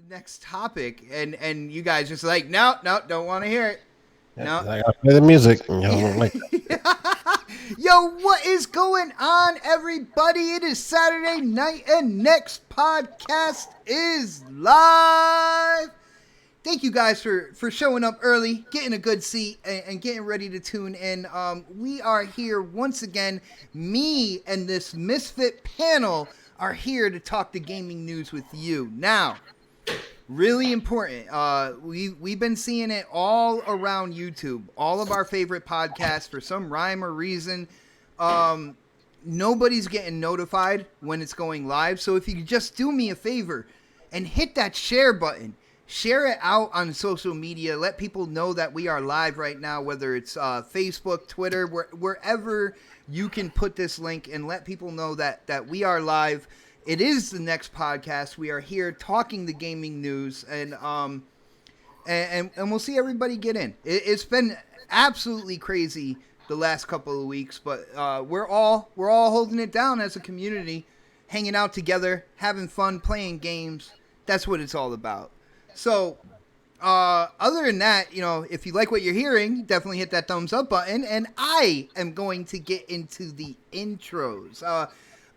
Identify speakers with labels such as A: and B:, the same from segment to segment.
A: Next topic, and you guys just like, no, don't want to hear it.
B: Yeah,
A: No,
B: I gotta play the music. And y'all don't like that.
A: Yo, what is going on, everybody? It is Saturday night, and Next Podcast is live. Thank you guys for showing up early, getting a good seat, and getting ready to tune in. We are here once again. Me and this Misfit panel are here to talk the gaming news with you. Now, really important. We've been seeing it all around YouTube. All of our favorite podcasts, for some rhyme or reason, nobody's getting notified when it's going live. So if you could just do me a favor and hit that share button, share it out on social media. Let people know that we are live right now, whether it's Facebook, Twitter, wherever you can put this link, and let people know that we are live. It is the Next Podcast. We are here talking the gaming news, and we'll see everybody get in. It's been absolutely crazy the last couple of weeks, but we're all holding it down as a community, hanging out together, having fun, playing games. That's what it's all about. So, other than that, if you like what you're hearing, definitely hit that thumbs up button, and I am going to get into the intros.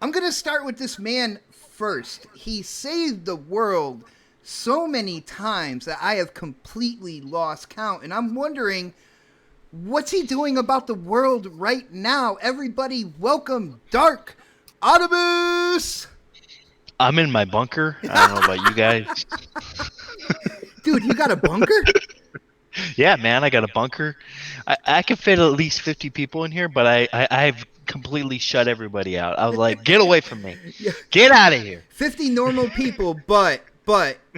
A: I'm going to start with this man first. He saved the world so many times that I have completely lost count. And I'm wondering, what's he doing about the world right now? Everybody, welcome Dark Autobus!
C: I'm in my bunker. I don't know about you guys.
A: Dude, you got a bunker?
C: Yeah, man, I got a bunker. I can fit at least 50 people in here, but I've completely shut everybody out. I was like, get away from me.
A: Yeah.
C: Get out of here.
A: 50 normal people, but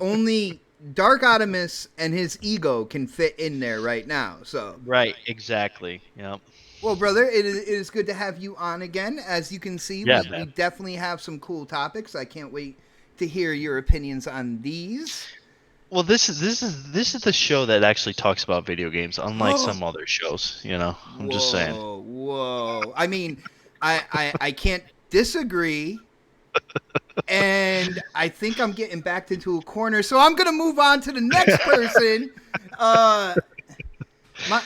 A: only Dark Optimus and his ego can fit in there right now. So
C: Right, exactly. Yep.
A: well, brother, it is good to have you on again. As you can see,
C: Yeah,
A: we
C: man.
A: definitely have some cool topics. I can't wait to hear your opinions on these.
C: Well, this is the show that actually talks about video games, unlike some other shows. I'm just saying.
A: Whoa. I mean, I can't disagree. And I think I'm getting backed into a corner, so I'm gonna move on to the next person.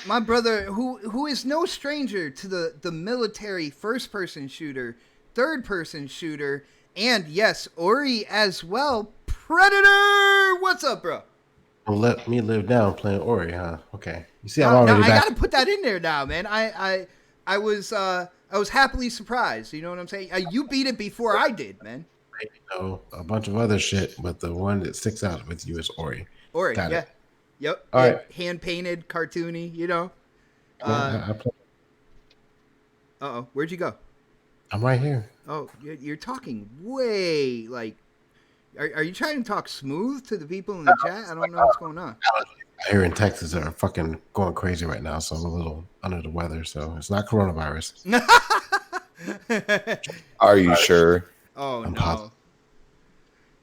A: My brother, who is no stranger to the military first person shooter, third person shooter, and yes, Ori as well. Predator, what's up, bro?
B: Well, let me live down playing Ori, huh? Okay. You see, I'm
A: Now,
B: already
A: I
B: back.
A: gotta put that in there now, man. I was happily surprised. You know what I'm saying? You beat it before I did, man.
B: A bunch of other shit, but the one that sticks out with you is Ori.
A: Ori,
B: Got
A: yeah.
B: it.
A: Yep.
B: All right.
A: Hand painted, cartoony, you know.
B: I play.
A: Uh-oh, where'd you go?
B: I'm right here.
A: Oh, you're talking way like. Are you trying to talk smooth to the people in the chat? I don't know what's going on.
B: Here in Texas are fucking going crazy right now, so I'm a little under the weather. So it's not coronavirus.
D: Are you sure?
A: Oh
B: I'm
A: no.
B: positive.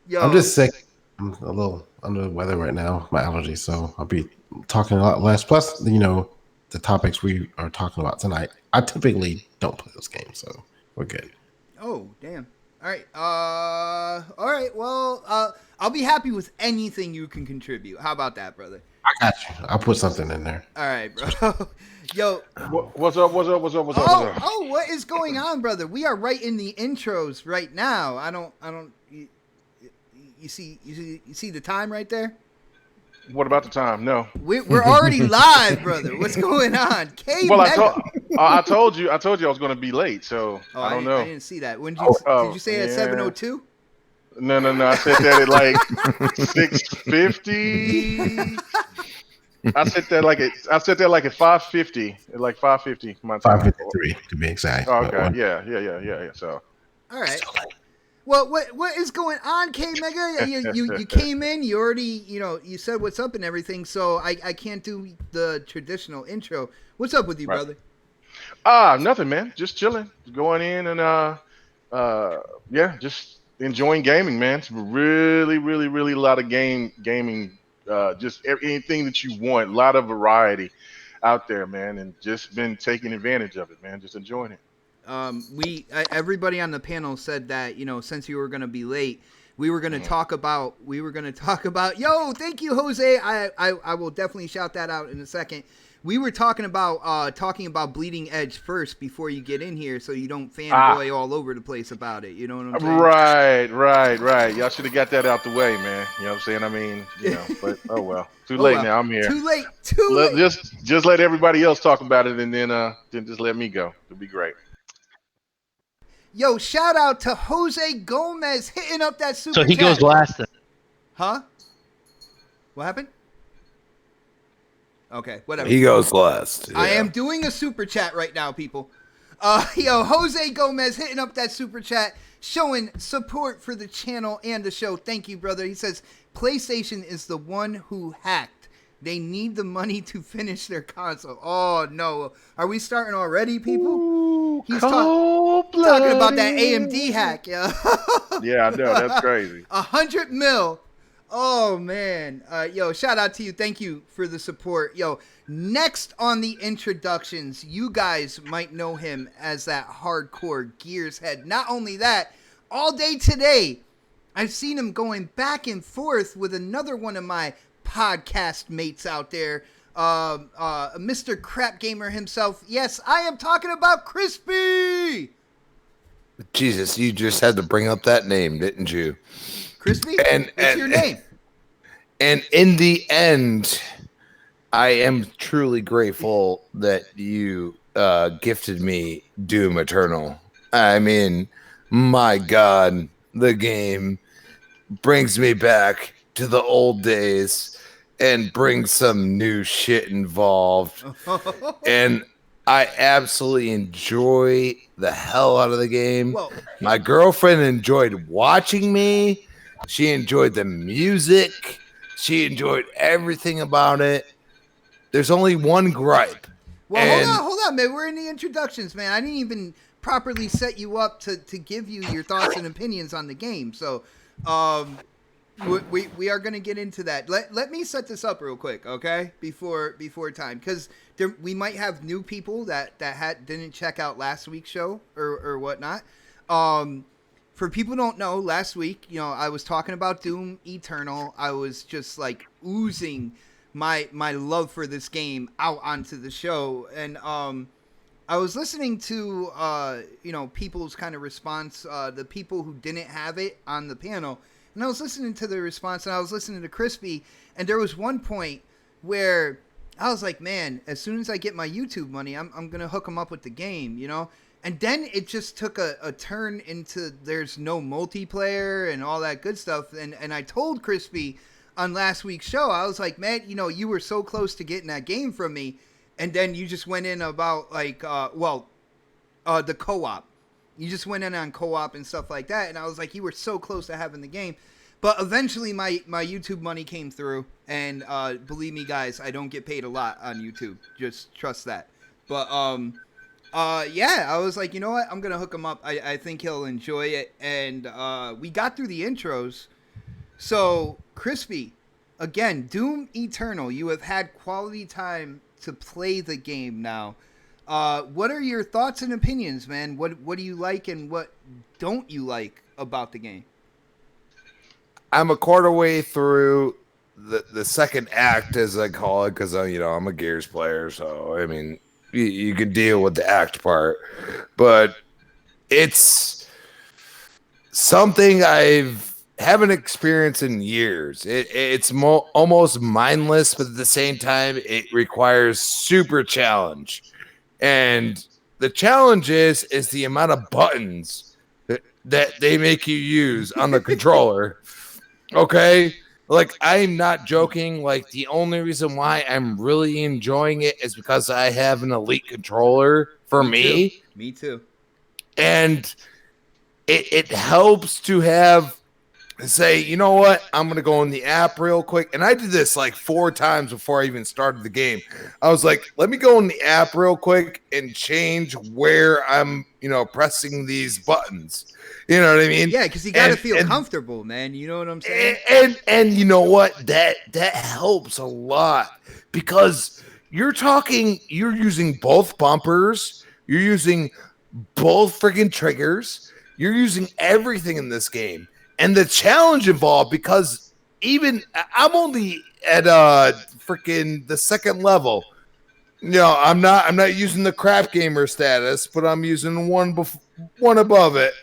A: Yo,
B: I'm just sick. I'm a little under the weather right now, my allergies. So I'll be talking a lot less. Plus, the topics we are talking about tonight, I typically don't play those games, so we're good.
A: Oh, damn. All right. All right. Well, I'll be happy with anything you can contribute. How about that, brother?
B: I got you. I'll put something in there.
A: All right, bro. Yo.
E: What's up?
A: Oh, what is going on, brother? We are right in the intros right now. I don't. You see the time right there?
E: What about the time? No.
A: We're already live, brother. What's going on?
E: Well, I told you I was going to be late, so I don't know.
A: I didn't see that. When did you say at 7:02?
E: No. I said that at like 6:50. I said that like at 5:50. At like 5:50 my time.
B: 5:53 to be exact.
E: Oh, okay. Yeah. So.
A: All right. Well, what is going on, K Mega? You came in. You already you said what's up and everything. So I can't do the traditional intro. What's up with you, brother?
E: Nothing, man. Just chilling, going in and just enjoying gaming, man. It's really a lot of gaming. Just anything that you want, a lot of variety out there, man, and just been taking advantage of it, man. Just enjoying it.
A: Everybody on the panel said that since you were going to be late, we were going to talk about. Yo, thank you, Jose. I will definitely shout that out in a second. We were talking about Bleeding Edge first before you get in here, so you don't fanboy all over the place about it. You know what I'm saying?
E: Right. Y'all should have got that out the way, man. You know what I'm saying? I mean, but oh well. Too late now. I'm here.
A: Too late.
E: Just let everybody else talk about it, and then just let me go. It'll be great.
A: Yo, shout out to Jose Gomez hitting up that super
C: So he
A: chat.
C: goes last then.
A: Huh? What happened? Okay, whatever.
D: He goes last. Yeah.
A: I am doing a super chat right now, people. Jose Gomez hitting up that super chat, showing support for the channel and the show. Thank you, brother. He says, PlayStation is the one who hacked. They need the money to finish their console. Oh, no. Are we starting already, people?
C: Ooh,
A: He's talking about that AMD hack, yeah.
E: Yeah, I know. That's crazy.
A: 100 mil. Oh, man. Yo, shout out to you. Thank you for the support. Yo, next on the introductions, you guys might know him as that hardcore Gears head. Not only that, all day today, I've seen him going back and forth with another one of my podcast mates out there, Mr. Crap Gamer himself. Yes, I am talking about Crispy.
D: Jesus, you just had to bring up that name, didn't you?
A: Crispy, it's your name.
D: And in the end, I am truly grateful that you gifted me Doom Eternal. I mean, my God, the game brings me back to the old days and brings some new shit involved. And I absolutely enjoy the hell out of the game.
A: Well,
D: My girlfriend enjoyed watching me. She enjoyed the music. She enjoyed everything about it. There's only one gripe.
A: well, hold on, man. We're in the introductions, man. I didn't even properly set you up to give you your thoughts and opinions on the game. So, we are going to get into that. Let me set this up real quick, okay? Before time, because we might have new people that didn't check out last week's show or whatnot. For people who don't know, last week, I was talking about Doom Eternal. I was just like oozing my love for this game out onto the show, and I was listening to people's kind of response, the people who didn't have it on the panel. And I was listening to the response, and I was listening to Crispy, and there was one point where I was like, man, as soon as I get my YouTube money, I'm going to hook them up with the game, And then it just took a turn into there's no multiplayer and all that good stuff. And I told Crispy on last week's show, I was like, man, you were so close to getting that game from me. And then you just went in about like, the co-op. You just went in on co-op and stuff like that. And I was like, you were so close to having the game. But eventually my YouTube money came through. And believe me, guys, I don't get paid a lot on YouTube. Just trust that. But yeah, I was like, you know what? I'm going to hook him up. I think he'll enjoy it. And we got through the intros. So, Crispy, again, Doom Eternal, you have had quality time to play the game now. What are your thoughts and opinions, man? What do you like and what don't you like about the game?
D: I'm a quarter way through the second act, as I call it, because I'm a Gears player, so I mean you could deal with the act part, but it's something haven't experienced in years. It's almost mindless, but at the same time, it requires super challenge. And the challenge is the amount of buttons that they make you use on the controller. Okay? Like, I'm not joking. Like, the only reason why I'm really enjoying it is because I have an elite controller for me.
A: Me too.
D: And it helps to say, you know what? I'm going to go in the app real quick. And I did this like 4 times before I even started the game. I was like, let me go in the app real quick and change where I'm, pressing these buttons. You know what I mean?
A: Yeah, because you got to feel comfortable, man. You know what I'm saying?
D: And you know what? That helps a lot because you're using both bumpers. You're using both freaking triggers. You're using everything in this game. And the challenge involved, because even I'm only at freaking the second level. I'm not using the crap gamer status, but I'm using one above it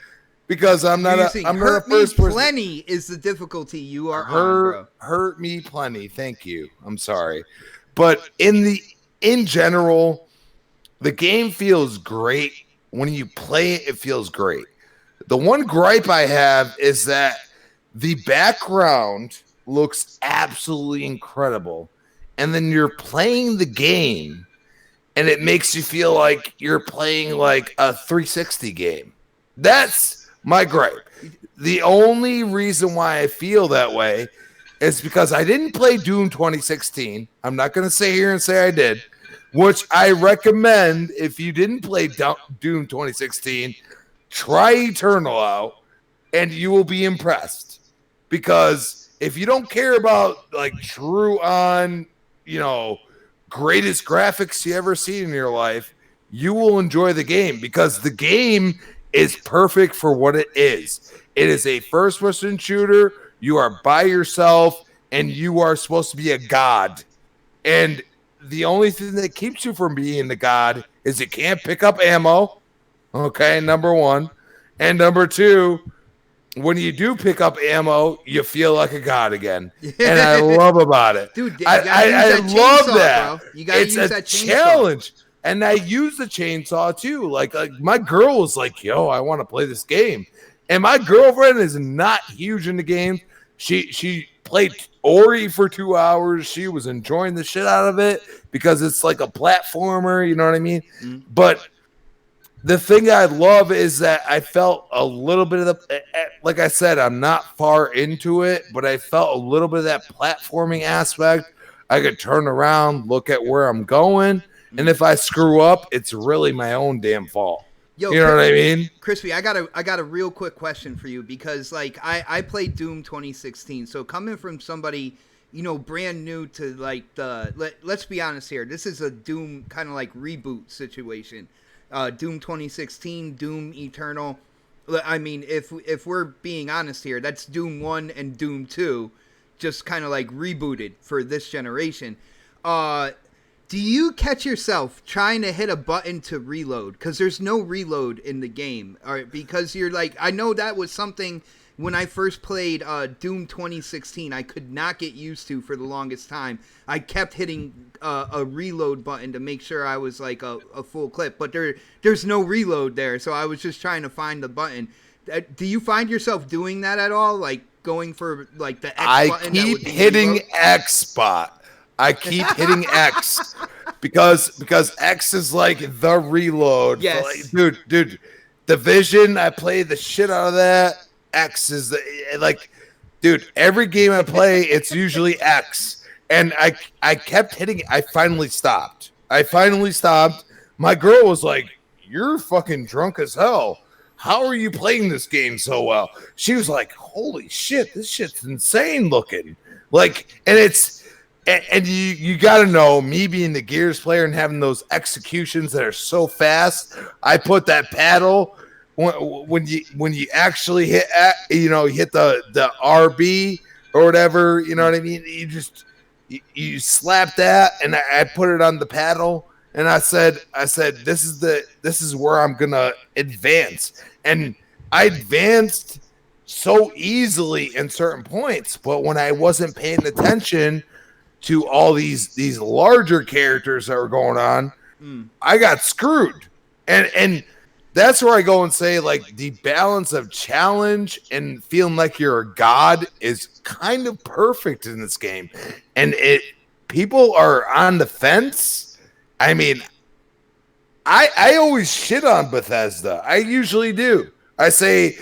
D: because I'm not a first person.
A: Plenty is the difficulty you are on, bro.
D: Hurt me plenty. Thank you. I'm sorry, but in general, the game feels great when you play it. It feels great. The one gripe I have is that the background looks absolutely incredible. And then you're playing the game, and it makes you feel like you're playing like a 360 game. That's my gripe. The only reason why I feel that way is because I didn't play Doom 2016. I'm not going to sit here and say I did, which I recommend. If you didn't play Doom 2016, try Eternal out, and you will be impressed. Because if you don't care about like true on, greatest graphics you ever seen in your life, you will enjoy the game because the game is perfect for what it is. It is a first-person shooter. You are by yourself, and you are supposed to be a god. And the only thing that keeps you from being the god is you can't pick up ammo. Okay, number one. And number two, when you do pick up ammo, you feel like a god again. And I love about it.
A: Dude,
D: I love that.
A: Bro. You gotta
D: it's
A: use
D: a
A: that chainsaw.
D: challenge. And I use the chainsaw too. Like my girl was like, yo, I want to play this game. And my girlfriend is not huge into games. She played Ori for 2 hours. She was enjoying the shit out of it because it's like a platformer, you know what I mean? But the thing I love is that I felt a little bit of the, like I said, I'm not far into it, but I felt a little bit of that platforming aspect. I could turn around, look at where I'm going, and if I screw up, it's really my own damn fault.
A: Yo,
D: you know what I mean?
A: Crispy, I got a real quick question for you because like I played Doom 2016, so coming from somebody brand new to like let's be honest here, this is a Doom kind of like reboot situation. Doom 2016, Doom Eternal. I mean, if we're being honest here, that's Doom 1 and Doom 2, just kind of like rebooted for this generation. Do you catch yourself trying to hit a button to reload? Because there's no reload in the game. All right, because you're like, I know that was something when I first played Doom 2016, I could not get used to for the longest time. I kept hitting a reload button to make sure I was like a full clip, but there's no reload there, so I was just trying to find the button. Do you find yourself doing that at all? Like going for like the X button?
D: I keep hitting X spot. I keep hitting X because X is like the reload.
A: Yes.
D: Like, dude, Division, I play the shit out of that. X is the like, dude, every game I play, it's usually X. And I kept hitting it. I finally stopped. My girl was like, "You're fucking drunk as hell. How are you playing this game so well?" She was like, "Holy shit, this shit's insane looking." Like, and it's and you got to know, me being the Gears player and having those executions that are so fast, I put that paddle when you actually hit hit the RB or whatever, you know what I mean? You slap that, and I put it on the paddle, and I said this is where I'm gonna advance, and I advanced so easily in certain points, but when I wasn't paying attention to all these larger characters that were going on, I got screwed. And that's where I go and say, like, the balance of challenge and feeling like you're a god is kind of perfect in this game. And people are on the fence. I mean, I always shit on Bethesda. I usually do. I say,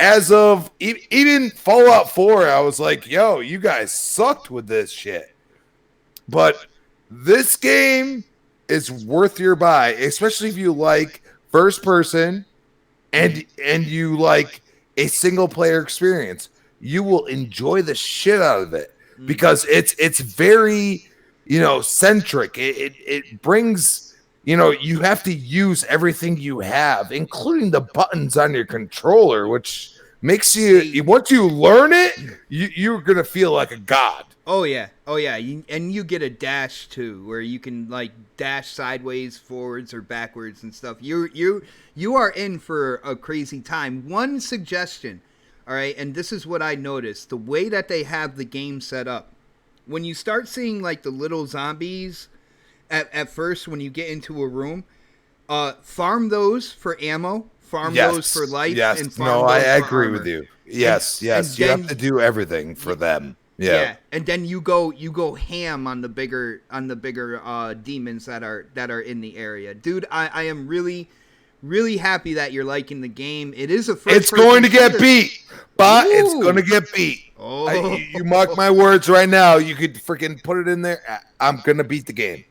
D: as of even Fallout 4, I was like, yo, you guys sucked with this shit. But this game is worth your buy, especially if you like first person and you like a single player experience. You will enjoy the shit out of it because it's very, centric. It brings, you have to use everything you have, including the buttons on your controller, which makes you, once you learn it, you're going to feel like a god.
A: Oh yeah. And you get a dash too, where you can like dash sideways, forwards, or backwards and stuff. You are in for a crazy time. One suggestion, all right, and this is what I noticed: the way that they have the game set up. When you start seeing like the little zombies, at first when you get into a room, farm those for ammo, those for life.
D: Yes,
A: and farm
D: I
A: those for
D: agree
A: armor.
D: with you. Yes,
A: And
D: you
A: then,
D: have to do everything for them. Yeah.
A: And then you go ham on the bigger demons that are in the area. Dude, I am really, really happy that you're liking the game. It is a first.
D: It's going to get beat, but it's going to get beat.
A: Oh.
D: You mark my words right now. You could freaking put it in there. I'm going to beat the game.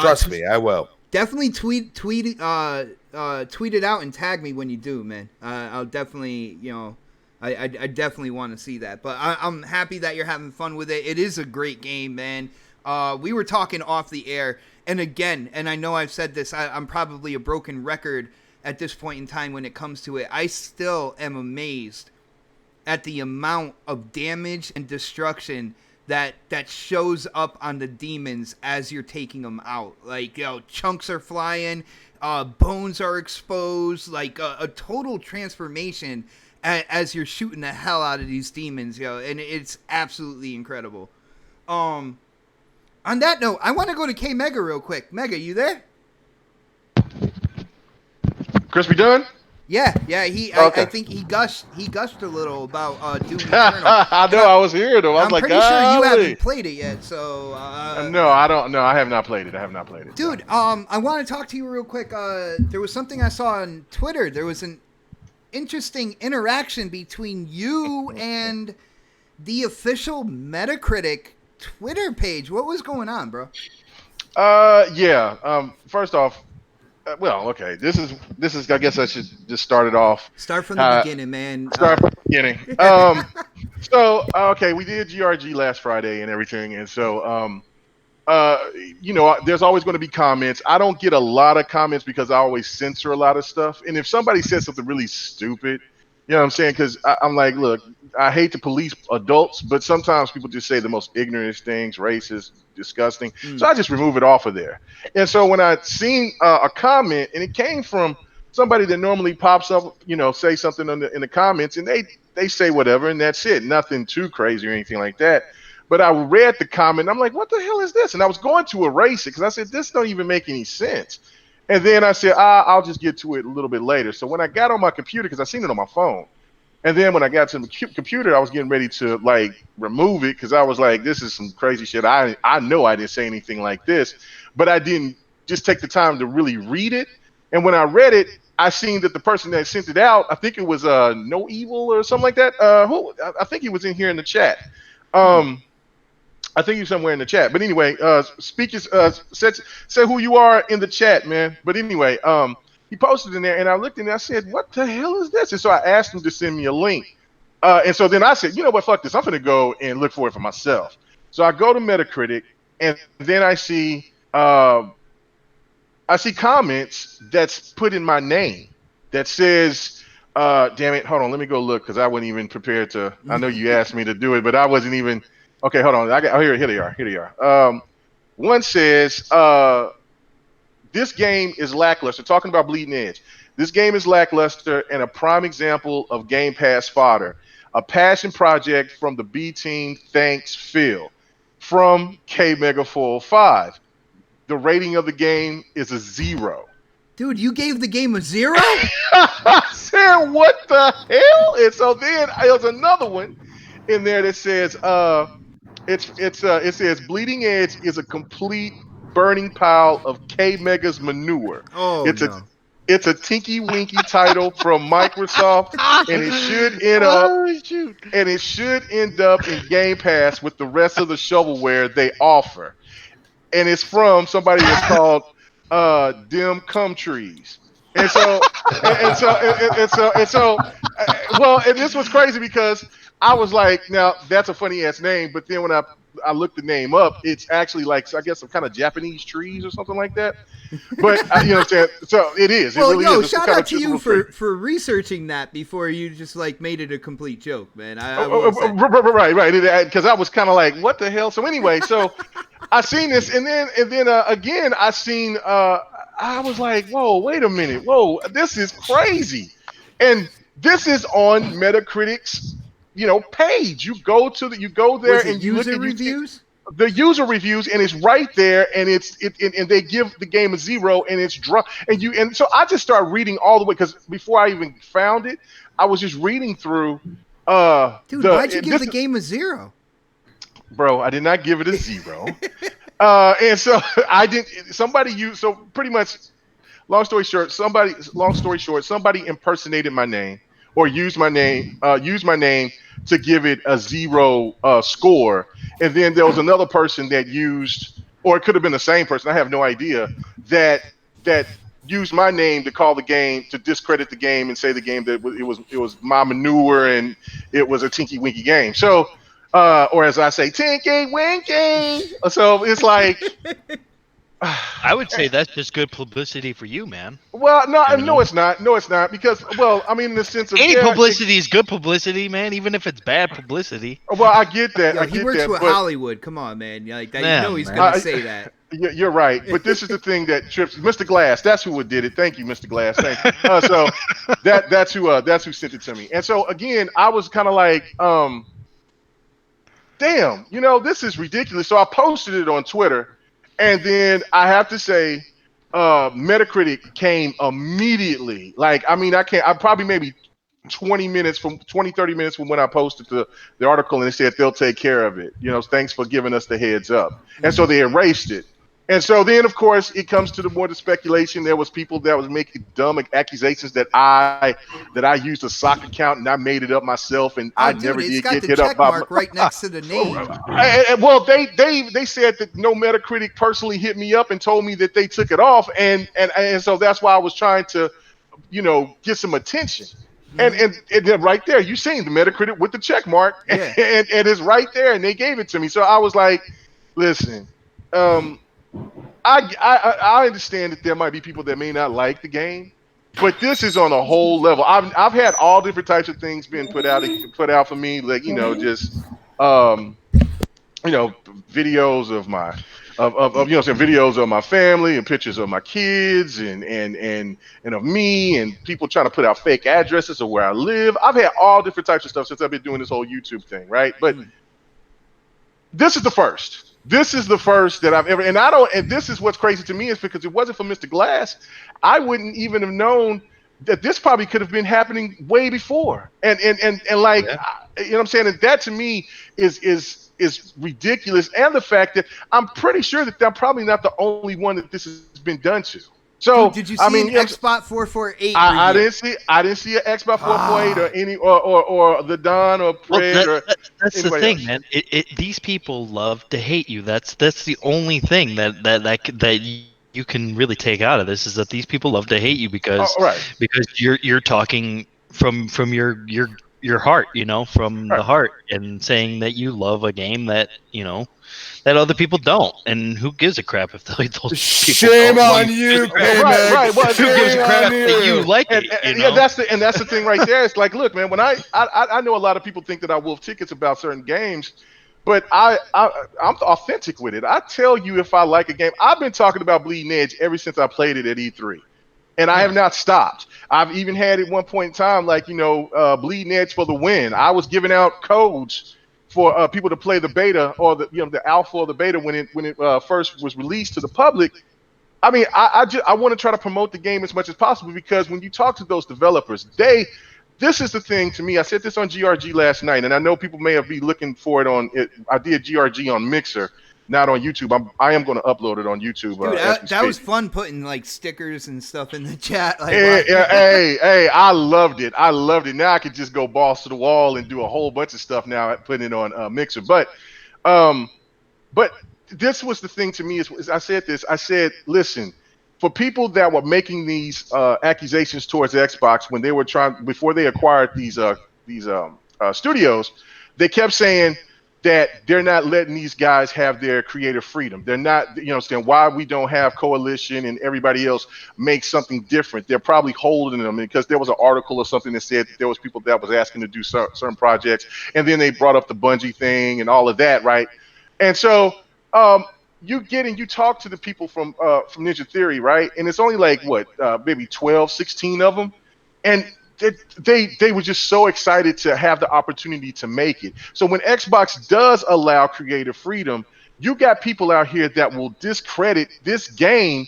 D: Trust me, I will.
A: Definitely tweet it out and tag me when you do, man. I'll definitely, I definitely want to see that. But I'm happy that you're having fun with it. It is a great game, man. We were talking off the air, and again, and I know I've said this, I'm probably a broken record at this point in time when it comes to it. I still am amazed at the amount of damage and destruction that shows up on the demons as you're taking them out. Like, chunks are flying, bones are exposed, like a total transformation as you're shooting the hell out of these demons, and it's absolutely incredible. On that note, I want to go to K Mega real quick. Mega, you there?
E: Chris, we done?
A: Yeah, he.
E: Okay.
A: I think he gushed a little about Doom Eternal.
E: I know. I was here though. I was
A: I'm
E: like,
A: pretty sure you
E: golly.
A: haven't played it yet. So
E: No, I don't. No, I have not played it. I have not played it.
A: dude, I want to talk to you real quick. There was something I saw on Twitter. There was an interesting interaction between you and the official Metacritic Twitter page. What was going on, bro?
E: Yeah. First off, well, okay. This is. I guess I should just start it off.
A: Start from the beginning, man.
E: Start from the beginning. So okay, we did GRG last Friday and everything, and so there's always going to be comments. I don't get a lot of comments because I always censor a lot of stuff. And if somebody says something really stupid, you know what I'm saying? Because I'm like, look, I hate to police adults, but sometimes people just say the most ignorant things, racist, disgusting. So I just remove it off of there. And so when I seen a comment, and it came from somebody that normally pops up, say something in the comments, and they say whatever, and that's it. Nothing too crazy or anything like that. But I read the comment. I'm like, what the hell is this? And I was going to erase it because I said, this don't even make any sense. And then I said, I'll just get to it a little bit later. So when I got on my computer, because I seen it on my phone, and then when I got to the computer, I was getting ready to remove it because I was like, this is some crazy shit. I know I didn't say anything like this, but I didn't just take the time to really read it. And when I read it, I seen that the person that sent it out, I think it was No Evil or something like that. I think he was in here in the chat. I think you're somewhere in the chat. But anyway, say who you are in the chat, man. But anyway, he posted in there, and I looked in there. I said, what the hell is this? And so I asked him to send me a link. And so then I said, you know what, fuck this. I'm going to go and look for it for myself. So I go to Metacritic, and then I see comments that's put in my name that says, damn it, hold on, let me go look because I wasn't even prepared to. I know you asked me to do it, but I wasn't even. Okay, hold on. Here they are. One says, this game is lackluster. Talking about Bleeding Edge. This game is lackluster and a prime example of Game Pass fodder. A passion project from the B team. Thanks, Phil. From K Mega 405. The rating of the game is a 0.
A: Dude, you gave the game a 0?
E: I said, what the hell? And so then there's another one in there that says, it says Bleeding Edge is a complete burning pile of K Mega's manure.
A: Oh, no.
E: It's a tinky winky title from Microsoft, and it should end up in Game Pass with the rest of the shovelware they offer. And it's from somebody that's called Dim Cum Trees. And so and this was crazy because I was like, now that's a funny ass name, but then when I looked the name up, it's actually I guess some kind of Japanese trees or something like that. But you know what I'm saying? So it is.
A: Well,
E: it really is.
A: Shout out to you for researching that before you just made it a complete joke, man.
E: Right. Because I was kind of like, what the hell? So anyway, so I seen this, and then again I seen. I was like, whoa, wait a minute, whoa, this is crazy, and this is on Metacritic's page. You go there and you look at
A: reviews.
E: The user reviews, and it's right there, and and they give the game a 0, and it's and so I just started reading all the way because before I even found it, I was just reading through.
A: Dude, why'd you give the game a 0?
E: Bro, I did not give it a 0. And so I didn't. So pretty much, long story short, somebody impersonated my name or used my name to give it a 0 score. And then there was another person that used, or it could have been the same person, I have no idea, that used my name to call the game, to discredit the game and say the game that it was my manure and it was a tinky winky game. So, or as I say, tinky winky. So it's like,
C: I would say that's just good publicity for you, man.
E: well, no, it's not. No, it's not because, well, I mean, in the sense of
C: any publicity is good publicity, man. Even if it's bad publicity.
E: Well, I get that.
A: He works with Hollywood. Come on, man. Like that, he's gonna say that.
E: You're right, but this is the thing that trips Mr. Glass. That's who did it. Thank you, Mr. Glass. Thank you. So that's who sent it to me. And so again, I was kind of like, damn, this is ridiculous. So I posted it on Twitter. And then I have to say, Metacritic came immediately. Like, I mean, I probably maybe 30 minutes from when I posted the article, and they said they'll take care of it. Thanks for giving us the heads up. And so they erased it. And so then, of course, it comes to the speculation. There was people that was making dumb accusations that I used a sock account and I made it up myself, and
A: Oh,
E: I
A: dude,
E: never
A: it's
E: did
A: got
E: get
A: the
E: hit up
A: check
E: by.
A: mark right next to the name.
E: Well, they said that no Metacritic personally hit me up and told me that they took it off, and so that's why I was trying to, get some attention. And then right there, you seen the Metacritic with the check mark,
A: Yeah.
E: and it's right there, and they gave it to me. So I was like, listen, I understand that there might be people that may not like the game, but this is on a whole level. I've had all different types of things being put out for me, like just um videos of my some videos of my family and pictures of my kids and of me, and people trying to put out fake addresses of where I live. I've had all different types of stuff since I've been doing this whole YouTube thing, right? But this is the first. This is the first that I've ever, and this is what's crazy to me, is because it wasn't for Mr. Glass, I wouldn't even have known that this probably could have been happening way before. And like,
C: Yeah.
E: you know what I'm saying? And that to me is ridiculous. And the fact that I'm pretty sure that I'm probably not the only one that this has been done to. So
A: Dude, did you
E: I
A: see
E: mean,
A: an Xbox 448
E: I
A: preview?
E: didn't see an Xbox 4.8 or any or the Don or
C: Well,
E: Pred or
C: that's the
E: anybody
C: thing,
E: else.
C: man. These people love to hate you. That's the only thing that you can really take out of this, is that these people love to hate you
E: Oh,
C: because
E: right.
C: you're talking from your heart, from the
E: Right.
C: heart, and saying that you love a game that that other people don't. And who gives a crap if those people
D: Shame
C: don't?
D: on you,
E: Right.
D: K-Mag.
E: Well,
C: Who gives a
D: Shame
C: crap
D: on
C: that you
D: you.
C: like
E: and,
C: it?
E: and yeah, that's the thing right there. It's like, look, man, when I know a lot of people think that I wolf tickets about certain games, but I'm authentic with it. I tell you if I like a game. I've been talking about Bleeding Edge ever since I played it at E3, and I have not stopped. I've even had at one point in time, like, Bleeding Edge for the win. I was giving out codes for people to play the beta, or the alpha or the beta when it first was released to the public. I mean, I want to try to promote the game as much as possible, because when you talk to those developers, this is the thing to me. I said this on GRG last night, and I know people may have been looking for it on it. I did GRG on Mixer, not on YouTube. I am going to upload it on YouTube
A: Dude,
E: as we
A: that
E: speak.
A: was fun putting like stickers and stuff in the chat. Like,
E: Hey, I loved it. I loved it. Now I could just go balls to the wall and do a whole bunch of stuff now, putting it on Mixer. Um, but this was the thing to me, is I said this. I said, listen, for people that were making these accusations towards Xbox when they were before they acquired these studios, they kept saying that they're not letting these guys have their creative freedom. They're not, saying why we don't have Coalition and everybody else make something different. They're probably holding them, because there was an article or something that said that there was people that was asking to do certain projects, and then they brought up the Bungie thing and all of that, right? And so you talk to the people from Ninja Theory, right? And it's only like what, maybe 12, 16 of them, and they were just so excited to have the opportunity to make it. So when Xbox does allow creative freedom, you got people out here that will discredit this game,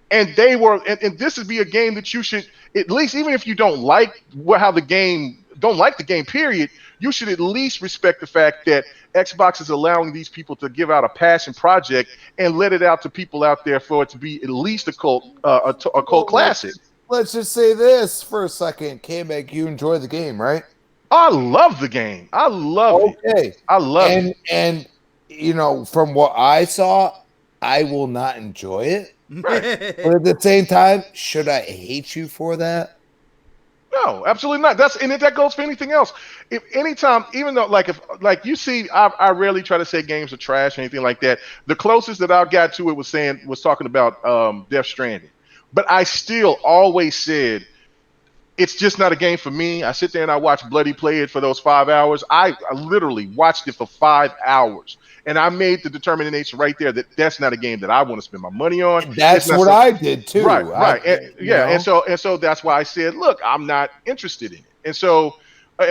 E: and this would be a game that you should, at least, even if you don't like the game period, you should at least respect the fact that Xbox is allowing these people to give out a passion project and let it out to people out there for it to be at least a cult classic.
D: Let's just say this for a second. K-Mag, you enjoy the game, right?
E: I love the game. I love it.
D: Okay.
E: I love it.
D: And from what I saw, I will not enjoy it. But at the same time, should I hate you for that?
E: No, absolutely not. That goes for anything else. If anytime, even though if you see, I rarely try to say games are trash or anything like that. The closest that I got to it was talking about Death Stranding, but I still always said it's just not a game for me. I sit there and I watch Bloody play it for those 5 hours. I literally watched it for 5 hours, and I made the determination right there that that's not a game that I want to spend my money on.
D: That's what I did too.
E: Right. And so that's why I said, look, I'm not interested in it. And so,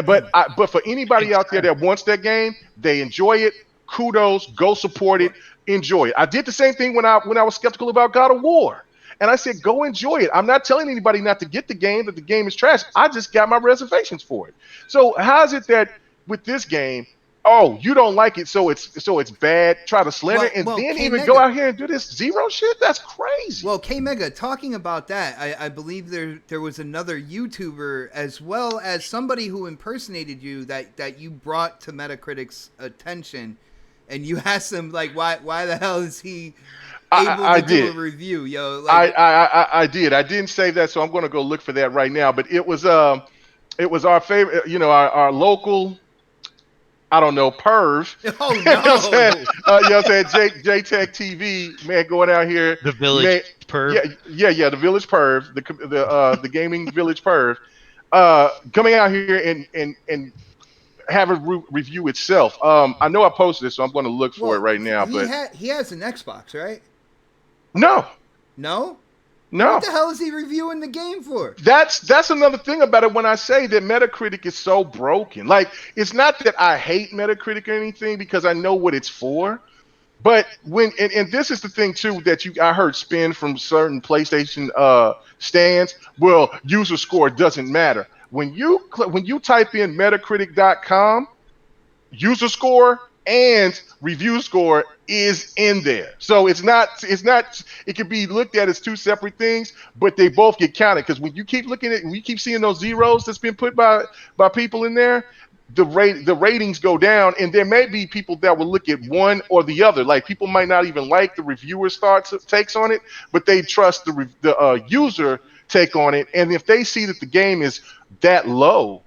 E: but for anybody out there that wants that game, they enjoy it. Kudos, go support it, enjoy it. I did the same thing when I was skeptical about God of War. and I said, go enjoy it. I'm not telling anybody not to get the game, that the game is trash. I just got my reservations for it. So how is it that with this game, oh, you don't like it, so it's bad, try to slander it, and
A: Well,
E: then
A: K
E: even go
A: Mega.
E: out here and do this zero shit? That's crazy.
A: Well, K Mega, talking about that, I believe there was another YouTuber as well as somebody who impersonated you that you brought to Metacritic's attention, and you asked them like, why the hell is he able to do a review, yo? Like,
E: I did. I didn't save that, so I'm going to go look for that right now. But it was our favorite, our local, I don't know, perv.
A: oh
E: You know what I'm saying?
A: no.
E: You know what I'm saying? J-Tech TV, man, going out here.
C: The village perv.
E: Yeah, the village perv, the gaming village perv, coming out here and have a review itself. I know I posted it, so I'm going to look for it right now.
A: He has an Xbox, right?
E: No.
A: What the hell is he reviewing the game for?
E: That's another thing about it when I say that Metacritic is so broken. Like, it's not that I hate Metacritic or anything, because I know what it's for. But when and this is the thing too that I heard spin from certain PlayStation stands. Well, user score doesn't matter. When you type in Metacritic.com, user score and review score is in there. So it's not it can be looked at as two separate things, but they both get counted, because when you keep seeing those zeros that's been put by people in there, the ratings go down, and there may be people that will look at one or the other. Like, people might not even like the reviewer's takes on it, but they trust the user take on it. And if they see that the game is that low,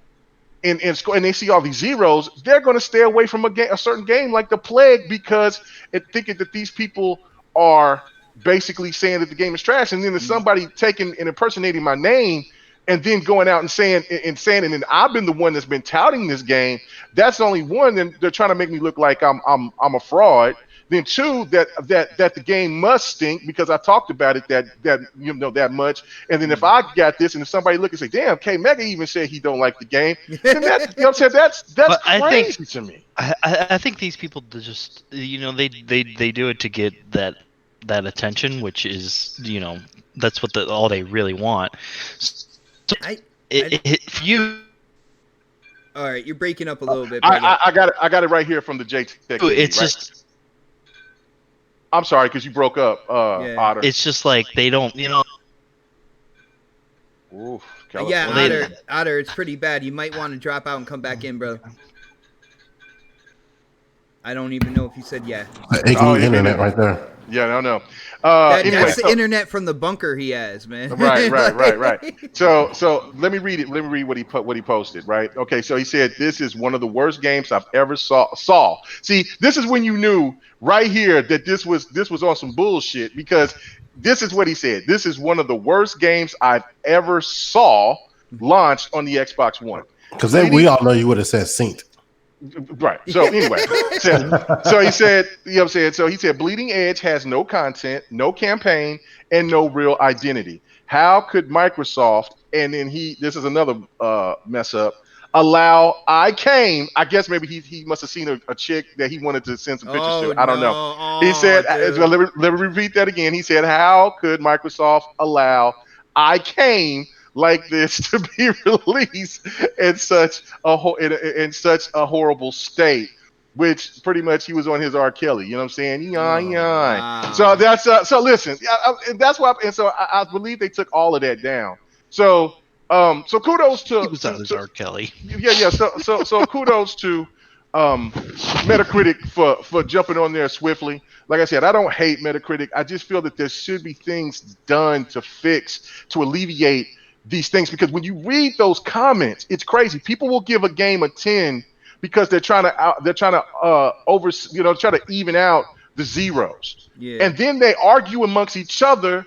E: and they see all these zeros, they're going to stay away from a certain game like the Plague, because it's thinking that these people are basically saying that the game is trash. And then there's somebody taking and impersonating my name and then going out and saying, and then I've been the one that's been touting this game. That's only one. Then they're trying to make me look like I'm a fraud. Then two, that the game must stink because I talked about it that much. And then if I got this, and if somebody look and say, "Damn, K Mega even said he don't like the game," then I'm saying that's crazy to me.
C: I think these people just they do it to get that attention, which is that's what all they really want. So if you.
A: All right, you're breaking up a little bit.
E: I got it right here from the J Tech.
C: It's right? Just.
E: I'm sorry, because you broke up, Otter.
C: It's just like they don't,
E: Oof,
A: yeah, Otter, it's pretty bad. You might want to drop out and come back in, bro. I don't even know if you said yeah.
B: Internet right there.
E: Yeah, no.
A: Anyway, that's the internet from the bunker he has, man.
E: Right. So let me read it. Let me read what he posted. Right. Okay. So he said, "This is one of the worst games I've ever saw." See, this is when you knew right here that this was on some bullshit, because this is what he said. "This is one of the worst games I've ever saw launched on the Xbox One."
B: Because we all know you would have said synced.
E: Right. So anyway, so he said, So he said, "Bleeding Edge has no content, no campaign, and no real identity. How could Microsoft?" And then this is another mess up. "Allow I guess maybe he must have seen a chick that he wanted to send some pictures to. I don't know. He said, let me repeat that again. He said, "How could Microsoft allow I came like this to be released in such a horrible state?" Which pretty much he was on his R. Kelly, you know what I'm saying? Wow. So that's so listen, that's why, and so I believe they took all of that down. So kudos to
C: he was on his R. Kelly.
E: Yeah. So kudos to Metacritic for jumping on there swiftly. Like I said, I don't hate Metacritic. I just feel that there should be things done to alleviate these things, because when you read those comments, it's crazy. People will give a game a 10 because they're trying to try to even out the zeros. Yeah. And then they argue amongst each other,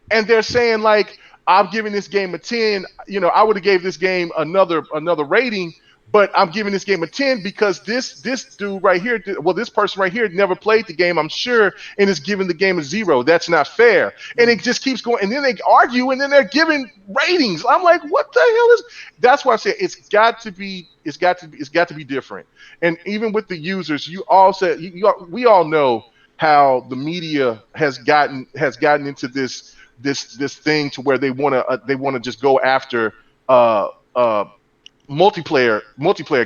E: and they're saying like, "I'm giving this game a 10. I would have gave this game another rating, but I'm giving this game a 10 because this dude right here, this person right here never played the game, I'm sure, and is giving the game a 0. That's not fair." And it just keeps going, and then they argue, and then they're giving ratings. I'm like, what the hell is? That's why I say it's got to be different. And even with the users, we all know how the media has gotten into this this thing to where they want to just go after uh, uh, multiplayer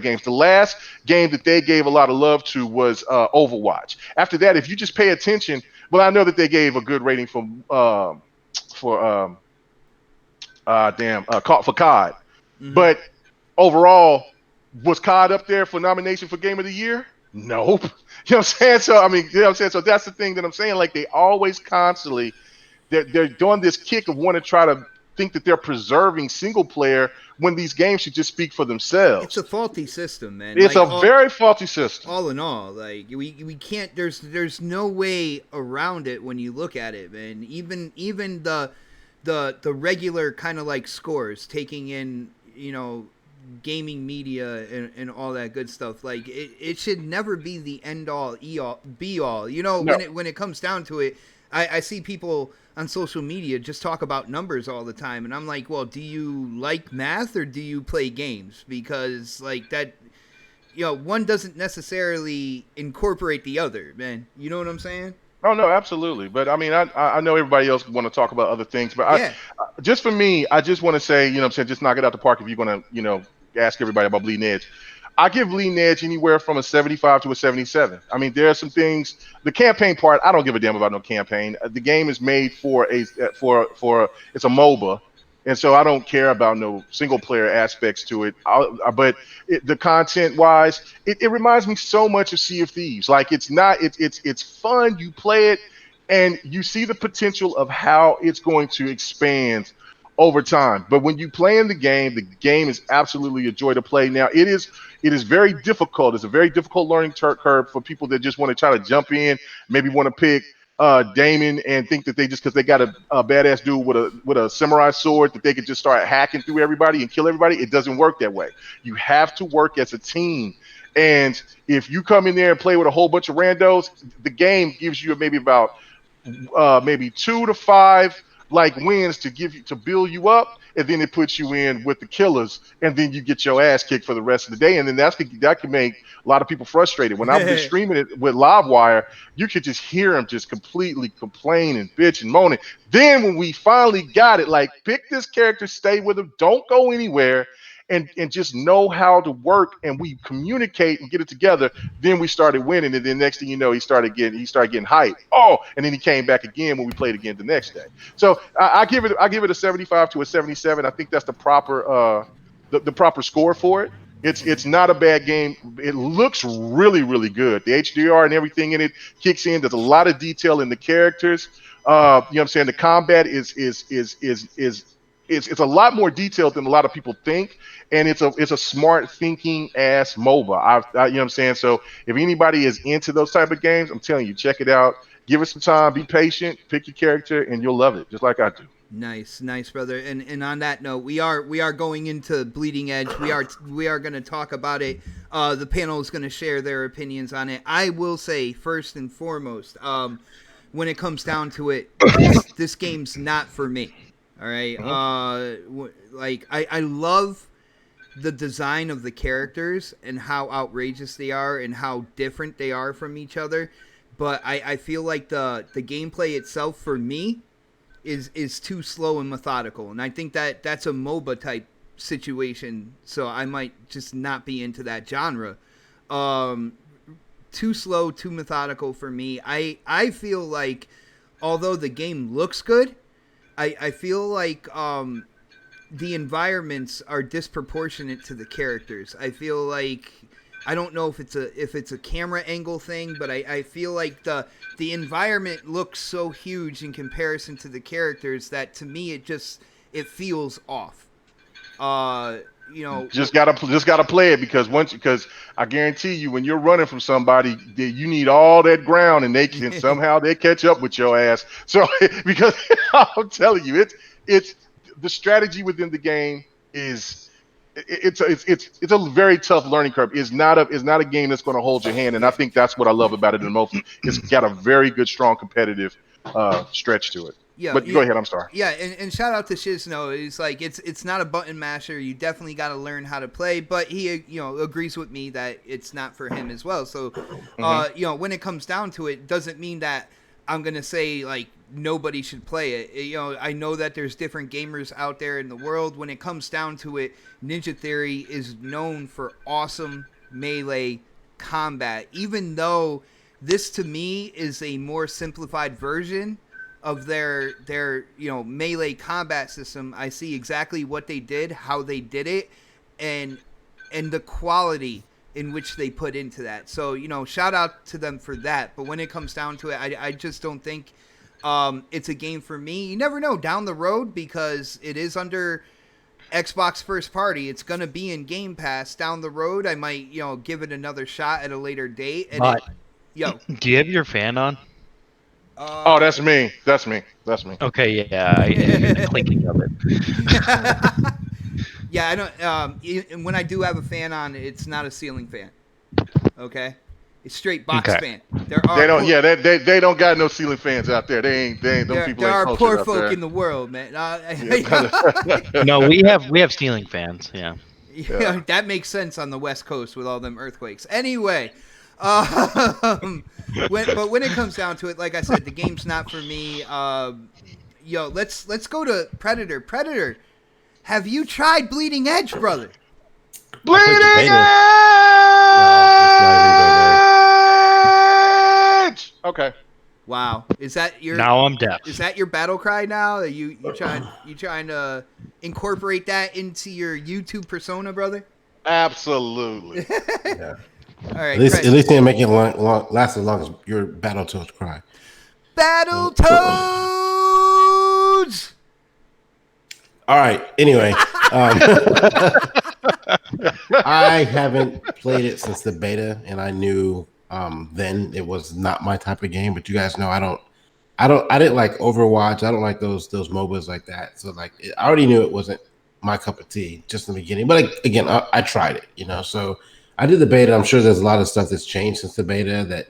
E: games. The last game that they gave a lot of love to was Overwatch. After that, if you just pay attention, well, I know that they gave a good rating for for COD,
A: Mhm.
E: but overall, was COD up there for nomination for Game of the Year? Nope. You know what I'm saying? So I mean, you know what I'm saying? So that's the thing that I'm saying. Like they always constantly they're doing this kick of wanting to try to think that they're preserving single player when these games should just speak for
A: It's a
E: themselves.
A: faulty system, man.
E: It's
A: Like
E: a very faulty system.
A: all in all, like we can't. There's no way around it when you look at it, man. Even the regular kind of like scores, taking in gaming media and all that good stuff. Like it should never be the end all be all.
E: No.
A: When it comes down to it, I see people on social media just talk about numbers all the time, and I'm like, well, do you like math or do you play games? Because like that, one doesn't necessarily incorporate the other, man. You know what I'm saying?
E: Oh no, absolutely. But I mean, I know everybody else want to talk about other things, but
A: Yeah.
E: just for me, I just want to say, what I'm saying, just knock it out the park if you're gonna, ask everybody about Bleeding Edge. I give Bleeding Edge anywhere from a 75 to a 77. I mean, there are some things. The campaign part, I don't give a damn about no campaign. The game is made for it's a MOBA, and so I don't care about no single player aspects to it. But the content wise, it reminds me so much of Sea of Thieves. Like it's fun. You play it, and you see the potential of how it's going to expand over time. But when you play in the game is absolutely a joy to play. Now it is very difficult. It's a very difficult learning curve for people that just want to try to jump in, maybe want to pick Damon and think that they just because they got a badass dude with a samurai sword that they could just start hacking through everybody and kill everybody. It doesn't work that way. You have to work as a team. And if you come in there and play with a whole bunch of randos, the game gives you maybe about maybe 2 to 5 like wins to build you up, and then it puts you in with the killers, and then you get your ass kicked for the rest of the day, and then that can make a lot of people frustrated. When I've been streaming it with Livewire, you could just hear them just completely complaining, bitching, moaning. Then when we finally got it, like pick this character, stay with him, don't go anywhere, and just know how to work, and we communicate and get it together. Then we started winning, and then next thing you know, he started getting hyped. Oh, and then he came back again when we played again the next day. So I give it a 75 to a 77. I think that's the proper the proper score for it. It's not a bad game. It looks really, really good. The HDR and everything in it kicks in. There's a lot of detail in the characters. You know what I'm saying? The combat is it's a lot more detailed than a lot of people think, and it's a smart thinking ass MOBA. You know what I'm saying? So if anybody is into those type of games, I'm telling you, check it out. Give it some time. Be patient. Pick your character, and you'll love it, just like I do.
A: Nice, brother. And on that note, we are going into Bleeding Edge. We are going to talk about it. The panel is going to share their opinions on it. I will say first and foremost, when it comes down to it, this game's not for me. All right. Like I love the design of the characters and how outrageous they are and how different they are from each other. But I feel like the gameplay itself for me is too slow and methodical, and I think that's a MOBA type situation. So I might just not be into that genre. Too slow, too methodical for me. I feel like although the game looks good, I feel like the environments are disproportionate to the characters. I feel like I don't know if it's a camera angle thing, but I feel like the environment looks so huge in comparison to the characters that to me it feels off.
E: Just gotta play it because I guarantee you when you're running from somebody, you need all that ground, and they can somehow they catch up with your ass. So because I'm telling you, it's the strategy within the game is. It's a very tough learning curve. It's not a game that's going to hold your hand, and I think that's what I love about it the most. It's got a very good, strong competitive stretch to it.
A: Yeah,
E: but go ahead. I'm sorry.
A: Yeah, and shout out to Shizno. It's like it's not a button masher. You definitely got to learn how to play. But he agrees with me that it's not for him as well. So when it comes down to it, doesn't mean that I'm gonna say like nobody should play it. You know, I know that there's different gamers out there in the world. When it comes down to it, Ninja Theory is known for awesome melee combat. Even though this to me is a more simplified version of their melee combat system, I see exactly what they did, how they did it, and the quality in which they put into that. So, shout out to them for that. But when it comes down to it, I just don't think it's a game for me. You never know down the road, because it is under Xbox first party. It's going to be in Game Pass down the road. I might, give it another shot at a later date. And
C: do you have your fan on?
E: Oh, that's me. That's me.
C: Okay, yeah, I hear the clinking of it.
A: Yeah, I don't. When I do have a fan on, it's not a ceiling fan. Okay, it's straight box fan.
E: They don't got no ceiling fans out there. They ain't. Them people
A: there
E: ain't
A: are poor
E: out
A: folk
E: there.
A: in the world, man.
C: No, we have ceiling fans. Yeah.
A: That makes sense on the West Coast with all them earthquakes. Anyway, but when it comes down to it, like I said, the game's not for me. Let's go to Predator. Predator. Have you tried Bleeding Edge, brother?
E: Bleeding Edge. Okay.
A: Wow. Is that your?
C: Now I'm deaf.
A: Is that your battle cry now? That you trying to incorporate that into your YouTube persona, brother?
E: Absolutely.
B: Yeah.
A: All right.
B: At least they didn't make it last as long as your Battletoads cry.
A: Battletoads.
B: All right. Anyway, I haven't played it since the beta, and I knew then it was not my type of game. But you guys know I didn't like Overwatch. I don't like those MOBAs like that. So like, I already knew it wasn't my cup of tea just in the beginning. But again, I tried it. So I did the beta. I'm sure there's a lot of stuff that's changed since the beta that.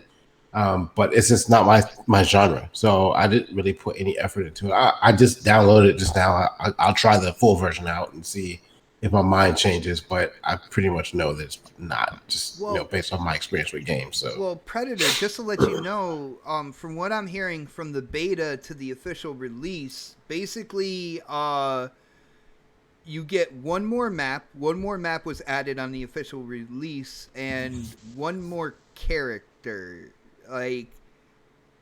B: But it's just not my genre, so I didn't really put any effort into it. I just downloaded it just now. I'll try the full version out and see if my mind changes. But I pretty much know that it's not just based on my experience with games. So
A: well, Predator. Just to let you know, from what I'm hearing from the beta to the official release, basically, you get one more map. One more map was added on the official release, and one more character. Like,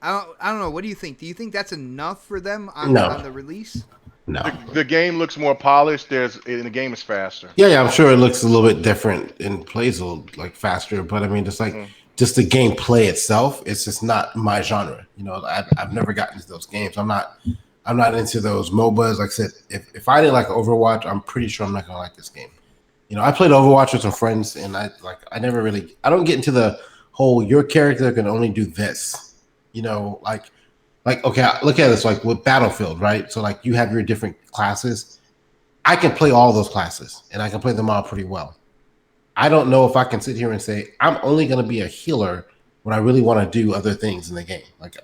A: I don't know. What do you think? Do you think that's enough for them on the release?
B: No.
E: The game looks more polished. The game is faster.
B: Yeah, I'm sure it looks a little bit different and plays a little like faster. But I mean, just the gameplay itself, it's just not my genre. I've never gotten into those games. I'm not into those MOBAs. Like I said, if I didn't like Overwatch, I'm pretty sure I'm not gonna like this game. I played Overwatch with some friends, and I don't get into the whole your character can only do this, like okay, look at this, like with Battlefield, right? So like you have your different classes. I can play all those classes and I can play them all pretty well. I don't know if I can sit here and say I'm only going to be a healer when I really want to do other things in the game. Like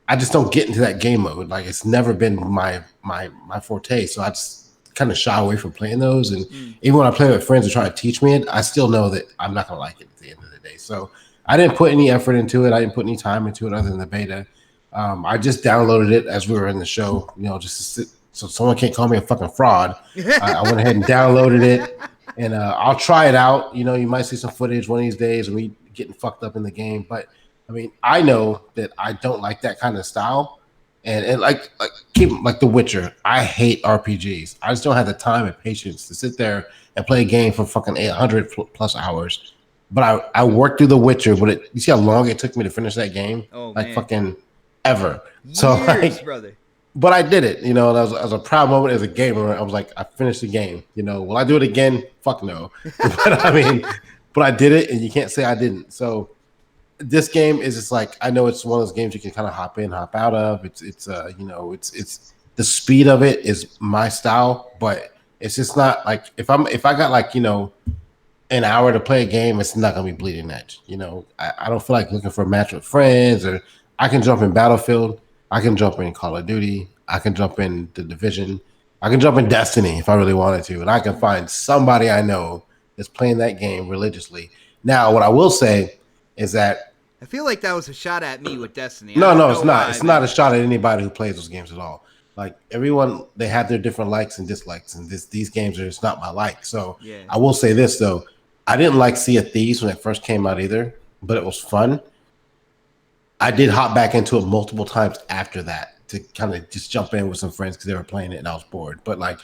B: I just don't get into that game mode. Like it's never been my forte, so I just kind of shy away from playing those. And even when I play with friends who try to teach me it, I still know that I'm not going to like it at the end of the day. So I didn't put any effort into it. I didn't put any time into it other than the beta. I just downloaded it as we were in the show, just to sit, so someone can't call me a fucking fraud. I went ahead and downloaded it, and I'll try it out. You might see some footage one of these days of me getting fucked up in the game. But I mean, I know that I don't like that kind of style. And like The Witcher, I hate RPGs. I just don't have the time and patience to sit there and play a game for fucking 800 plus hours. But I worked through The Witcher, but you see how long it took me to finish that game?
A: Oh,
B: like
A: man.
B: Fucking ever.
A: Years,
B: so
A: brother.
B: But I did it. And that was a proud moment as a gamer. I was like, I finished the game. Will I do it again? Fuck no. But I did it, and you can't say I didn't. So this game is just like, I know it's one of those games you can kind of hop in, hop out of. It's the speed of it is my style, but it's just not like if I got like, an hour to play a game, it's not gonna be Bleeding Edge. I don't feel like looking for a match with friends, or I can jump in Battlefield, I can jump in Call of Duty, I can jump in The Division, I can jump in Destiny if I really wanted to, and I can find somebody I know that's playing that game religiously. Now, what I will say is that
A: I feel like that was a shot at me with Destiny. I
B: No,
A: don't
B: no,
A: know
B: it's not.
A: why,
B: It's
A: man.
B: not a shot at anybody who plays those games at all. Like everyone, they have their different likes and dislikes, and these games are just not my like. So
A: Yeah.
B: I will say this though, I didn't like Sea of Thieves when it first came out either, but it was fun. I did hop back into it multiple times after that to kind of just jump in with some friends because they were playing it and I was bored. But like,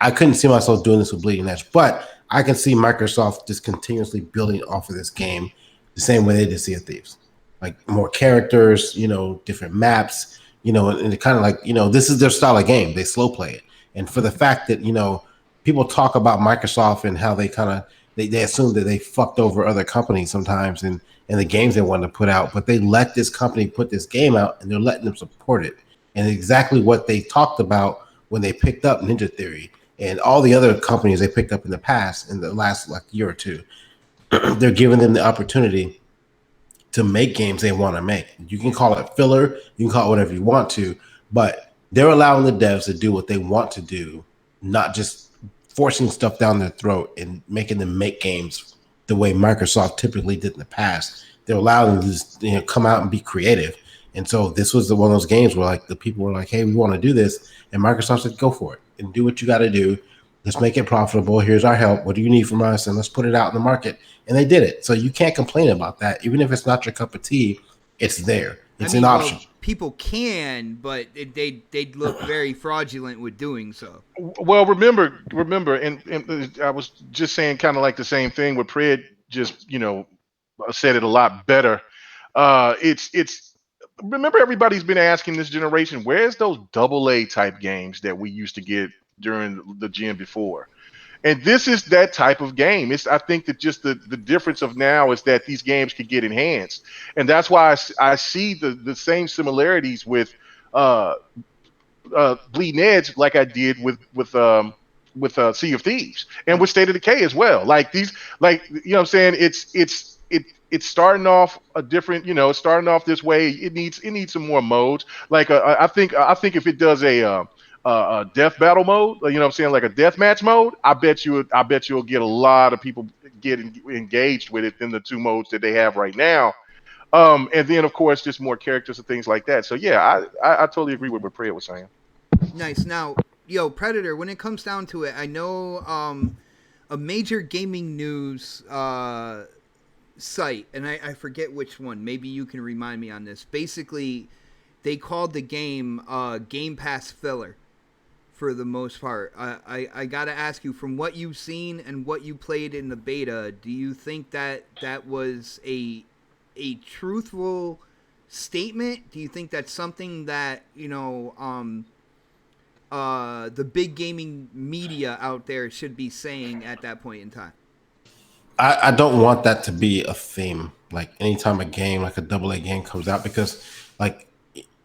B: I couldn't see myself doing this with Bleeding Edge. But I can see Microsoft just continuously building off of this game the same way they did Sea of Thieves. Like more characters, different maps, and kind of like, this is their style of game. They slow play it. And for the fact that, people talk about Microsoft and how they kind of they assume that they fucked over other companies sometimes and the games they wanted to put out, but they let this company put this game out and they're letting them support it. And exactly what they talked about when they picked up Ninja Theory and all the other companies they picked up in the past in the last like year or two. They're giving them the opportunity to make games they want to make. You can call it filler, you can call it whatever you want to, but they're allowing the devs to do what they want to do, not just forcing stuff down their throat and making them make games the way Microsoft typically did in the past. They're allowing them to just, come out and be creative. And so this was one of those games where like the people were like, hey, we want to do this. And Microsoft said, go for it and do what you got to do. Let's make it profitable. Here's our help. What do you need from us? And let's put it out in the market. And they did it. So you can't complain about that. Even if it's not your cup of tea, it's there. It's an option.
A: Well, people can, but they'd look very fraudulent with doing so.
E: Well, remember, and I was just saying kind of like the same thing with Pred, just said it a lot better. It's remember everybody's been asking this generation, where's those AA type games that we used to get during the gen before? And this is that type of game. I think that just the difference of now is that these games can get enhanced, and that's why I see the same similarities with Bleeding Edge, like I did with Sea of Thieves and with State of Decay as well. Like these, like what I'm saying, it's starting off a different, it's starting off this way. It needs some more modes. Like I think if it does a death battle mode, what I'm saying, like a death match mode, I bet you'll get a lot of people engaged with it than the two modes that they have right now. And then of course just more characters and things like that. So yeah, I totally agree with what Priya was saying.
A: Nice. Now, Predator, when it comes down to it, I know a major gaming news site, and I forget which one. Maybe you can remind me on this. Basically, they called the game Game Pass filler for the most part. I got to ask you, from what you've seen and what you played in the beta, do you think that was a truthful statement? Do you think that's something that, the big gaming media out there should be saying at that point in time?
B: I don't want that to be a theme. Like anytime a game, like a AA game comes out, because like,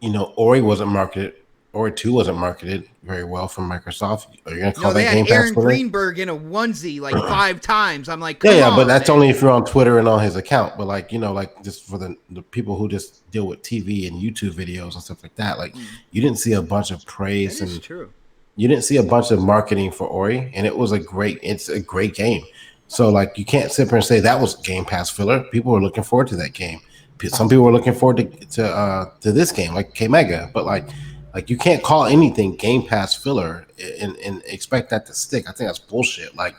B: Ori wasn't marketed. Ori 2 wasn't marketed very well from Microsoft. Are you going to call
A: they
B: that
A: had
B: Game Pass
A: Aaron
B: filler?
A: Greenberg in a onesie like 5 times. I'm like, come
B: Yeah,
A: on,
B: but that's
A: man.
B: only if you're on Twitter and on his account. But like, like just for the people who just deal with TV and YouTube videos and stuff like that, like you didn't see a bunch of praise
A: That is
B: and
A: true.
B: you didn't see a bunch of marketing for Ori, and it's a great game. So like you can't sit there and say that was Game Pass filler. People were looking forward to that game. Some people were looking forward to this game, like K Mega, but like you can't call anything Game Pass filler and expect that to stick. I think that's bullshit. Like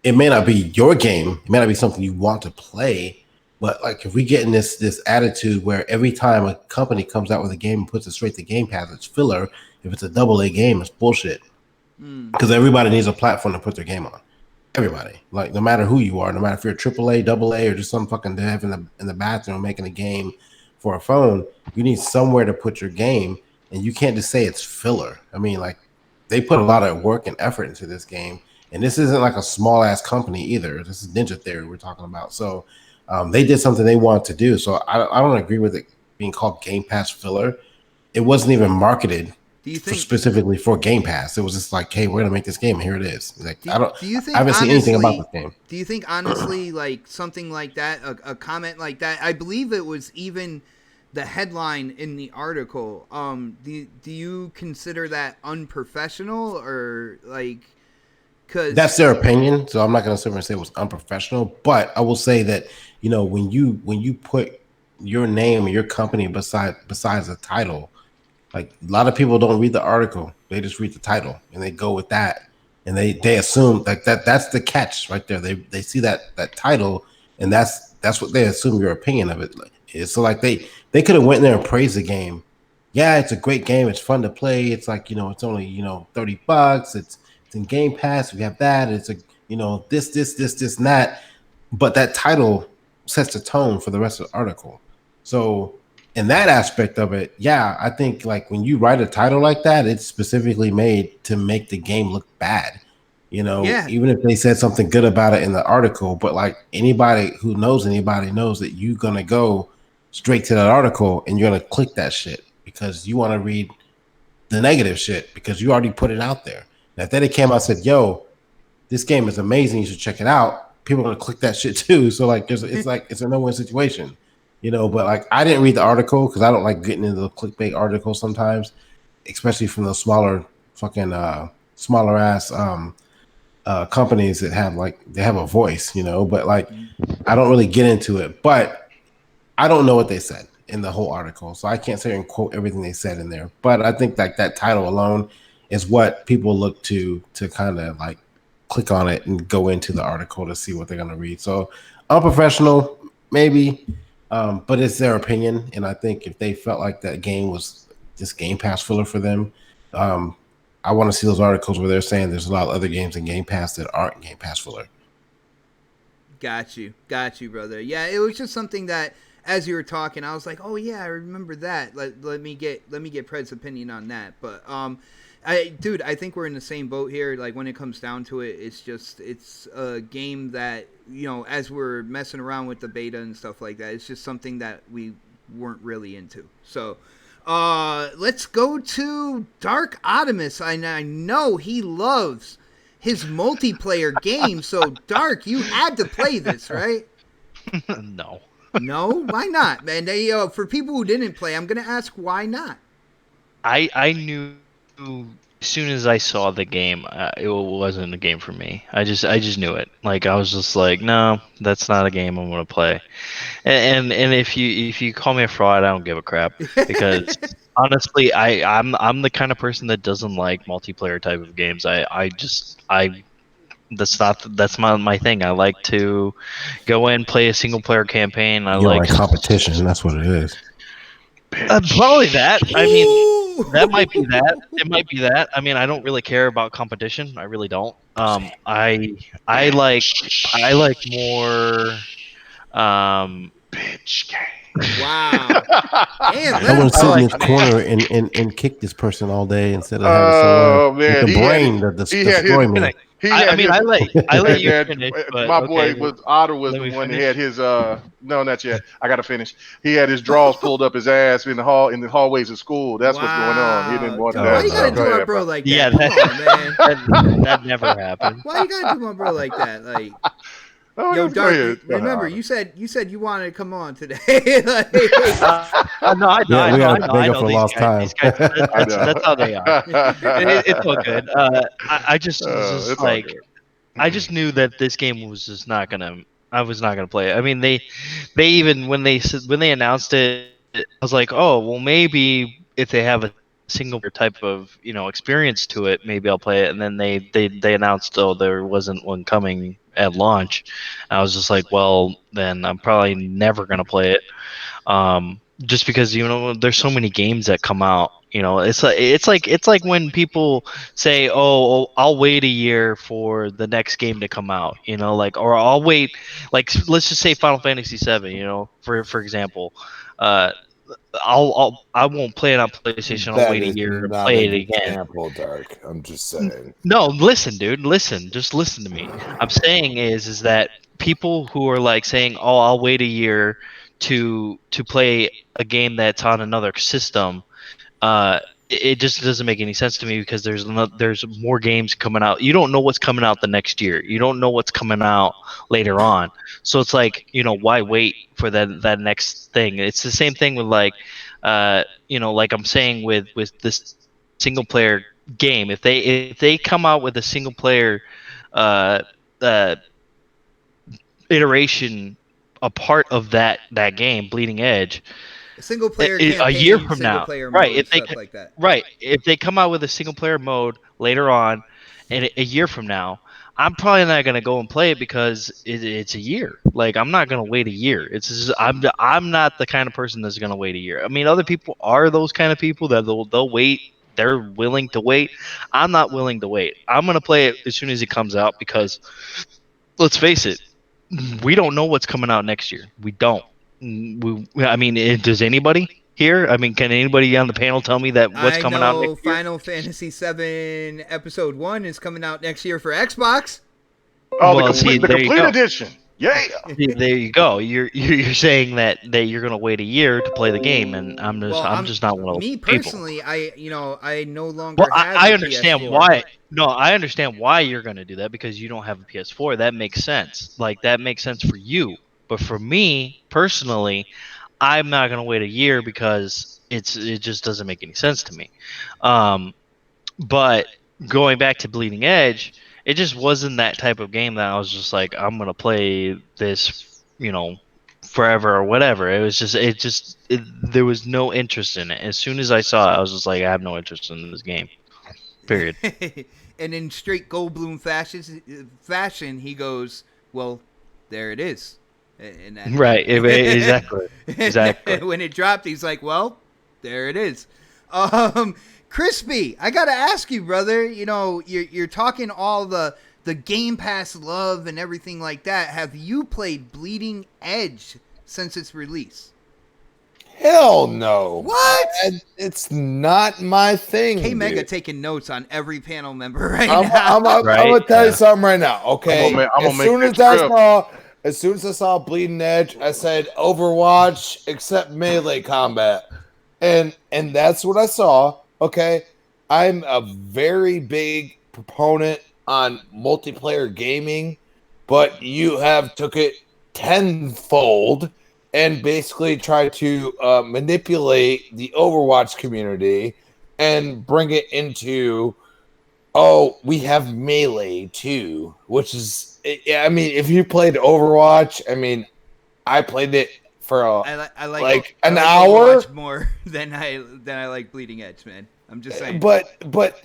B: it may not be your game, it may not be something you want to play, but like if we get in this attitude where every time a company comes out with a game and puts it straight to Game Pass, it's filler. If it's a AA game, it's bullshit. Because everybody needs a platform to put their game on. Everybody, like no matter who you are, no matter if you're AAA, AA, or just some fucking dev in the bathroom making a game for a phone, you need somewhere to put your game, and you can't just say it's filler. I mean, like they put a lot of work and effort into this game, and this isn't like a small ass company either. This is Ninja Theory we're talking about. So they did something they wanted to do. So I don't agree with it being called Game Pass filler. It wasn't even marketed specifically for Game Pass. It was just like, hey, we're gonna make this game, and here it is. Like I haven't seen anything about this game.
A: Do you think honestly, like something like that, a comment like that? I believe it was even the headline in the article. Do you consider that unprofessional, or like Because
B: That's their opinion, so I'm not going to sit here and say it was unprofessional. But I will say that when you put your name or your company besides the title, like a lot of people don't read the article; they just read the title and they go with that, and they assume like that's the catch right there. They see that title, and that's what they assume your opinion of it is. So like they could have went there and praised the game. Yeah, it's a great game. It's fun to play. It's like it's only $30. It's in Game Pass. We have that. It's a this and that. But that title sets the tone for the rest of the article. So in that aspect of it, yeah, I think like when you write a title like that, it's specifically made to make the game look bad.
A: yeah,
B: Even if they said something good about it in the article, but like anybody who knows anybody knows that you're gonna go straight to that article and you're gonna click that shit because you want to read the negative shit because you already put it out there. And if then it came out and said, "Yo, this game is amazing. You should check it out." People are gonna click that shit too. So like, it's a no-win situation, But like, I didn't read the article because I don't like getting into the clickbait articles sometimes, especially from the smaller fucking smaller ass companies that have a voice, But like, I don't really get into it. But I don't know what they said in the whole article, so I can't say and quote everything they said in there. But I think like that title alone is what people look to kind of like click on it and go into the article to see what they're going to read. So unprofessional, maybe, but it's their opinion. And I think if they felt like that game was just Game Pass filler for them, I want to see those articles where they're saying there's a lot of other games in Game Pass that aren't Game Pass filler.
A: got you, brother. Yeah, it was just something that as you were talking, I was like, oh yeah, I remember that. Let me get Pred's opinion on that. But I think we're in the same boat here. Like when it comes down to it, it's a game that as we're messing around with the beta and stuff like that, it's just something that we weren't really into. So let's go to Dark Optimus. I know he loves his multiplayer game. So Dark, you had to play this, right?
C: No.
A: No, why not, man? For people who didn't play, I'm gonna ask why not.
C: I knew as soon as I saw the game, it wasn't a game for me. I just knew it. Like I was just like, no, that's not a game I'm gonna play. And if you call me a fraud, I don't give a crap because honestly, I'm the kind of person that doesn't like multiplayer type of games. That's my thing. I like to go in, play a single player campaign. I
B: You don't
C: like
B: like competition. That's what it is.
C: probably that. I mean,
A: Ooh.
C: that might be that. It might be that. I mean, I don't really care about competition. I really don't. I like more
E: Bitch game.
A: Wow. Damn,
B: I
A: let him
B: want to sit in
A: talk,
B: this
A: man.
B: corner and kick this person all day instead of having someone with the brain to destroy me.
C: I let you
E: Man,
C: finish, but
E: my
C: okay.
E: boy Otter was
C: Let
E: the
C: me
E: one that
C: finish.
E: had his no, not yet. I gotta finish. He had his drawers pulled up his ass in the hallways of school. That's what's going on. He didn't
A: Wow.
E: want
A: Why
E: that.
A: you gotta
E: Go
A: do our
E: ahead,
A: bro
E: bro.
A: like that?
C: Yeah,
A: Come on, man.
C: that never happened.
A: Why you gotta do my bro like that? Like,
E: Oh,
A: yo,
E: yes, go
A: Dark.
E: ahead. Go ahead,
A: Remember,
E: Otter.
A: you said you wanted to come on today. Like,
C: No, I know,
B: Yeah,
C: I
B: we
C: know, I
B: gotta
C: know,
B: make
C: I
B: up
C: know
B: for
C: these
B: lost
C: guys.
B: time.
C: These guys,
E: I
C: that's
E: know.
C: how they are. It's all good. I just was just
E: It's all
C: like,
E: good.
C: I just knew that this game was just not gonna. I was not gonna play it. I mean, they even when they announced it, I was like, oh well, maybe if they have a single player type of experience to it, maybe I'll play it. And then they announced, oh, there wasn't one coming at launch. I was just like, well, then I'm probably never gonna play it. Just because there's so many games that come out. It's like when people say, "Oh, I'll wait a year for the next game to come out," or I'll wait. Like, let's just say Final Fantasy VII, for example. Uh, I won't play it on PlayStation. I'll
D: That
C: wait a
D: is
C: year and
D: not
C: play
D: an
C: it again.
D: example, Dark. I'm just saying.
C: No, listen, dude, listen. Just listen to me. I'm saying is that people who are like saying, "Oh, I'll wait a year to play a game that's on another system," it just doesn't make any sense to me because there's more games coming out. You don't know what's coming out the next year. You don't know what's coming out later on. So it's like, why wait for that next thing? It's the same thing with like I'm saying with this single player game. If they come out with a single player uh, uh, iteration, a part of that game, Bleeding Edge,
A: A single player
C: a year
A: campaign,
C: from
A: single
C: now,
A: player
C: right?
A: mode, stuff like that.
C: Right, if they come out with a single player mode later on, and a year from now, I'm probably not gonna go and play it because it's a year. Like, I'm not gonna wait a year. It's just, I'm not the kind of person that's gonna wait a year. I mean, other people are those kind of people that they'll wait. They're willing to wait. I'm not willing to wait. I'm gonna play it as soon as it comes out because, let's face it, we don't know what's coming out next year. We don't. I mean, does anybody here? I mean, can anybody on the panel tell me that what's
A: I
C: coming out
A: know
C: next year?
A: Final Fantasy VII Episode 1 is coming out next year for Xbox.
E: Oh,
C: Well,
E: the
C: there you
E: complete
C: go.
E: edition. Yeah.
C: There you go. You're saying that you're gonna wait a year to play the game, and I'm just not one of those
A: me
C: people.
A: personally, I no longer
C: Well,
A: have
C: I
A: a
C: understand
A: PS4.
C: why. No, I understand why you're gonna do that because you don't have a PS4. That makes sense. Like, that makes sense for you, but for me personally, I'm not gonna wait a year because it just doesn't make any sense to me. But going back to Bleeding Edge, it just wasn't that type of game that I was just like, I'm gonna play this, forever or whatever. There was no interest in it. As soon as I saw it, I was just like, I have no interest in this game. Period.
A: And in straight Goldblum fashion, he goes, "Well, there it is." And that,
C: Right. Exactly.
A: When it dropped, he's like, "Well, there it is." Crispy, I gotta ask you, brother. You're talking all the Game Pass love and everything like that. Have you played Bleeding Edge since its release?
D: Hell no.
A: What?
D: It's not my thing.
A: K-Mega
D: dude.
A: taking notes on every panel member right
D: I'm
A: now.
D: gonna tell you something right now. Okay.
E: I'm gonna make this trip.
D: As soon as I saw Bleeding Edge, I said Overwatch except melee combat. And that's what I saw. Okay. I'm a very big proponent on multiplayer gaming, but you have took it tenfold and basically try to manipulate the Overwatch community and bring it into, we have melee too, which is, I mean, if you played Overwatch, I mean, I played it for
A: I like
D: an hour
A: Overwatch more than I like Bleeding Edge, man. I'm just saying.
D: But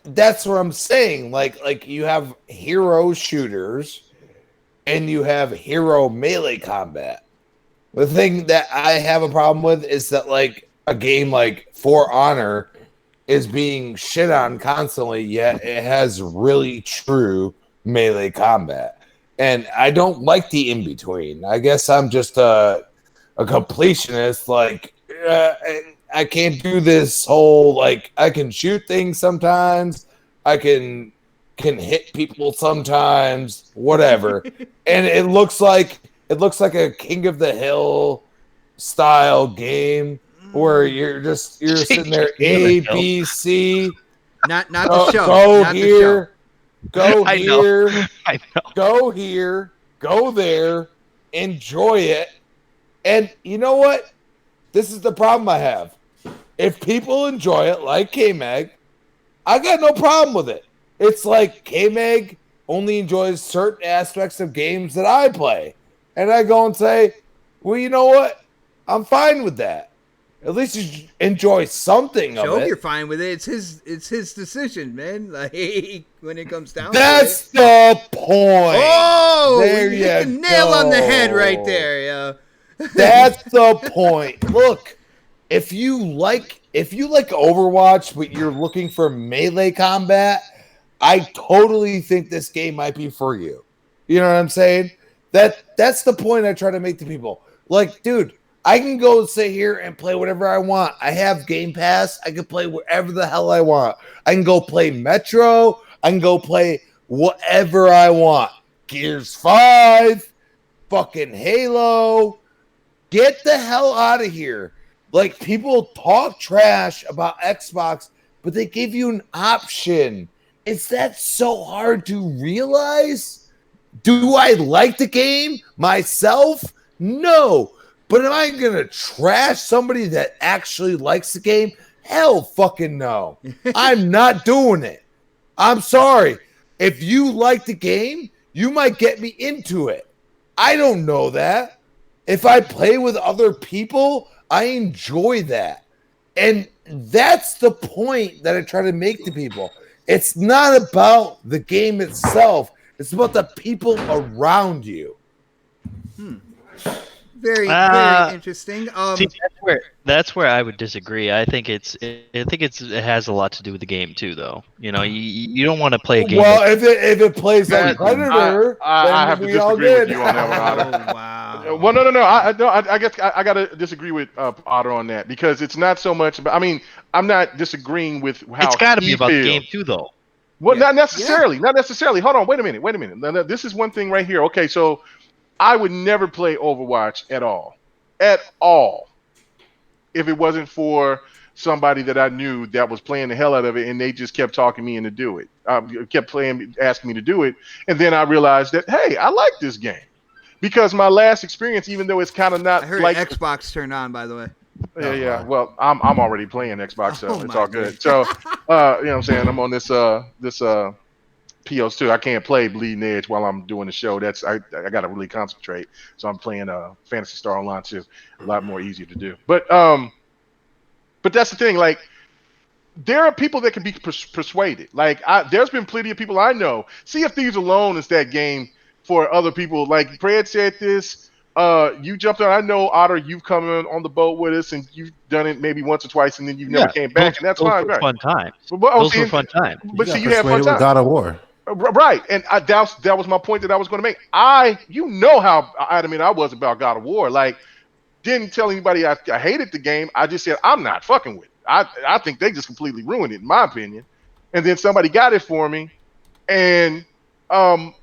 D: that's what I'm saying. Like you have hero shooters and you have hero melee combat. The thing that I have a problem with is that, like, a game like For Honor is being shit on constantly, yet it has really true melee combat. And I don't like the in-between. I guess I'm just a completionist. Like, I can't do this whole, like, I can shoot things sometimes. I can hit people sometimes, whatever. And it looks like a King of the Hill style game where you're sitting there A, B, C.
A: Not the show.
D: Go
A: not
D: here. Go
C: I
D: here.
C: know. I know.
D: Go here. Go there. Enjoy it. And you know what? This is the problem I have. If people enjoy it like K-Meg, I got no problem with it. It's like K-Meg only enjoys certain aspects of games that I play. And I go and say, well, you know what? I'm fine with that. At least you enjoy something of it.
A: You're fine with it. It's his decision, man. Like, when it comes down
D: That's
A: to it.
D: the point.
A: Oh,
D: there
A: you hit the nail on the head right there, yeah.
D: That's the point. Look, if you like Overwatch, but you're looking for melee combat, I totally think this game might be for you. You know what I'm saying? That's the point I try to make to people. Like, dude, I can go sit here and play whatever I want. I have Game Pass. I can play whatever the hell I want. I can go play Metro. I can go play whatever I want. Gears 5, fucking Halo. Get the hell out of here. Like, people talk trash about Xbox, but they give you an option. Is that so hard to realize? Do I like the game myself? No. But am I going to trash somebody that actually likes the game? Hell fucking no. I'm not doing it. I'm sorry. If you like the game, You might get me into it. I don't know that. If I play with other people, I enjoy that. And that's the point that I try to make to people. It's not about the game itself. It's about the people around you.
A: Very, very interesting.
C: See, that's where I would disagree. I think it has a lot to do with the game too, though. You don't want to play a game.
D: Well, if it plays like Predator,
E: I
D: then
E: have to
D: we all
E: disagree with
D: did.
E: you on that one, Otter.
A: Oh, wow.
E: Well, no. I guess I gotta disagree with Otter on that because it's not so much about. I mean, I'm not disagreeing with how
C: It's got to be
E: he
C: about the
E: feels.
C: game too, though.
E: Well,
A: Yeah.
E: not necessarily. Not necessarily. Hold on. Wait a minute. Now, this is one thing right here. Okay, so I would never play Overwatch at all, if it wasn't for somebody that I knew that was playing the hell out of it, and they just kept talking me into do it. Kept asking me to do it, and then I realized that hey, I like this game because my last experience, even though it's kind of not
A: I heard
E: like
A: Xbox turned on, by the way.
E: yeah. Well, I'm already playing Xbox, so
A: Oh
E: it's
A: my
E: all good.
A: God.
E: So, you know what I'm saying? I'm on this PS2. I can't play Bleeding Edge while I'm doing the show. I got to really concentrate. So I'm playing Phantasy Star Online too. A lot more easier to do. But that's the thing. Like, there are people that can be persuaded. Like, there's been plenty of people I know. Sea of Thieves alone is that game for other people. Like Fred said this. You jumped on. I know, Otter, you've come on the boat with us, and you've done it maybe once or twice, and then you've never came back, and that's
C: those
E: fine,
C: were
E: right?
C: fun times.
E: But,
C: Those were fun times.
E: But see,
B: got
E: you had fun
B: persuaded with
E: time.
B: God of War.
E: Right, and that was my point that I was going to make. You know how adamant I was about God of War. Like, didn't tell anybody I hated the game. I just said I'm not fucking with it. I think they just completely ruined it, in my opinion. And then somebody got it for me, and I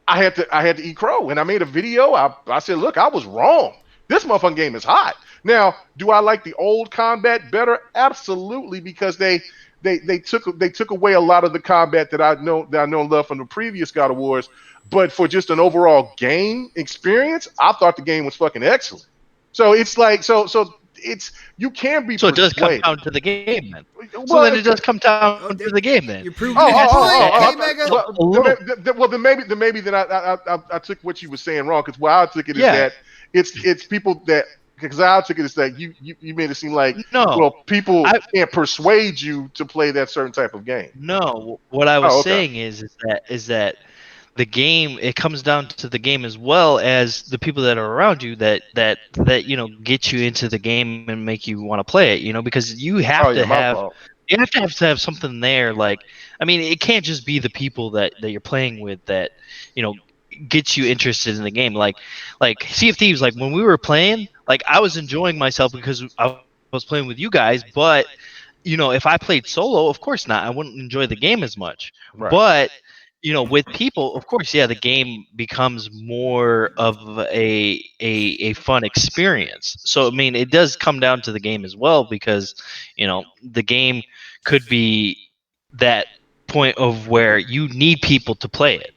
E: had to eat crow, and I made a video. I said, look, I was wrong. This motherfucking game is hot. Now, do I like the old combat better? Absolutely, because they took away a lot of the combat that I know and love from the previous God of Wars. But for just an overall game experience, I thought the game was fucking excellent. So it's like it's you can be
C: So it does come
E: persuaded.
C: down to the game then.
E: Well,
C: So then it does come down to the game then.
A: You're proving your point, K-Mega.
E: Then maybe I took what you were saying wrong, because what I took it is that it's people that, because I took it as that you made it seem like people can't persuade you to play that certain type of game.
C: No, what I was saying is that the game, it comes down to the game as well as the people that are around you that get you into the game and make you want to play it, because you have to have something there. Like, I mean, it can't just be the people that you're playing with that gets you interested in the game. Like Sea of Thieves, like when we were playing, like I was enjoying myself because I was playing with you guys, but if I played solo, of course not, I wouldn't enjoy the game as much.
E: Right.
C: But with people, of course, the game becomes more of a fun experience. So I mean, it does come down to the game as well, because the game could be that point of where you need people to play it.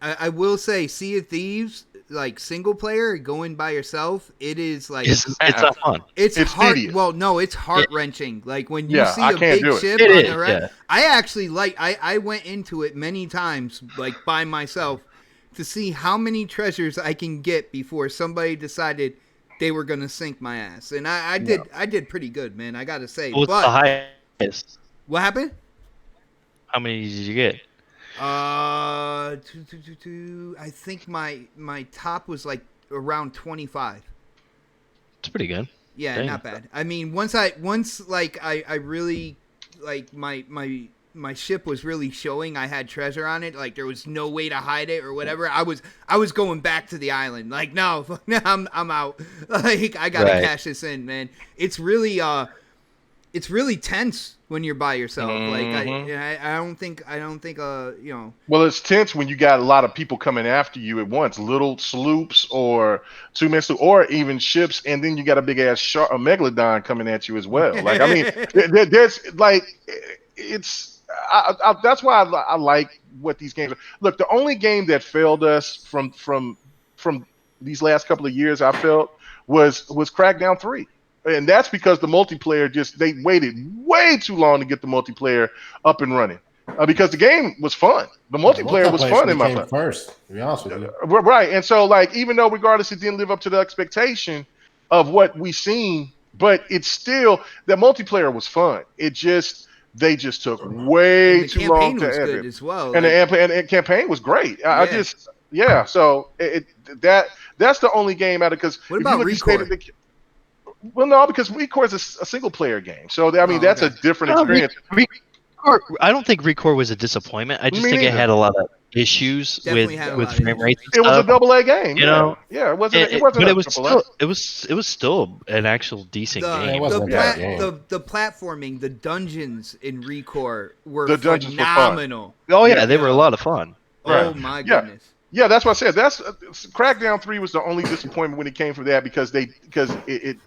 A: I will say, Sea of Thieves, like single player, going by yourself, it is like
C: it's not fun.
A: It's heart.
E: tedious.
A: Well, no, it's heart wrenching. Like when you see
E: I
A: a
E: can't
A: big
E: do it.
A: ship
C: It
A: on
C: is,
A: the right.
C: yeah.
A: I actually I went into it many times, like by myself, to see how many treasures I can get before somebody decided they were gonna sink my ass, and I did pretty good, man. I gotta say.
C: What's
A: but
C: the highest?
A: what happened?
C: How many did you get?
A: I think my top was like around 25.
C: It's pretty good.
A: Yeah,
C: Dang.
A: not bad. I mean, once like I really like my ship was really showing I had treasure on it. Like there was no way to hide it or whatever. I was going back to the island. Like no, I'm out. Like I gotta cash this in, man. It's really tense when you're by yourself. Like I don't think
E: Well, it's tense when you got a lot of people coming after you at once, little sloops or two-man sloop, or even ships, and then you got a big ass a megalodon coming at you as well. Like I mean, there's like it's that's why I like what these games are. Look, the only game that failed us from these last couple of years, I felt, was Crackdown 3. And that's because the multiplayer they waited way too long to get the multiplayer up and running. because the game was fun. The multiplayer was fun in my
B: came first. To be honest with you,
E: right. And so, like, even though regardless it didn't live up to the expectation of what we seen, but it's still the multiplayer was fun. They just took way
A: And the
E: too long
A: campaign
E: to
A: was
E: edit.
A: good as well.
E: And
A: like-
E: the campaign was great. I
A: Yeah.
E: just So that's the only game out of because
A: What about Record?
E: Well, no, because Record is a single player game. So I mean that's
A: okay.
E: a different experience.
C: I don't think Recore was a disappointment. I just
E: Me
C: think it
E: neither.
C: had a lot of issues
A: Definitely had a
C: with
A: lot of
C: frame rates.
E: It was a
C: stuff.
E: double A game.
C: You know,
E: it wasn't. It wasn't.
C: but
E: a
C: it was
E: triple A.
C: still it was still an actual decent
A: The,
C: game.
B: it wasn't
A: the,
B: a bad
A: pla-
B: game.
A: the platforming, the dungeons in Recore were
E: The dungeons were fun.
A: phenomenal.
C: Oh yeah,
E: Yeah.
C: they were a lot of fun.
A: Oh
E: Right.
A: my
E: Yeah.
A: goodness.
E: Yeah, that's what I said. That's Crackdown 3 was the only disappointment when it came from that because it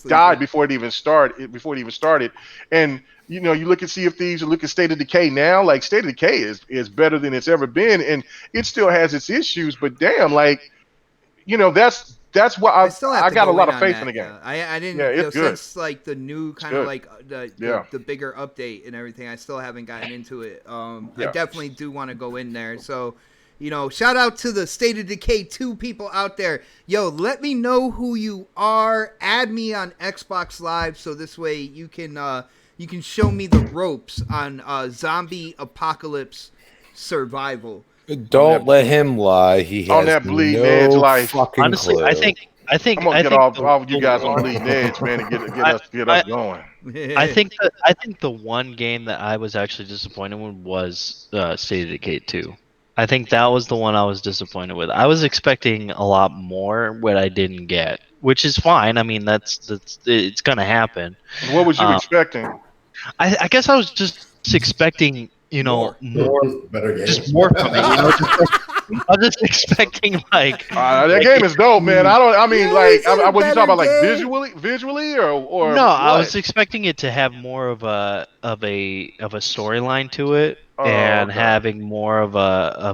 E: died before it even started. And you look at Sea of Thieves, you look at State of Decay now. Like State of Decay is better than it's ever been, and it still has its issues. But damn, that's why
A: I still have
E: I
A: to
E: got
A: go
E: a lot
A: in
E: of faith
A: on
E: in the
A: that.
E: game.
A: I didn't
E: Yeah, it's good.
A: since like the new kind
E: good.
A: of like the bigger update and everything. I still haven't gotten into it. I
E: Yeah.
A: definitely do want to go in there. So, shout out to the State of Decay 2 people out there. Yo, let me know who you are. Add me on Xbox Live so this way you can show me the ropes on zombie apocalypse survival.
D: Don't let him lie. He has
E: On that bleeding
D: no
E: edge life.
D: fucking
C: Honestly,
D: clue.
C: I think
E: I'm gonna get all you guys on bleeding edge, man, and get us going.
C: I think the one game that I was actually disappointed with was State of Decay 2. I think that was the one I was disappointed with. I was expecting a lot more, what I didn't get, which is fine. I mean, that's it's gonna happen.
E: What was you expecting?
C: I guess I was just expecting, more
B: better game.
C: just more from it. I was just expecting like
E: That game is dope, man.
A: Yeah, he said a
E: What you talking about, like
A: better game.
E: visually, or
C: no, I
E: what?
C: was expecting it to have more of a storyline to it,
E: Oh,
C: and
E: okay.
C: having more of a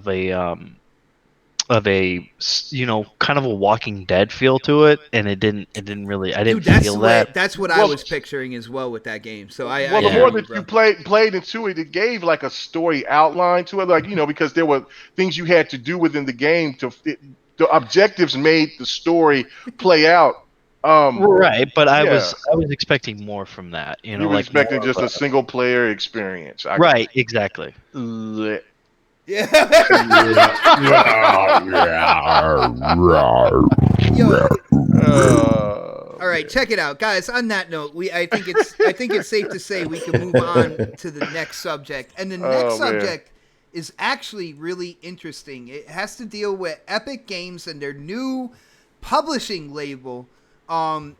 C: kind of a Walking Dead feel to it, and it didn't really. I didn't
A: Dude,
C: feel that.
A: that's what I
E: Well-
A: was picturing as well with that game. So
E: The
C: Yeah.
E: more that you played into it, it gave like a story outline to it, like because there were things you had to do within the game the objectives made the story play out.
C: Right, but I
E: yeah.
C: was expecting more from that.
E: You were
C: like
E: expecting
C: more
E: just
C: of
E: a single player experience.
C: Right, exactly.
A: Yeah. Yo, all right, check it out, guys. On that note, I think it's safe to say we can move on to the next subject, and the next
E: man.
A: subject is actually really interesting. It has to deal with Epic Games and their new publishing label, and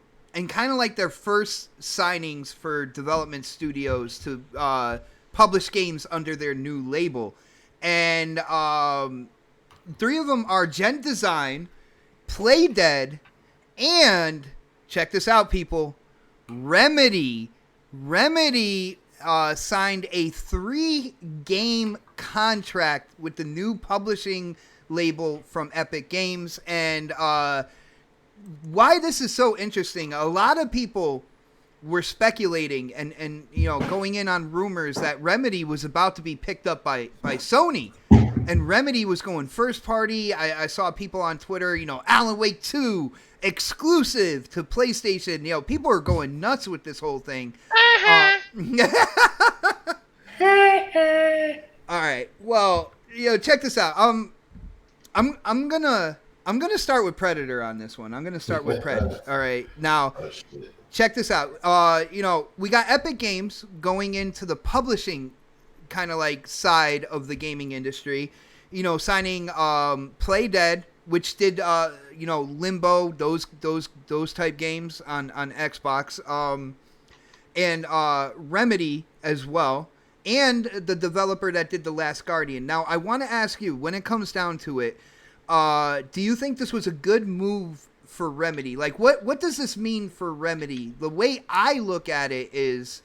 A: kind of like their first signings for development studios to publish games under their new label. And 3 of them are Gen Design, Play Dead, and check this out, people, Remedy. Remedy signed a 3-game contract with the new publishing label from Epic Games. And why this is so interesting, a lot of people were speculating and going in on rumors that Remedy was about to be picked up by Sony, and Remedy was going first party. I saw people on Twitter, Alan Wake 2 exclusive to PlayStation. People are going nuts with this whole thing. All right, well, check this out. I'm gonna start with Predator on this one. I'm gonna start with Predator. All right, now. Check this out. We got Epic Games going into the publishing kind of like side of the gaming industry. Signing Play Dead, which did Limbo, those type games on Xbox, and Remedy as well, and the developer that did The Last Guardian. Now, I want to ask you, when it comes down to it, do you think this was a good move for Remedy? Like, what does this mean for Remedy? The way I look at it is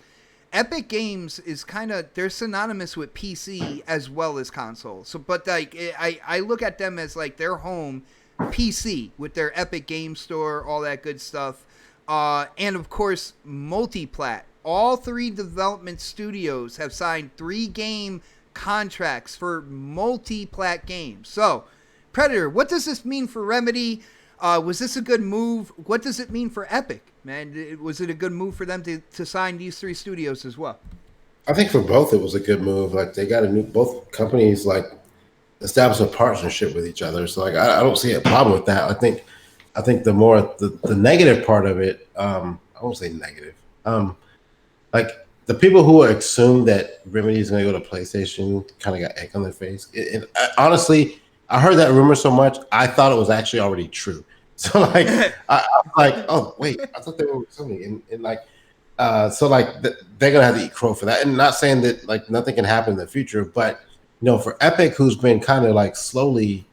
A: Epic Games is kind of, they're synonymous with PC as well as console. So, but like, I look at them as like their home PC with their Epic Game Store, all that good stuff. And of course, multi-plat all 3 development studios have signed 3 game contracts for multi-plat games. So, Predator, what does this mean for Remedy? Was this a good move? What does it mean for Epic, man? Was it a good move for them to sign these 3 studios as well?
B: I think for both it was a good move. Like they got both companies like established a partnership with each other. So like I don't see a problem with that. I think the more the negative part of it, I won't say negative. Like the people who assume that Remedy is going to go to PlayStation kind of got egg on their face. Honestly, I heard that rumor so much, I thought it was actually already true. So like I was like, oh wait, I thought they were with Sony, and like. So like they're gonna have to eat crow for that, and not saying that like nothing can happen in the future, but for Epic, who's been kind of like slowly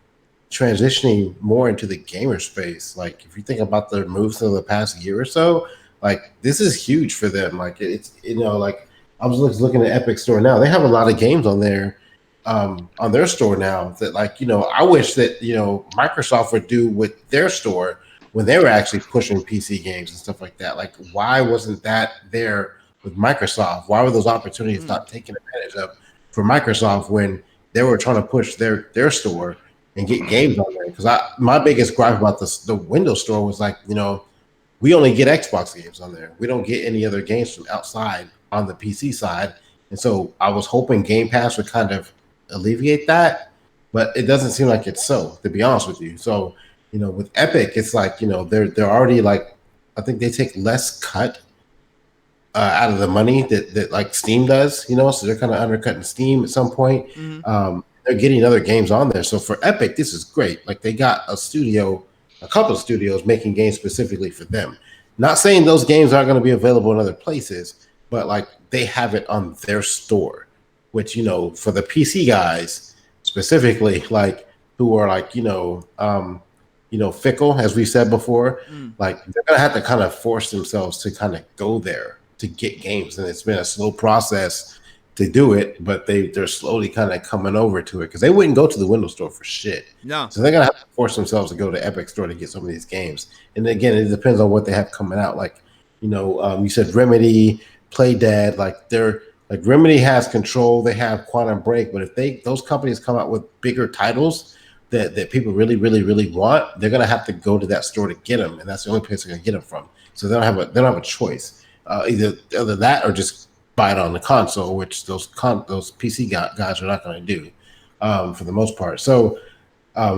B: transitioning more into the gamer space, like if you think about their moves over the past year or so, like this is huge for them. Like it's like I was looking at Epic Store now, they have a lot of games on there, on their store now that like I wish that Microsoft would do with their store when they were actually pushing PC games and stuff like that. Like, why wasn't that there with Microsoft? Why were those opportunities not taken advantage of for Microsoft when they were trying to push their store and get games on there? Because my biggest gripe about the Windows Store was like, we only get Xbox games on there. We don't get any other games from outside on the PC side. And so I was hoping Game Pass would kind of alleviate that, but it doesn't seem like it's so, to be honest with you. So, with Epic, it's like, they're already like, I think they take less cut out of the money that like Steam does, so they're kind of undercutting Steam at some point. Mm-hmm. They're getting other games on there. So for Epic, this is great. Like they got a couple of studios making games specifically for them. Not saying those games aren't going to be available in other places, but like they have it on their store, which, for the PC guys specifically, like who are like, fickle, as we said before, like they're gonna have to kind of force themselves to kind of go there to get games, and it's been a slow process to do it, but they're slowly kind of coming over to it because they wouldn't go to the Windows Store for shit. No, so they're gonna have to force themselves to go to Epic Store to get some of these games. And again, it depends on what they have coming out. Like you said Remedy, Play Dead, like they're like Remedy has Control, they have Quantum Break, but if those companies come out with bigger titles that people really, really, really want, they're gonna have to go to that store to get them, and that's the only place they're gonna get them from. So they don't have a choice. Either that or just buy it on the console, which those PC guys are not gonna do for the most part. So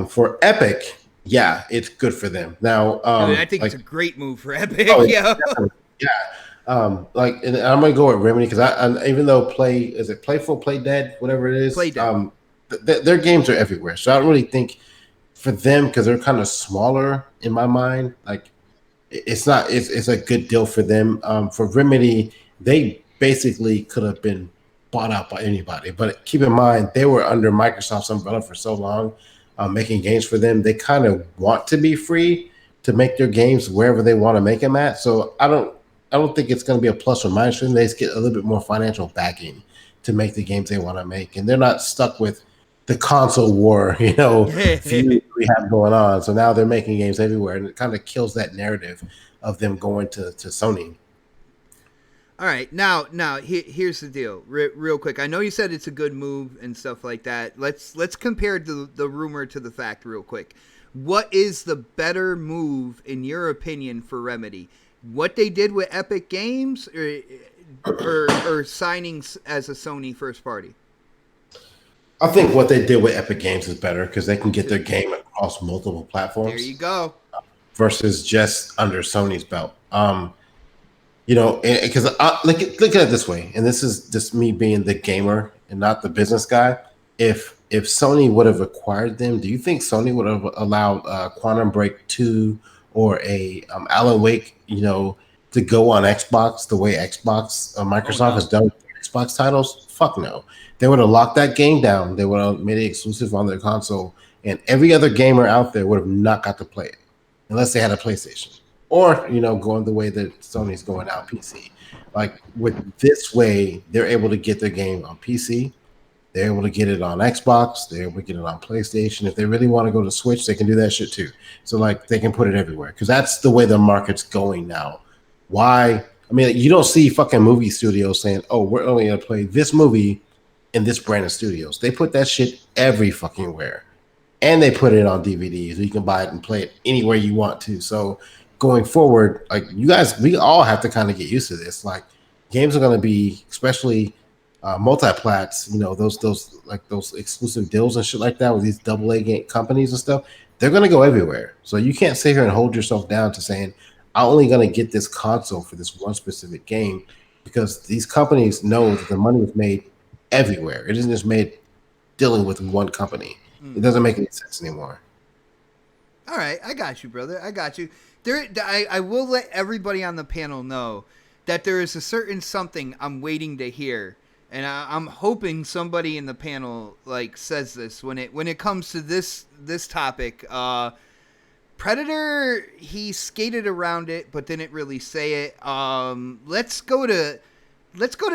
B: for Epic, yeah, it's good for them. Now,
A: I think it's a great move for Epic. Oh, yeah.
B: And I'm gonna go with Remedy because even though Playful, Play Dead, whatever it is, Play Dead. Their games are everywhere, so I don't really think for them because they're kind of smaller in my mind. Like it's a good deal for them. For Remedy, they basically could have been bought out by anybody, but keep in mind they were under Microsoft's umbrella for so long, making games for them. They kind of want to be free to make their games wherever they want to make them at. So I don't think it's going to be a plus or minus for them. They just get a little bit more financial backing to make the games they want to make, and they're not stuck with the console war, feud we have going on. So now they're making games everywhere, and it kind of kills that narrative of them going to Sony.
A: All right, now here's the deal, real quick. I know you said it's a good move and stuff like that. Let's compare the rumor to the fact real quick. What is the better move in your opinion for Remedy? What they did with Epic Games, or signing as a Sony first party?
B: I think what they did with Epic Games is better because they can get their game across multiple platforms.
A: There you go.
B: Versus just under Sony's belt. Because look at it this way, and this is just me being the gamer and not the business guy. If Sony would have acquired them, do you think Sony would have allowed Quantum Break 2 or a Alan Wake, to go on Xbox the way Microsoft has done with Xbox titles? Fuck no. They would have locked that game down. They would have made it exclusive on their console, and every other gamer out there would have not got to play it unless they had a PlayStation or, going the way that Sony's going out PC. Like with this way, they're able to get their game on PC. They're able to get it on Xbox. They're able to get it on PlayStation. If they really want to go to Switch, they can do that shit too. So like they can put it everywhere because that's the way the market's going now. Why I mean, you don't see fucking movie studios saying, "Oh, we're only gonna play this movie in this brand of studios." They put that shit every fucking where, and they put it on DVD so you can buy it and play it anywhere you want to. So going forward, like you guys, we all have to kind of get used to this. Like games are gonna be, especially multi-plats, you know, those exclusive deals and shit like that with these double A game companies and stuff. They're gonna go everywhere. So you can't sit here and hold yourself down to saying, "I'm only gonna get this console for this one specific game," because these companies know that the money is made everywhere. It isn't just made dealing with one company. It doesn't make any sense anymore.
A: All right, I got you, brother. I got you. I will let everybody on the panel know that there is a certain something I'm waiting to hear, and I'm hoping somebody in the panel like says this when it comes to this topic. Predator, he skated around it, but didn't really say it. Let's go to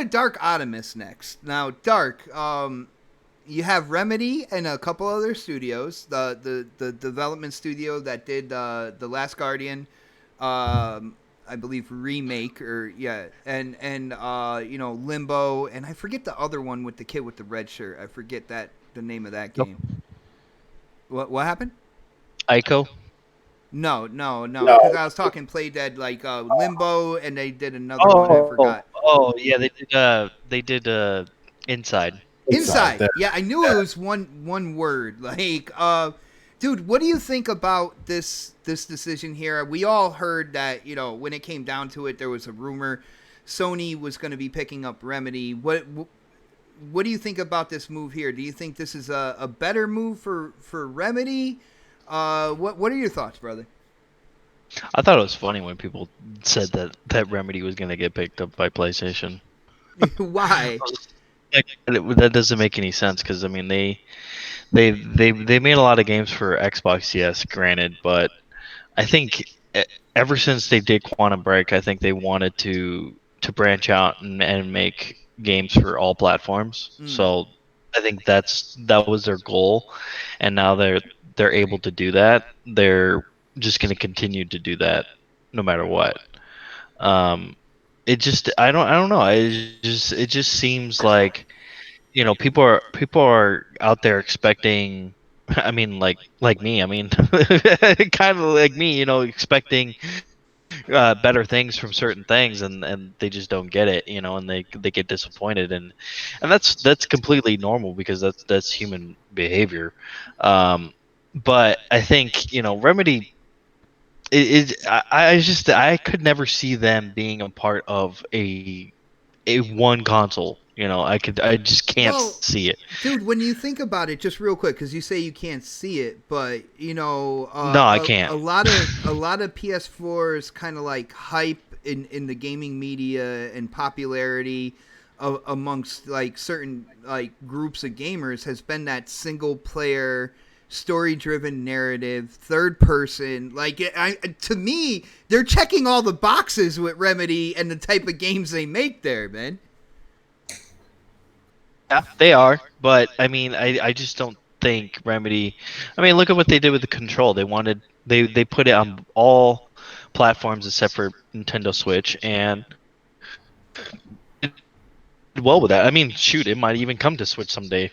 A: Dark Optimus next. Now, Dark, you have Remedy and a couple other studios. The development studio that did the Last Guardian, I believe remake and Limbo, and I forget the other one with the kid with the red shirt. I forget the name of that game. What happened?
C: Ico.
A: No, because I was talking Play Dead, like Limbo, and they did another one. I forgot.
C: Oh, yeah, they did Inside.
A: Inside. Yeah, I knew it was one word. Like, dude, what do you think about this decision here? We all heard that, when it came down to it, there was a rumor Sony was going to be picking up Remedy. What do you think about this move here? Do you think this is a better move for Remedy? What are your thoughts, brother?
C: I thought it was funny when people said that Remedy was going to get picked up by PlayStation.
A: Why?
C: That doesn't make any sense because I mean they made a lot of games for Xbox, yes, granted, but I think ever since they did Quantum Break, I think they wanted to branch out and make games for all platforms. So I think that was their goal, and now they're able to do that. They're just going to continue to do that no matter what. It just I don't know. It just seems like people are out there expecting. I mean, like me. I mean, kind of like me. Expecting better things from certain things, and they just don't get it. And they get disappointed, and that's completely normal because that's human behavior. But I think Remedy. I could never see them being a part of a one console. I just can't see it.
A: Dude, when you think about it, just real quick, because you say you can't see it, but
C: no, I can't.
A: A lot of PS4's kind of like hype in the gaming media and popularity amongst like certain like groups of gamers has been that single player, story-driven narrative, third person. Like, to me, they're checking all the boxes with Remedy and the type of games they make there, man.
C: Yeah, they are, but I mean, I just don't think Remedy. I mean, look at what they did with the Control. They put it on all platforms except for Nintendo Switch, and did well with that. I mean, shoot, it might even come to Switch someday.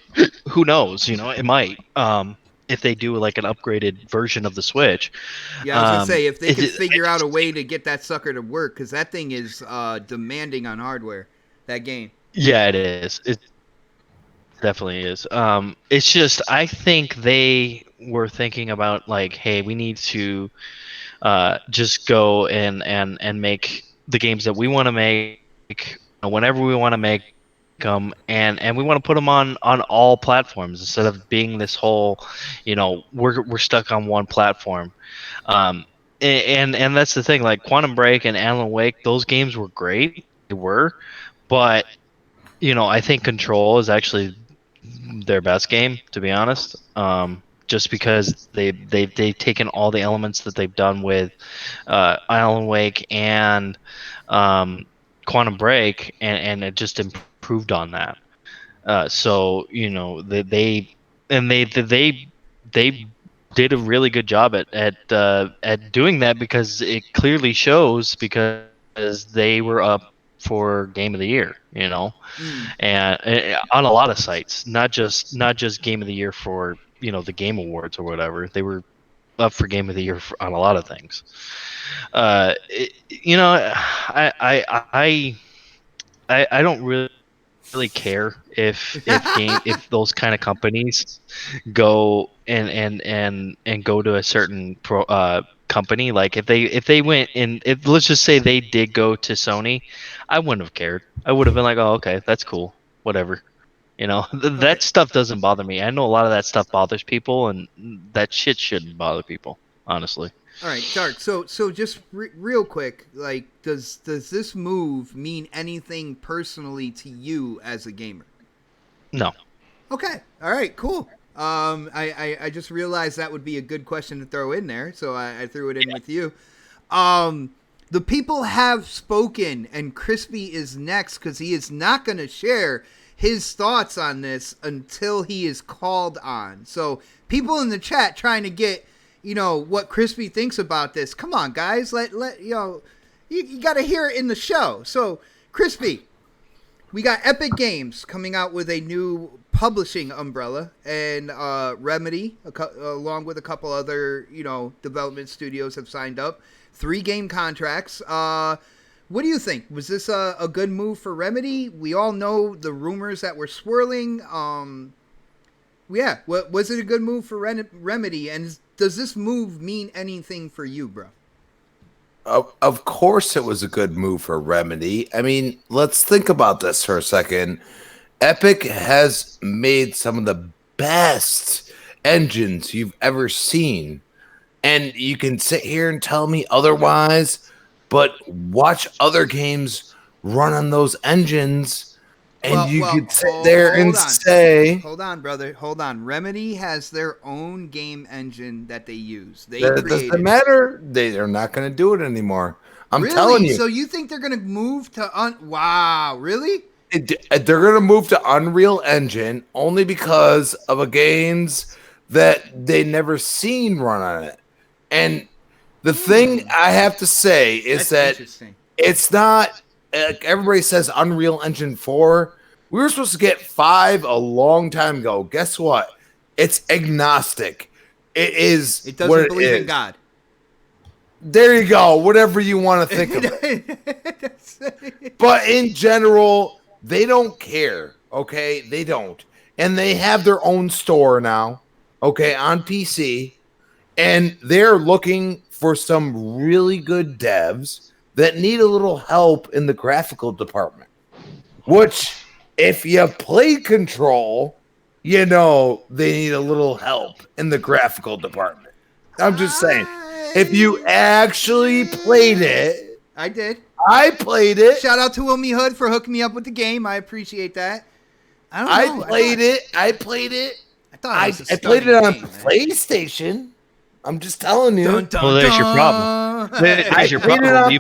C: Who knows? It might. If they do like an upgraded version of the Switch.
A: Yeah, I was gonna say if they could figure out a way to get that sucker to work, because that thing is demanding on hardware. That game.
C: Yeah, it is. It definitely is. It's just I think they were thinking about like, hey, we need to just go and make the games that we want to make whenever we want to make them, and we want to put them on all platforms instead of being this whole, we're stuck on one platform. And that's the thing. Like Quantum Break and Alan Wake, those games were great. They were, but I think Control is actually their best game, to be honest. Just because they've taken all the elements that they've done with Alan Wake and Quantum Break, and it just improved on that. So they did a really good job at doing that, because it clearly shows, because because they were up for Game of the Year, you know,
A: Mm.
C: and on a lot of sites, not just Game of the Year for, you know, the Game Awards or whatever. They were up for Game of the Year on a lot of things. You know, I don't really care if those kind of companies go and go to a certain company. Like if they went and if let's just say they did go to Sony, I wouldn't have cared. I would have been like, oh, okay, that's cool, whatever. You know, that stuff doesn't bother me. I know a lot of that stuff bothers people, and that shit shouldn't bother people, honestly.
A: All right, Dark. So just real quick, like, does this move mean anything personally to you as a gamer?
C: No.
A: Okay. All right. Cool. I just realized that would be a good question to throw in there, so I threw it in with you. The people have spoken, and Crispy is next because he is not going to share his thoughts on this until he is called on. So people in the chat trying to get, you know, what Crispy thinks about this. Come on, guys. Let you know, you got to hear it in the show. So Crispy, we got Epic Games coming out with a new publishing umbrella, and Remedy, along with a couple other, you know, development studios have signed up. 3 game contracts. What do you think? Was this a good move for Remedy? We all know the rumors that were swirling. Yeah, was it a good move for Remedy? And does this move mean anything for you, bro?
D: Of course it was a good move for Remedy. I mean, let's think about this for a second. Epic has made some of the best engines you've ever seen. And you can sit here and tell me otherwise, but watch other games run on those engines, and you could sit there and say...
A: Hold on, brother. Hold on. Remedy has their own game engine that they use.
D: That doesn't matter. They're not going to do it anymore. I'm
A: really?
D: telling you.
A: So you think they're going to move to... Wow, really?
D: They're going to move to Unreal Engine only because of a games that they never seen run on it. And the thing I have to say is that it's not, everybody says Unreal Engine 4. We were supposed to get 5 a long time ago. Guess what? It's agnostic. It
A: doesn't believe in God.
D: There you go. Whatever you want to think of it. But in general, they don't care. Okay? They don't. And they have their own store now. Okay? On PC. And they're looking for some really good devs that need a little help in the graphical department. Which, if you play Control, you know they need a little help in the graphical department. I'm just saying. If you actually played it...
A: I did.
D: I played it.
A: Shout out to Wilmy Hood for hooking me up with the game. I appreciate that. I don't know.
D: I played it. I played it on PlayStation. I'm just telling you.
C: Well, there's your problem. There's your problem.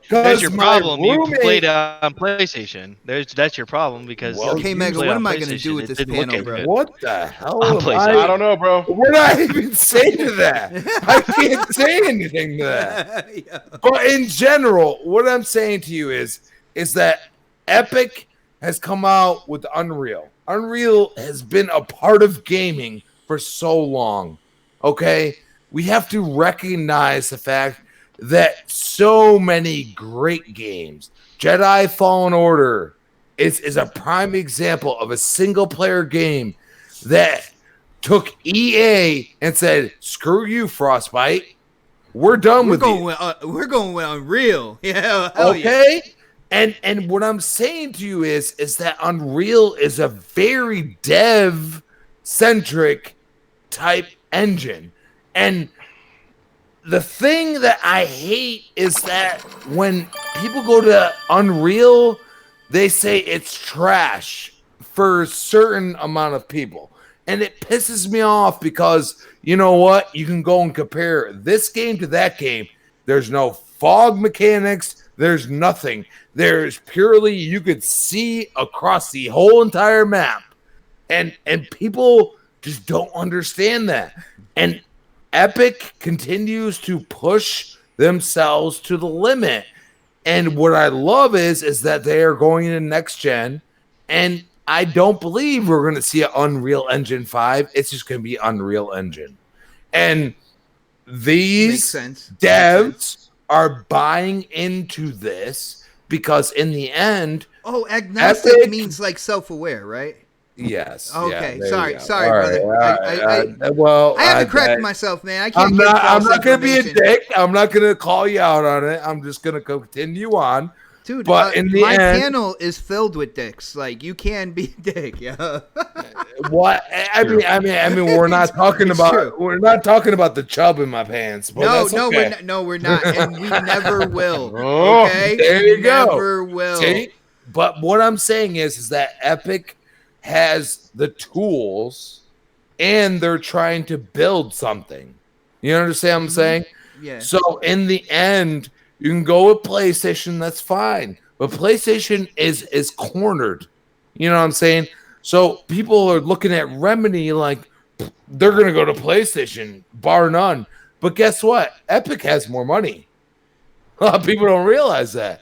C: There's your problem. You played on PlayStation. That's your problem because.
A: Okay, Mega, what am I going to do with this panel, bro?
D: What the hell?
E: I don't know, bro.
D: What did I even say to that? I can't say anything to that. Yeah. But in general, what I'm saying to you is that Epic has come out with Unreal. Unreal has been a part of gaming for so long. Okay, we have to recognize the fact that so many great games, Jedi Fallen Order is a prime example of a single player game that took EA and said, "Screw you, Frostbite, we're done with you.
A: We're going with Unreal." Yeah.
D: Okay. Yeah. And what I'm saying to you is that Unreal is a very dev centric type engine. And the thing that I hate is that when people go to Unreal, they say it's trash for a certain amount of people. And it pisses me off because, you know what? You can go and compare this game to that game. There's no fog mechanics. There's nothing. There's purely, you could see across the whole entire map. And people just don't understand that. And Epic continues to push themselves to the limit. And what I love is that they are going into next gen, and I don't believe we're going to see an Unreal Engine 5. It's just going to be Unreal Engine. And these devs are buying into this because in the end,
A: agnostic means like self-aware, right?
D: Yes.
A: Okay.
D: Yeah,
A: sorry,
D: brother.
A: I have to correct myself, man. I can't.
D: I'm not going to be a dick. I'm not going to call you out on it. I'm just going to continue on.
A: Dude,
D: but in the
A: my
D: end,
A: panel is filled with dicks. Like, you can be a dick, yeah.
D: What? I mean, we're not talking about the chub in my pants. But
A: we're not, and we never will.
E: Oh,
A: okay,
D: there you go.
A: Never will.
D: See? But what I'm saying is that Epic has the tools, and they're trying to build something. You understand what I'm saying?
A: Yeah.
D: So in the end, you can go with PlayStation. That's fine, but PlayStation is cornered. You know what I'm saying? So people are looking at Remedy like they're going to go to PlayStation, bar none. But guess what? Epic has more money. A lot of people don't realize that.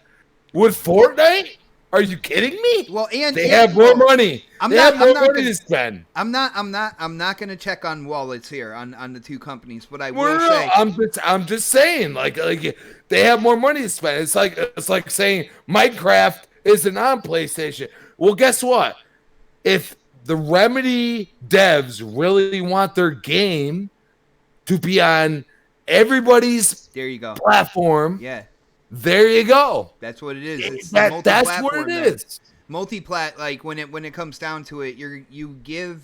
D: With Fortnite? Are you kidding me?
A: Well, and
D: they have more money. They have more money to spend.
A: I'm not going to check on wallets here on the two companies, but I will say
D: I'm just saying, like they have more money to spend. It's like saying Minecraft isn't on PlayStation. Well, guess what? If the Remedy devs really want their game to be on everybody's platform, there you go.
A: That's what it is. It's
D: that's what it is.
A: Multiplat, like when it comes down to it, you give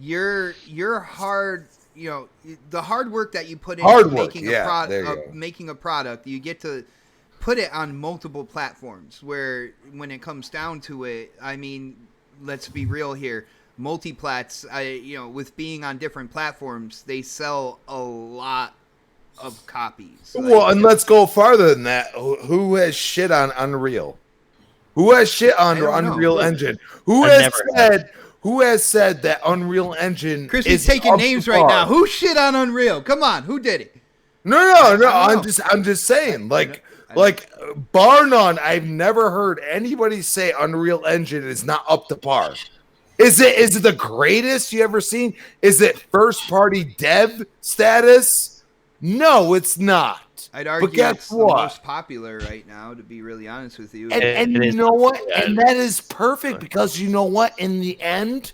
A: your hard, the hard work that you put into making a product, you get to put it on multiple platforms. Where when it comes down to it, I mean, let's be real here. Multiplats, with being on different platforms, they sell a lot of copies.
D: Well, and let's go farther than that. Who has shit on Unreal? Who has shit on Unreal Engine? Who has said that Unreal Engine
A: Chris is taking names right now. Who shit on Unreal? Come on, who did it?
D: No. I'm just saying, like bar none, I've never heard anybody say Unreal Engine is not up to par. Is it the greatest you ever seen? Is it first party dev status? No, it's not.
A: I'd argue it's the most popular right now, to be really honest with you.
D: And you know what? And that is perfect because you know what? In the end,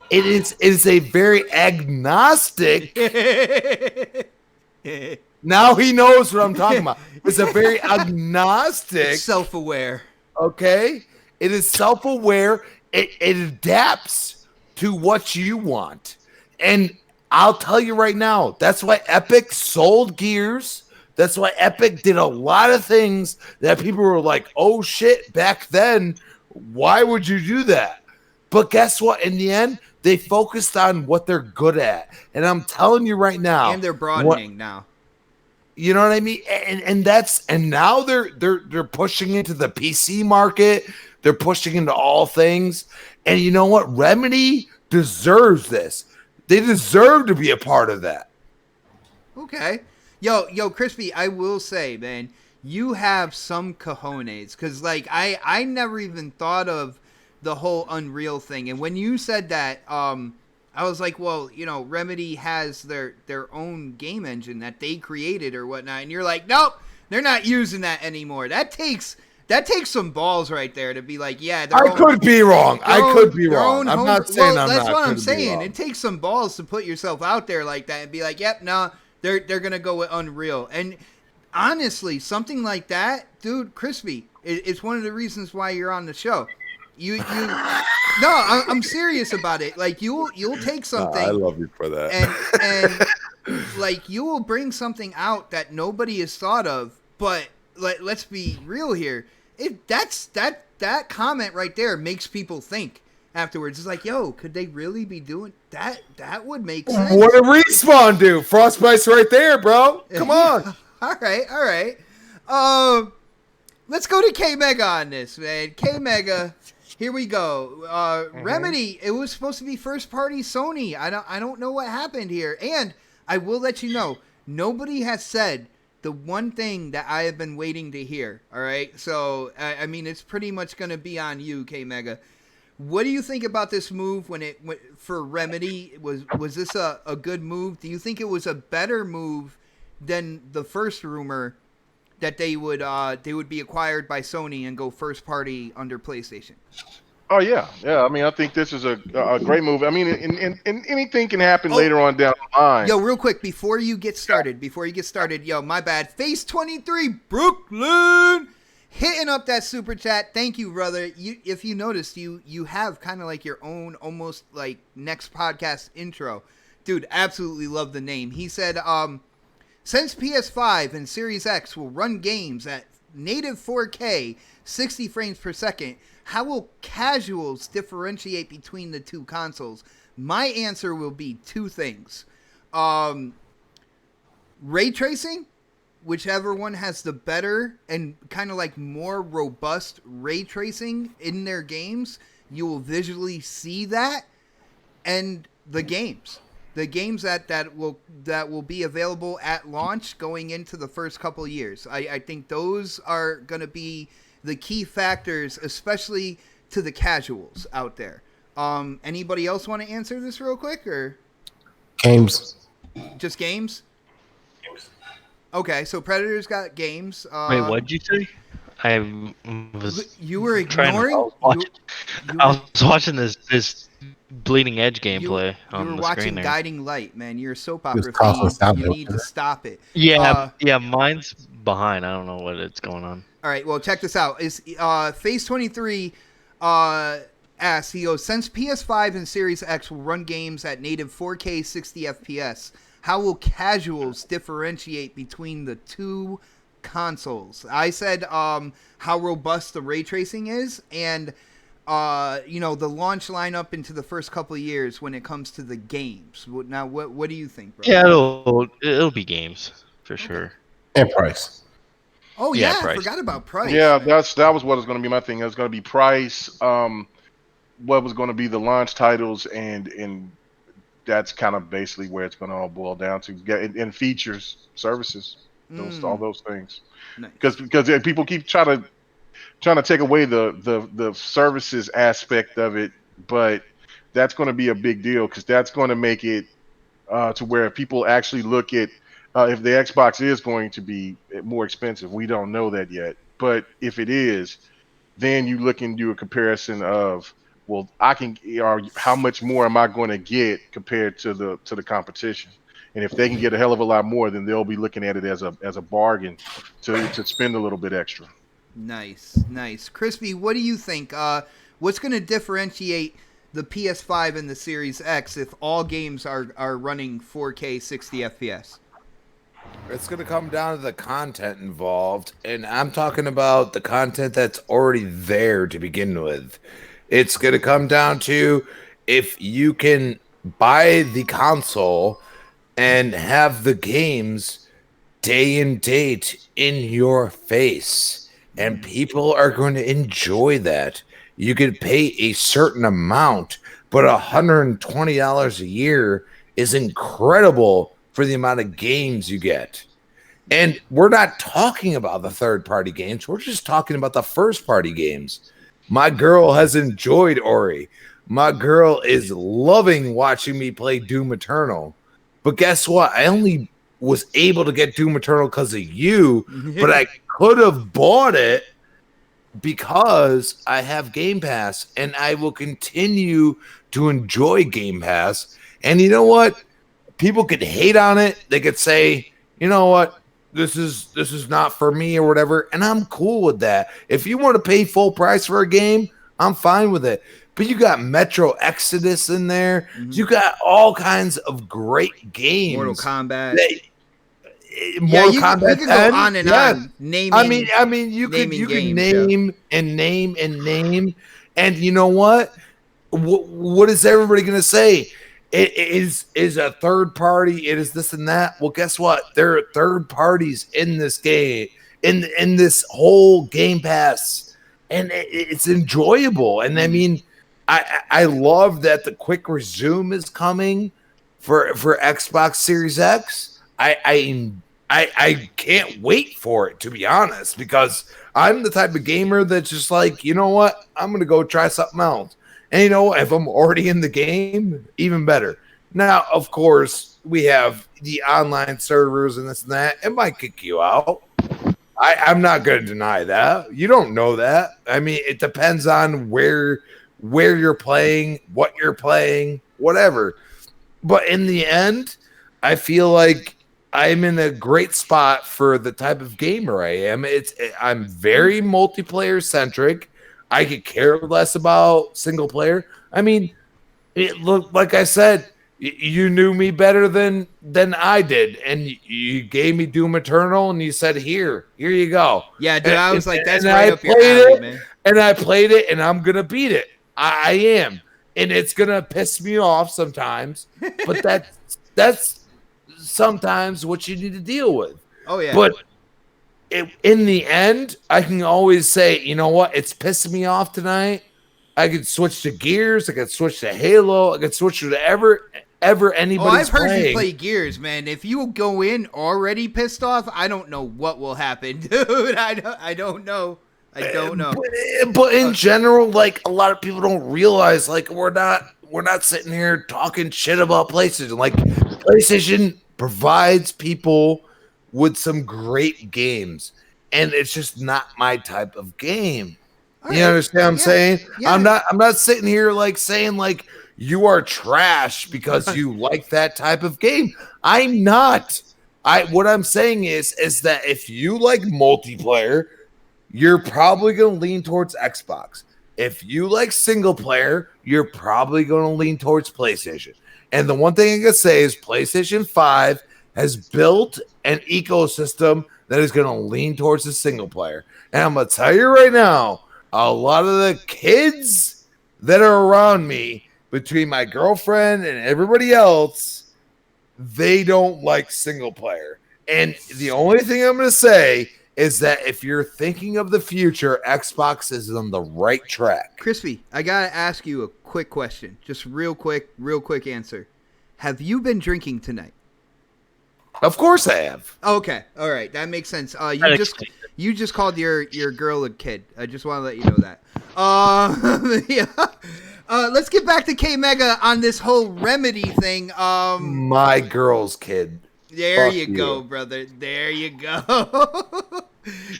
D: it is a very agnostic. Now he knows what I'm talking about. It's a very agnostic.
A: Self-aware.
D: Okay? It is self-aware. It adapts to what you want. And I'll tell you right now, that's why Epic sold Gears. That's why Epic did a lot of things that people were like, oh shit, back then, why would you do that? But guess what? In the end, they focused on what they're good at. And I'm telling you right now.
A: And they're broadening now.
D: You know what I mean? And now they're pushing into the PC market. They're pushing into all things. And you know what? Remedy deserves this. They deserve to be a part of that.
A: Okay. Yo, Crispy, I will say, man, you have some cojones. Because, like, I never even thought of the whole Unreal thing. And when you said that, I was like, well, Remedy has their own game engine that they created or whatnot. And you're like, nope, they're not using that anymore. That takes some balls right there to be like, yeah.
D: I could be wrong. I'm not saying I'm not.
A: That's what I'm saying. It takes some balls to put yourself out there like that and be like, yep, no, they're gonna go with Unreal. And honestly, something like that, dude, Crispy, it's one of the reasons why you're on the show. No, I'm serious about it. Like you'll take something.
D: I love you for that.
A: And like you will bring something out that nobody has thought of. But let's be real here. That comment right there makes people think afterwards. It's like, yo, could they really be doing that? That would make sense.
D: What did Respawn do? Frostbite's right there, bro. Come on.
A: All right. Let's go to K Mega on this, man. K Mega. Here we go. Remedy. It was supposed to be first party Sony. I don't know what happened here. And I will let you know, nobody has said the one thing that I have been waiting to hear. All right, so I mean, it's pretty much going to be on you, K Mega. What do you think about this move for Remedy? Was this a good move? Do you think it was a better move than the first rumor that they would be acquired by Sony and go first party under PlayStation?
E: Oh yeah. I mean, I think this is a great move. I mean, and anything can happen later on down the line.
A: Yo, real quick before you get started, yo, my bad. Face 23 Brooklyn hitting up that super chat. Thank you, brother. If you noticed, you have kind of like your own almost like Next Podcast intro. Dude, absolutely love the name. He said, since PS5 and Series X will run games at native 4K, 60 frames per second, how will casuals differentiate between the two consoles? My answer will be two things. Ray tracing, whichever one has the better and kind of like more robust ray tracing in their games, you will visually see that. And the games that will be available at launch going into the first couple of years. I think those are going to be the key factors, especially to the casuals out there. Anybody else want to answer this real quick, or
B: Games.
A: just games? Okay, so Predator's got games.
C: Wait, what'd you say? I was.
A: You were
C: trying to-
A: ignoring.
C: I was watching this Bleeding Edge gameplay
A: You
C: on
A: were
C: the
A: watching
C: screen there.
A: Guiding Light, man. You're a soap
B: Just
A: opera
B: toss us
A: fiend.
B: out
A: You
B: there.
A: need to stop it.
C: Yeah, mine's behind. I don't know what it's going on.
A: All right, well, check this out. Is Phase 23 asks, he goes, since PS5 and Series X will run games at native 4K 60 FPS, how will casuals differentiate between the two consoles? I said how robust the ray tracing is, and the launch lineup into the first couple of years when it comes to the games. Now, what do you think, bro?
C: Yeah, it'll be games for sure.
B: And price.
A: Oh
C: Yeah,
A: yeah, I
C: price.
A: forgot about price.
E: Yeah,
A: man.
E: that was what was going to be my thing. It was going to be price, what was going to be the launch titles, and that's kind of basically where it's going to all boil down to. And features, services, all those things.
A: Nice.
E: Because people keep trying to take away the services aspect of it, but that's going to be a big deal because that's going to make it to where people actually look at if the Xbox is going to be more expensive. We don't know that yet, but if it is, then you look and do a comparison of, well, how much more am I going to get compared to the competition? And if they can get a hell of a lot more, then they'll be looking at it as a bargain to spend a little bit extra.
A: Nice. Crispy, what do you think? What's going to differentiate the PS5 and the Series X if all games are running 4K 60 FPS?
D: It's going to come down to the content involved, and I'm talking about the content that's already there to begin with. It's going to come down to if you can buy the console and have the games day and date in your face, and people are going to enjoy that. You could pay a certain amount, but $120 a year is incredible for the amount of games you get. And we're not talking about the third-party games. We're just talking about the first-party games. My girl has enjoyed Ori. My girl is loving watching me play Doom Eternal. But guess what? I only was able to get Doom Eternal because of you, but I could have bought it because I have Game Pass, and I will continue to enjoy Game Pass. And you know what? People could hate on it. They could say, you know what? This is not for me or whatever. And I'm cool with that. If you want to pay full price for a game, I'm fine with it. But you got Metro Exodus in there. Mm-hmm. You got all kinds of great games.
A: Mortal Kombat.
E: Mortal Kombat.
A: We could go on and on. Naming.
D: I mean, you could name and name. And you know what? What is everybody going to say? It is a third party. It is this and that. Well, guess what? There are third parties in this game, in this whole Game Pass, and it's enjoyable. And I mean, I love that the quick resume is coming for Xbox Series X. I I can't wait for it, to be honest, because I'm the type of gamer that's just like, you know what? I'm going to go try something else. And, you know, if I'm already in the game, even better. Now, of course, we have the online servers and this and that. It might kick you out. I'm not going to deny that. You don't know that. I mean, it depends on where you're playing, what you're playing, whatever. But in the end, I feel like I'm in a great spot for the type of gamer I am. I'm very multiplayer centric. I could care less about single player. I mean, it looked like I said, you knew me better than I did, and you gave me Doom Eternal, and you said, "Here you go."
A: Yeah, dude, I was like, that's
D: and
A: right
D: I
A: up your
D: played
A: alley,
D: it,
A: man.
D: and I played it, and I'm gonna beat it. I am, and it's gonna piss me off sometimes, but that's sometimes what you need to deal with.
A: Oh yeah.
D: But in the end, I can always say, you know what? It's pissing me off tonight. I could switch to Gears. I could switch to Halo. I could switch to whatever anybody's
A: I've heard
D: playing.
A: you play Gears, man. If you go in already pissed off, I don't know what will happen, dude. I don't know. I don't know.
D: But in general, like a lot of people don't realize, like we're not sitting here talking shit about PlayStation. Like PlayStation provides people with some great games, and it's just not my type of game.
A: All
D: You
A: right.
D: understand what I'm saying?
A: Yeah.
D: I'm not sitting here like saying like you are trash because you like that type of game. I'm not. What I'm saying is that if you like multiplayer, you're probably going to lean towards Xbox. If you like single player, you're probably going to lean towards PlayStation. And the one thing I can say is PlayStation 5 has built an ecosystem that is going to lean towards the single player. And I'm going to tell you right now, a lot of the kids that are around me, between my girlfriend and everybody else, they don't like single player. And the only thing I'm going to say is that if you're thinking of the future, Xbox is on the right track.
A: Crispy, I gotta ask you a quick question. Just real quick answer. Have you been drinking tonight?
D: Of course I have.
A: Okay, all right, that makes sense. You just called your girl a kid. I just want to let you know that. Yeah. Let's get back to K Mega on this whole remedy thing.
D: My girl's kid.
A: There
D: Fuck
A: you go, brother. There you go.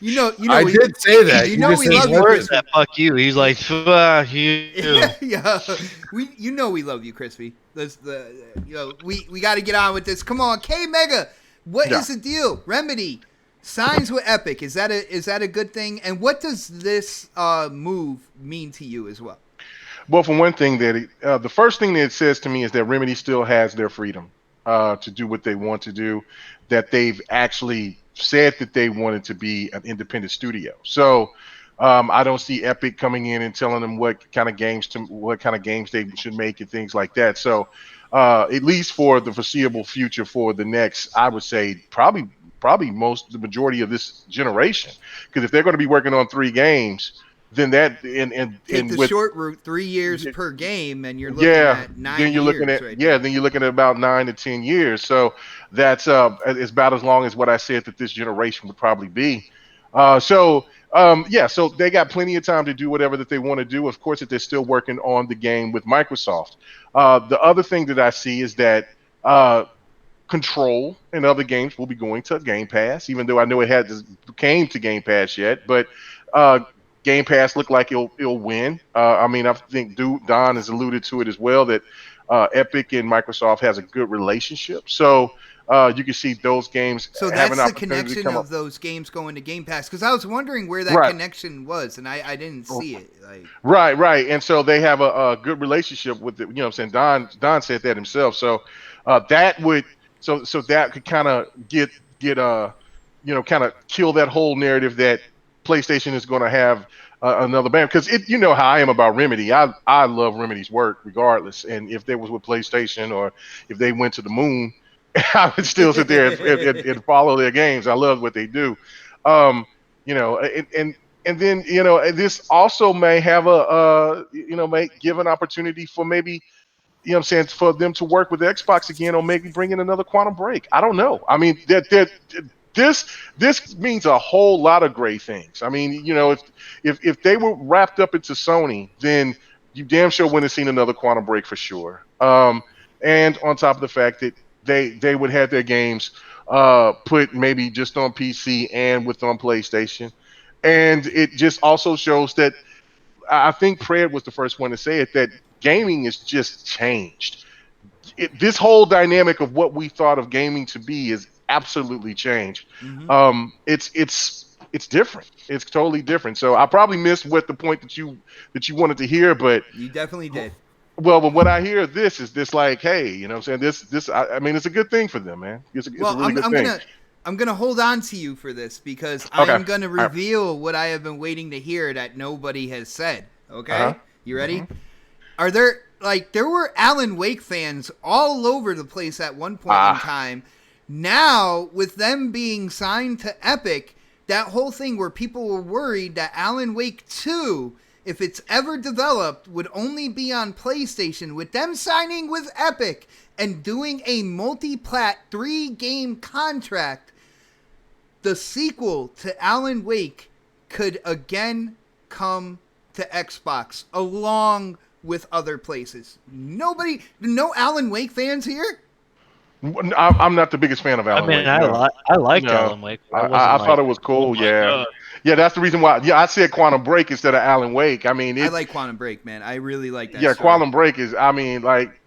A: you know.
D: I did say that.
A: You know we
C: He
A: love you,
C: words
A: Crispy.
C: that fuck you. He's like, fuck you.
A: Yeah. You know we love you, Crispy. We got to get on with this. Come on, K Mega. What is the deal? Remedy signs with Epic. Is that a good thing? And what does this move mean to you as well?
E: Well, for one thing, that the first thing that it says to me is that Remedy still has their freedom to do what they want to do. That they've actually said that they wanted to be an independent studio. So I don't see Epic coming in and telling them what kind of games they should make and things like that. So at least for the foreseeable future, for the next, I would say probably the majority of this generation, because if they're going to be working on 3 games, then that
A: Take the short route, 3 years per game, and you're looking at 9
E: then you're
A: years.
E: looking at
A: right
E: then you're looking at about 9 to 10 years. So that's it's about as long as what I said that this generation would probably be. So they got plenty of time to do whatever that they want to do. Of course, that they're still working on the game with Microsoft. The other thing that I see is that Control and other games will be going to Game Pass, even though I know it came to Game Pass yet, but Game Pass look like it'll win. I mean, I think Don has alluded to it as well, that Epic and Microsoft has a good relationship. So you can see those games.
A: So
E: have
A: that's
E: an
A: the connection of those games going to Game Pass. Because I was wondering where that connection was, and I didn't see it.
E: Right. And so they have a good relationship with it. You know what I'm saying? Don said that himself. So that would so that could kind of get kind of kill that whole narrative that PlayStation is going to have another band, because you know how I am about Remedy. I love Remedy's work regardless, and if they was with PlayStation or if they went to the moon, I would still sit there and follow their games. I love what they do. And then this also may have may give an opportunity for maybe, you know what I'm saying, for them to work with Xbox again, or maybe bring in another Quantum Break. I don't know. I mean, this means a whole lot of great things. I mean, if they were wrapped up into Sony, then you damn sure wouldn't have seen another Quantum Break for sure. And on top of the fact that they would have their games put maybe just on PC and with on PlayStation, and it just also shows that I think Pred was the first one to say it, that gaming is just changed. This whole dynamic of what we thought of gaming to be is absolutely changed. It's different. It's totally different. So I probably missed what the point that you wanted to hear, but
A: You definitely did.
E: well, but what I hear of this is this like, hey, you know what I'm saying? I mean, it's a good thing for them, man. It's a really good thing.
A: I'm gonna hold on to you for this because
E: Okay.
A: I'm gonna reveal what I have been waiting to hear that nobody has said. Okay,
E: Uh-huh.
A: You ready? Are there there were Alan Wake fans all over the place at one point in time. Now, with them being signed to Epic, that whole thing where people were worried that Alan Wake 2, if it's ever developed, would only be on PlayStation, with them signing with Epic and doing a multi-plat 3-game contract, the sequel to Alan Wake could again come to Xbox along with other places. No Alan Wake fans here?
E: I'm not the biggest fan of Alan Wake.
C: I liked
E: No.
C: Alan Wake.
E: I thought it was cool.
C: oh my
E: Yeah.
C: God.
E: Yeah, that's the reason why. Yeah, I said Quantum Break instead of Alan Wake. I mean,
A: I like Quantum Break, man. I really like that.
E: yeah,
A: story.
E: Quantum Break is. I mean, like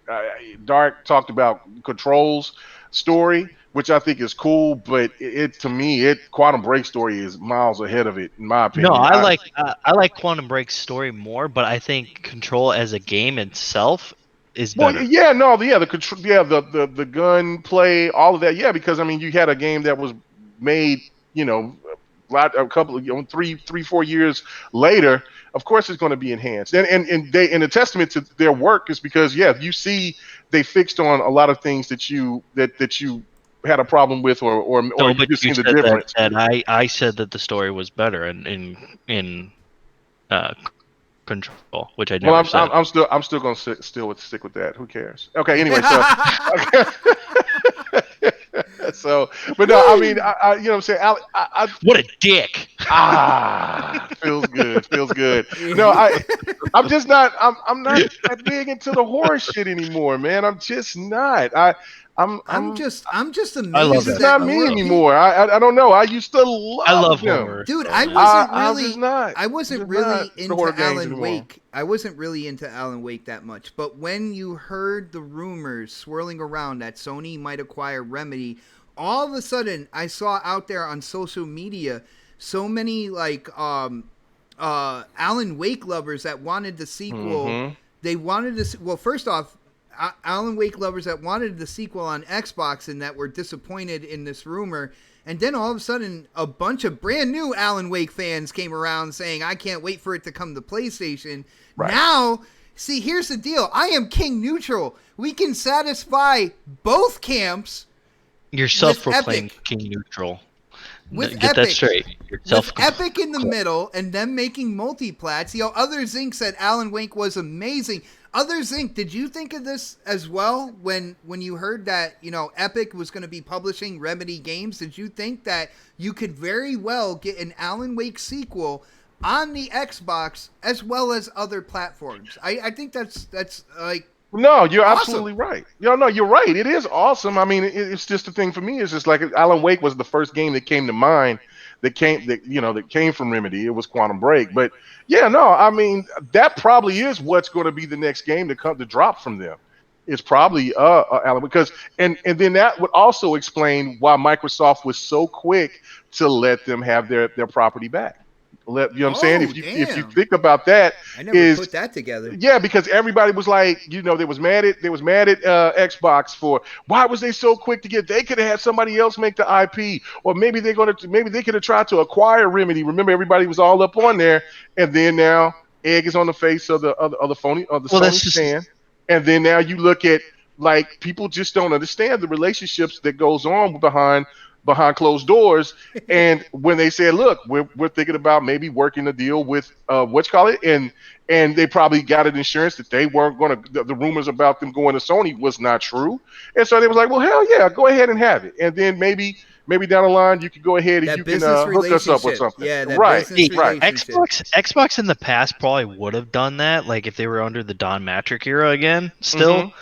E: Dark talked about Control's story, which I think is cool, but to me, Quantum Break story is miles ahead of it, in my opinion.
C: No, I like Quantum Break's story more, but I think Control as a game itself is better.
E: Well, yeah, no, yeah, the control, yeah, the gun play, all of that, yeah, because I mean, you had a game that was made, a couple of 3-4 years later. Of course, it's going to be enhanced, and a testament to their work is because you see they fixed on a lot of things that you had a problem with, or
C: No,
E: you
C: but
E: just
C: you
E: seen the
C: said
E: difference.
C: that I said that the story was better in Control, which I never
E: Well,
C: said.
E: I'm still going to stick with that. Who cares? Okay, anyway, so. So, but no, I mean, you know what I'm saying?
C: What a dick!
E: Feels good. No, I'm just not. I'm not that big into the horror shit anymore, man. I'm just not.
A: I'm just amazed.
C: I love
E: It's
C: that.
E: not me anymore. I don't know. I used to
C: I
E: love
C: love
E: him.
C: horror.
A: Dude,
C: so,
A: I
C: man.
A: wasn't
E: I'm
A: really.
E: just not.
A: I wasn't
E: Just
A: really
E: not
A: into
E: horror games
A: Alan
E: anymore.
A: Wake. I wasn't really into Alan Wake that much. But when you heard the rumors swirling around that Sony might acquire Remedy, all of a sudden I saw out there on social media so many Alan Wake lovers that wanted the sequel.
E: Mm-hmm.
A: They wanted to. Well, first off, Alan Wake lovers that wanted the sequel on Xbox and that were disappointed in this rumor. And then all of a sudden, a bunch of brand new Alan Wake fans came around saying, I can't wait for it to come to PlayStation.
E: Right.
A: Now, see, here's the deal. I am king neutral. We can satisfy both camps.
C: You're self-proclaimed
A: Epic.
C: king neutral.
A: With
C: Get that
A: Epic.
C: straight. You're
A: With Epic in the middle and them making multiplats. Others Inc. said Alan Wake was amazing. Others Inc., did you think of this as well when you heard that, Epic was going to be publishing Remedy games? Did you think that you could very well get an Alan Wake sequel on the Xbox as well as other platforms? I think that's like...
E: No, you're
A: awesome.
E: absolutely right. No, you're right. It is awesome. I mean, it's just the thing for me. It's just like Alan Wake was the first game that came to mind that came from Remedy. It was Quantum Break. But yeah, no, I mean, that probably is what's going to be the next game to drop from them. It's probably Alan, because and then that would also explain why Microsoft was so quick to let them have their property back. You know what I'm saying? If you think about that,
A: I never put that together.
E: Yeah, because everybody was like, they was mad at Xbox for why was they so quick to get? They could have had somebody else make the IP, or maybe they could have tried to acquire Remedy. Remember, everybody was all up on there, and then now egg is on the face of the Sony stand, and then now you look at like people just don't understand the relationships that goes on behind closed doors. And when they said, look, we're thinking about maybe working a deal with and they probably got an insurance that they weren't going to, the rumors about them going to Sony was not true. And so they was like, well, hell yeah, go ahead and have it. And then maybe maybe down the line you could go ahead and
A: That
E: you can
A: business
E: hook us up with
A: relationship.
E: something.
A: Yeah, that
E: Right,
A: business
E: right.
A: relationship.
C: Xbox in the past probably would have done that, like if they were under the Don Matrick era again. Still,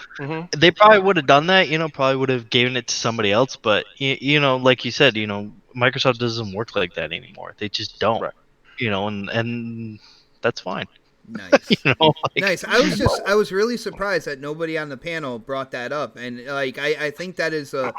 C: they probably would have done that. Probably would have given it to somebody else. But like you said, Microsoft doesn't work like that anymore. They just don't.
E: Right.
C: And that's fine.
A: Nice.
C: Like,
A: Nice. I was really surprised that nobody on the panel brought that up, and like I think that is a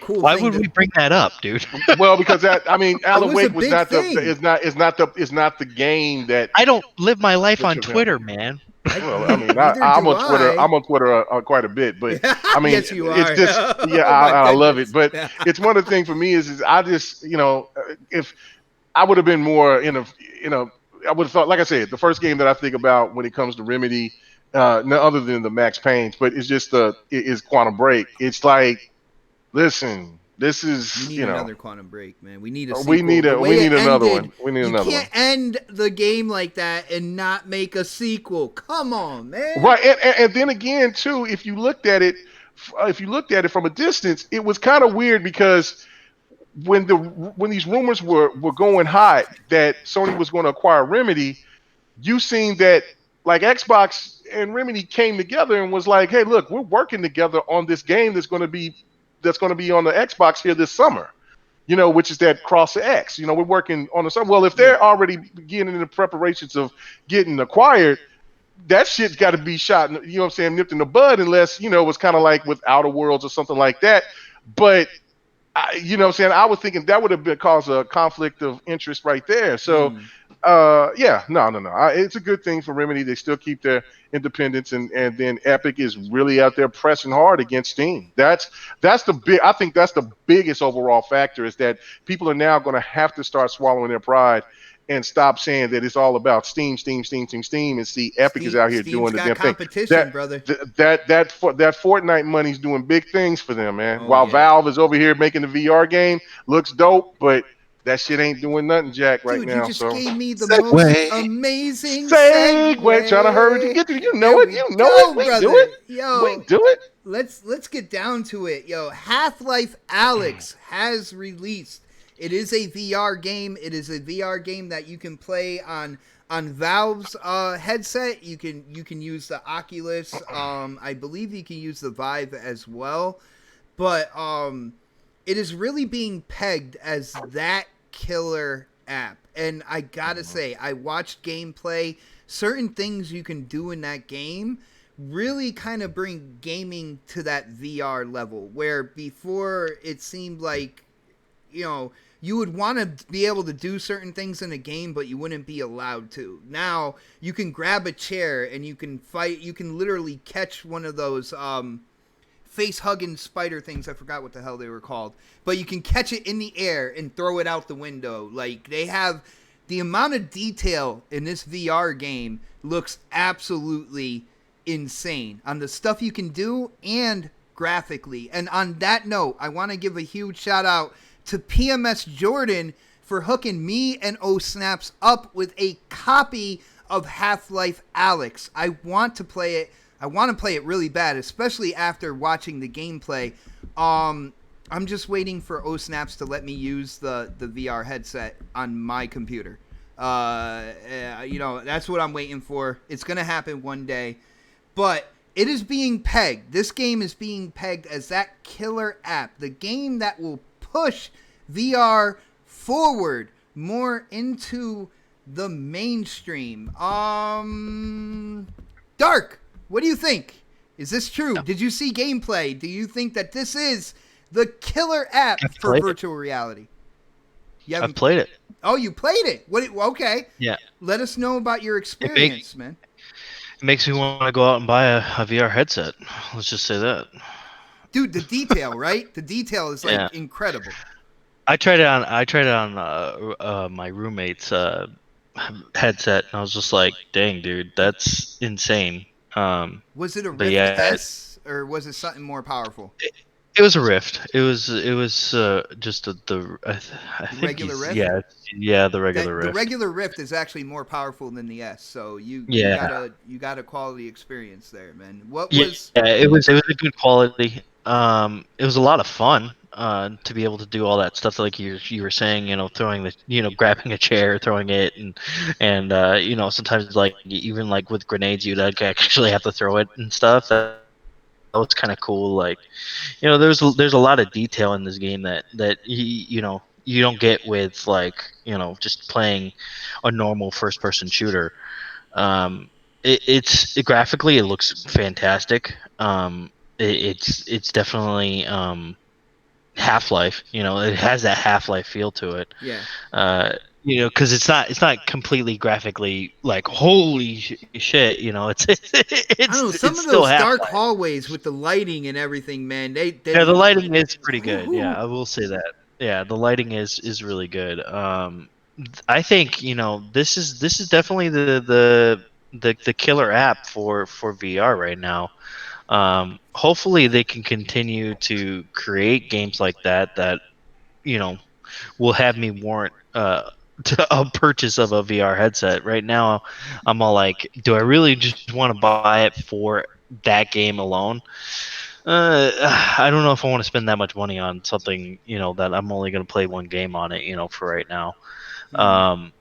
A: cool
C: why
A: thing.
C: would we bring that up, dude?
E: Well, because Alan
A: was a
E: Wake was
A: big
E: not
A: thing.
E: is not the game that.
C: I don't live my life
E: that
C: on
E: you're-
C: Twitter, man.
E: Well, I mean,
A: Neither
E: I'm
A: do
E: on Twitter.
A: I.
E: I'm on Twitter quite a bit, but I mean,
A: Yes, you
E: it's
A: are.
E: just yeah,
A: Oh, my
E: I love it.
A: goodness.
E: But it's one of the things for me is I just if I would have been more I would have thought, like I said, the first game that I think about when it comes to Remedy, no other than the Max Payne's, but it's just is Quantum Break. It's like, listen, this is
A: We need another Quantum Break, man. We need a sequel.
E: we need
A: The way it
E: another
A: ended,
E: one. We need
A: you
E: another
A: can't end the game like that and not make a sequel. Come on, man.
E: Right, and then again too, if you looked at it from a distance, it was kind of weird because when these rumors were going hot that Sony was going to acquire Remedy, you seen that like Xbox and Remedy came together and was like, hey, look, we're working together on this game that's going to be on the Xbox here this summer. Which is that Cross X. We're working on the summer. Well, if they're already beginning the preparations of getting acquired, that shit's got to be shot, nipped in the bud, unless, it's kind of like with Outer Worlds or something like that. But, I was thinking that would have caused a conflict of interest right there. So, no. It's a good thing for Remedy. They still keep their independence, and then Epic is really out there pressing hard against Steam. I think that's the biggest overall factor, is that people are now going to have to start swallowing their pride and stop saying that it's all about Steam, and see Epic is out here doing the damn thing.
A: Competition, brother.
E: That Fortnite money's doing big things for them, man.
A: Oh,
E: While
A: yeah.
E: Valve is over here making the VR game, looks dope, but that shit ain't doing nothing, Jack, right
A: Dude,
E: now.
A: you just
E: So
A: gave me the
B: Segue.
A: most amazing
E: segue, trying to hurry to get to
A: There
E: it.
A: we
E: You know
A: go,
E: it. We
A: brother.
E: do it.
A: Yo,
E: We do it.
A: let's get down to it. Yo, Half-Life Alyx has released. It is a VR game. It is a VR game that you can play on Valve's headset. You can use the Oculus. I believe you can use the Vive as well. But it is really being pegged as that killer app. And I gotta say, I watched gameplay. Certain things you can do in that game really kind of bring gaming to that VR level, where before it seemed like, you would want to be able to do certain things in a game, but you wouldn't be allowed to. Now, you can grab a chair and you can fight. You can literally catch one of those face-hugging spider things. I forgot what the hell they were called. But you can catch it in the air and throw it out the window. Like, they have the amount of detail in this VR game looks absolutely insane on the stuff you can do and graphically. And on that note, I want to give a huge shout out to PMS Jordan for hooking me and O-Snaps up with a copy of Half-Life Alyx. I want to play it. I want to play it really bad, especially after watching the gameplay. I'm just waiting for O-Snaps to let me use the VR headset on my computer. That's what I'm waiting for. It's going to happen one day. But it is being pegged. This game is being pegged as that killer app. The game that will push VR forward more into the mainstream. Dark, what do you think? Is this true? Did you see gameplay? Do you think that this is the killer app for virtual reality?
C: I've played it.
A: Oh, you played it? Okay.
C: Yeah.
A: Let us know about your experience, man.
C: It makes me want to go out and buy a VR headset. Let's just say that.
A: Dude, the detail, right? The detail is incredible.
C: I tried it on my roommate's headset, and I was just like, "Dang, dude, that's insane."
A: Was it a Rift S, or was it something more powerful?
C: It was a Rift. It was just the I think
A: regular Rift.
C: Yeah, the regular Rift.
A: The regular Rift is actually more powerful than the S, so you got a quality experience there, man. It was
C: a good quality. It was a lot of fun. to be able to do all that stuff like you were saying, throwing grabbing a chair, throwing it, and sometimes like even like with grenades you'd like actually have to throw it and stuff. That was kind of cool. Like, there's a lot of detail in this game that you don't get with like just playing a normal first person shooter. It's graphically it looks fantastic. It's definitely Half-Life. It has that Half-Life feel to it.
A: Yeah.
C: Because it's not completely graphically like holy shit.
A: I don't know, some
C: it's
A: of
C: still
A: those dark
C: Half-Life.
A: hallways with the lighting and everything, man. They
C: Yeah, the lighting is pretty good.
A: Woo-hoo.
C: Yeah, I will say that. Yeah, the lighting is really good. I think this is definitely the killer app for VR right now. Hopefully they can continue to create games like that you know will have me warrant to a purchase of a VR headset. Right now, I'm all like, do I really just want to buy it for that game alone? I don't know if I want to spend that much money on something, that I'm only going to play one game on it, for right now. Um,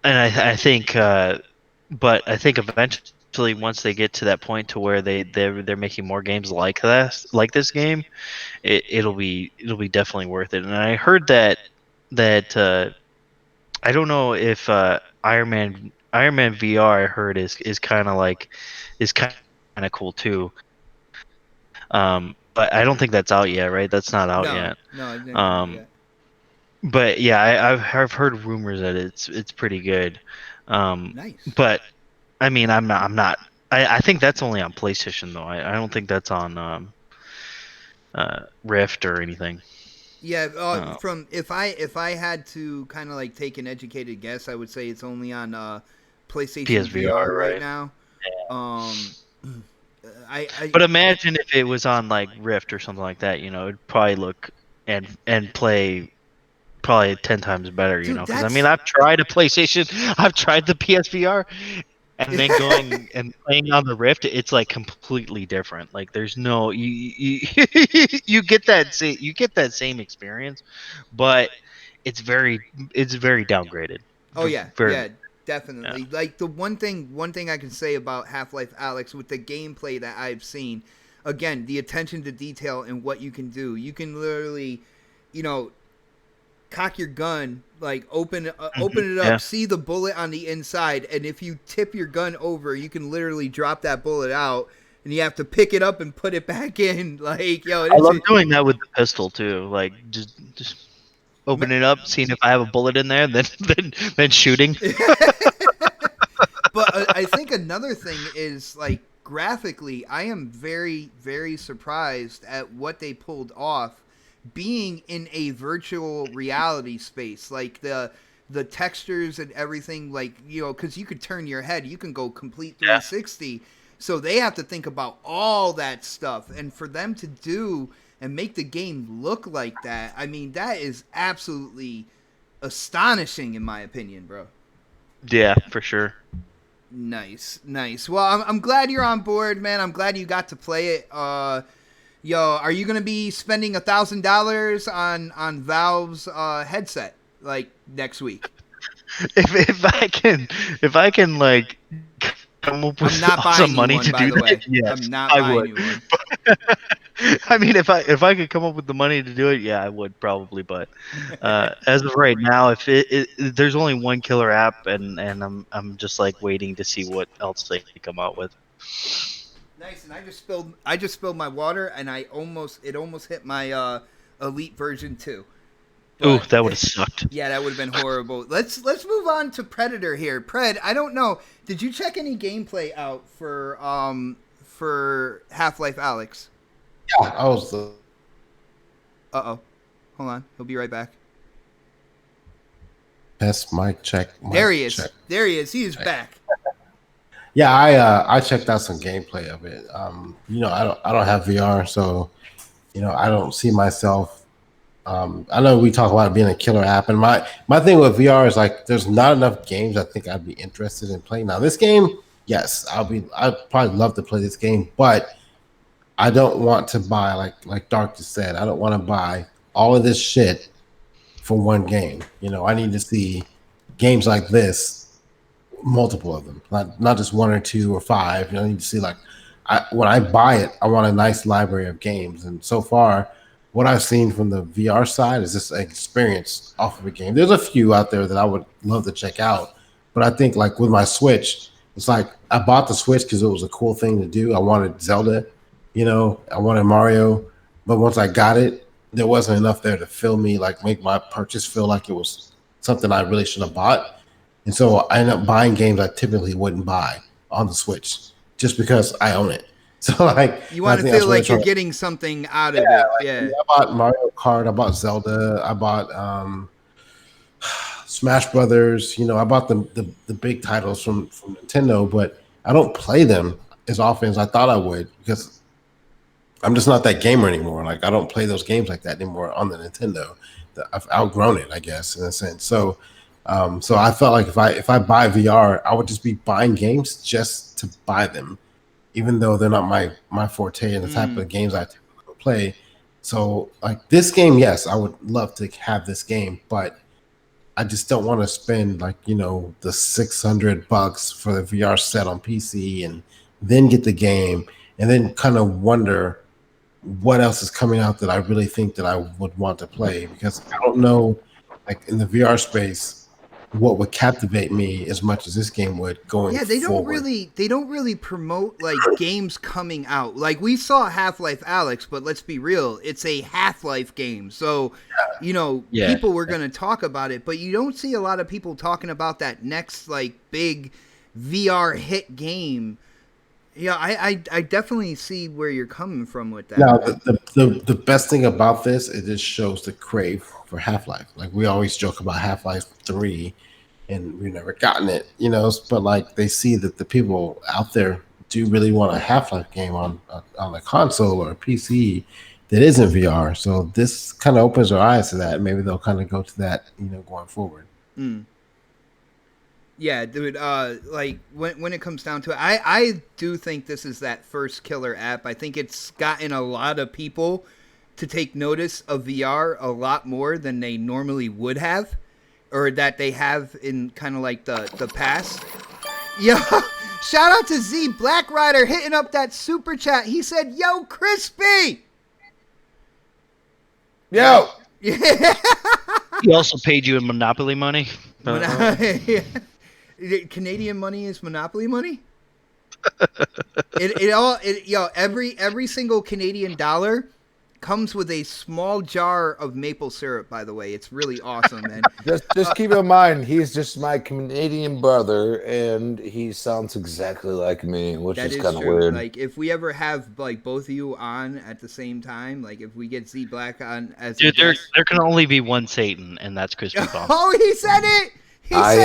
C: and I think, but I think eventually, once they get to that point to where they're making more games like this game, it'll be definitely worth it. And I heard that I don't know if Iron Man VR I heard is kind of like is kind of cool too. But I don't think that's out yet, right? That's not out
A: No,
C: yet.
A: no, it didn't come out
C: Um,
A: yet.
C: but yeah, I've heard rumors that it's pretty good.
A: Nice.
C: But I mean, I'm not. I think that's only on PlayStation though. I don't think that's on Rift or anything.
A: Yeah,
C: Uh,
A: from if I had to kind of like take an educated guess, I would say it's only on PlayStation VR
C: PSVR,
A: right
C: right?
A: now. Um, I
C: But imagine if it was on like Rift or something like that. It'd probably look and play probably 10 times better.
A: dude,
C: Because I
A: that's
C: mean, I've tried a PlayStation, I've tried the PSVR, and then going and playing on the Rift, it's like completely different. Like there's no you get that same experience, but it's very downgraded.
A: Oh yeah,
C: Very
A: yeah,
C: yeah.
A: definitely. Like the one thing I can say about Half-Life Alex with the gameplay that I've seen, again, the attention to detail and what you can do. You can literally, you know, cock your gun, like open it up,
C: Yeah.
A: see the bullet on the inside, and if you tip your gun over, you can literally drop that bullet out, and you have to pick it up and put it back in. Like, yo,
C: I
A: it's
C: love doing that with the pistol too. Like just opening it up, seeing if I have a bullet in there, then shooting.
A: But I think another thing is like graphically, I am very, very surprised at what they pulled off being in a virtual reality space. Like the textures and everything, like, because you could turn your head, you can go complete
C: Yeah.
A: 360. So they have to think about all that stuff, and for them to do and make the game look like that, I mean, that is absolutely astonishing in my opinion, bro.
C: Yeah, for sure.
A: Nice, nice. Well, I'm glad you're on board, man. I'm glad you got to play it. Yo, are you gonna be spending $1,000 on Valve's headset like next week?
C: If I can like come up
A: I'm
C: with
A: not buying
C: some
A: you
C: money
A: one,
C: to
A: by
C: do
A: the
C: that,
A: way.
C: yes,
A: I'm not
C: I
A: buying
C: would.
A: you one.
C: I mean, if I could come up with the money to do it, yeah, I would probably. But as of right now, if there's only one killer app, and I'm just like waiting to see what else they come out with.
A: Nice, and I just spilled my water, and it almost hit my elite version 2.
C: Ooh,
A: But
C: that would have sucked.
A: yeah, that would have been horrible. Let's move on to Predator here. Pred, I don't know. Did you check any gameplay out for Half-Life Alex?
B: Yeah, I was.
A: Uh-oh. Hold on. He'll be right back.
B: Test mic check.
A: There he is.
B: Check.
A: There he is. He is back.
B: Yeah, I checked out some gameplay of it. I don't have VR, so I don't see myself. I know we talk about it being a killer app, and my thing with VR is like there's not enough games I think I'd be interested in playing. Now this game, yes, I'd probably love to play this game, but I don't want to buy like Dark just said. I don't want to buy all of this shit for one game. You know, I need to see games like this, multiple of them, not just one or two or five. You know, I need to see when I buy it, I want a nice library of games. And so far, what I've seen from the VR side is just an experience off of a game. There's a few out there that I would love to check out, but I think like with my Switch, it's like I bought the Switch because it was a cool thing to do. I wanted Zelda, you know, I wanted Mario, but once I got it, there wasn't enough there to fill me, like make my purchase feel like it was something I really should have bought. And so I ended up buying games I typically wouldn't buy on the Switch just because I own it. So like
A: you want to feel like you're getting something out of it.
B: Like,
A: yeah.
B: I bought Mario Kart, I bought Zelda, I bought Smash Brothers. You know, I bought the big titles from Nintendo, but I don't play them as often as I thought I would because I'm just not that gamer anymore. Like I don't play those games like that anymore on the Nintendo. I've outgrown it, I guess, in a sense. So so I felt like if I buy VR, I would just be buying games just to buy them, even though they're not my forte and the type of games I play. So like this game, yes, I would love to have this game, but I just don't want to spend like, you know, the $600 for the VR set on PC and then get the game and then kind of wonder what else is coming out that I really think that I would want to play, because I don't know, like in the VR space, what would captivate me as much as this game would going forward.
A: They don't really promote like games coming out. Like we saw Half-Life Alyx, but let's be real, it's a Half-Life game. So, you know, people were going to talk about it, but you don't see a lot of people talking about that next like big VR hit game. Yeah, I definitely see where you're coming from with that.
B: Now, the best thing about this, it just shows the crave for Half-Life. Like we always joke about Half-Life 3, and we've never gotten it, you know. But like they see that the people out there do really want a Half-Life game on a console or a PC that isn't VR. So this kind of opens their eyes to that. Maybe they'll kind of go to that, you know, going forward.
A: Yeah, dude, like when it comes down to it, I do think this is that first killer app. I think it's gotten a lot of people to take notice of VR a lot more than they normally would have, or that they have in kind of like the past. Yo, shout out to Z Black Rider hitting up that super chat. He said, "Yo, Crispy."
D: Yo.
C: He also paid you in Monopoly money.
A: Canadian money is Monopoly money. Every single Canadian dollar comes with a small jar of maple syrup. By the way, it's really awesome, man.
D: Just keep in mind, he's just my Canadian brother, and he sounds exactly like me, which is kind of weird.
A: Like if we ever have like both of you on at the same time, like if we get Z Black on as
C: dude, there can only be one Satan, and that's Crispy Bomb.
A: Oh, he said it. I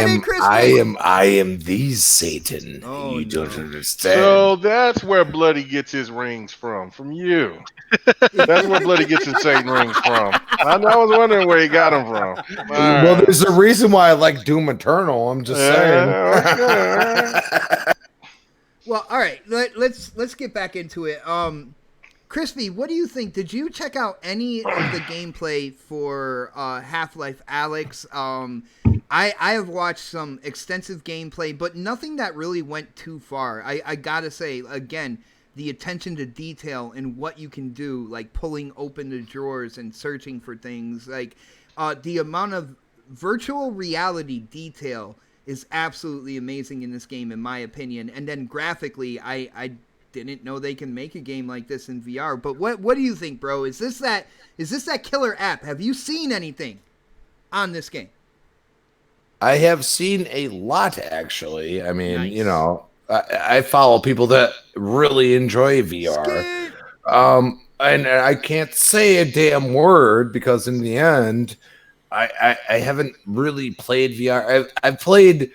D: am the Satan.
A: Oh,
D: you don't understand.
E: So that's where Bloody gets his rings from you. That's where Bloody gets his Satan rings from. I was wondering where he got them from.
D: Well, there's a reason why I like Doom Eternal. I'm just saying.
A: Okay. Well, all right. Let's get back into it. Crispy, what do you think? Did you check out any of the gameplay for Half-Life Alyx? I have watched some extensive gameplay, but nothing that really went too far. I gotta say, again, the attention to detail and what you can do, like pulling open the drawers and searching for things, like the amount of virtual reality detail is absolutely amazing in this game, in my opinion. And then graphically, I didn't know they can make a game like this in VR. But what do you think, bro? Is this that killer app? Have you seen anything on this game?
D: I have seen a lot, actually. I mean, nice. You know, I follow people that really enjoy VR. And I can't say a damn word because in the end, I haven't really played VR. I've played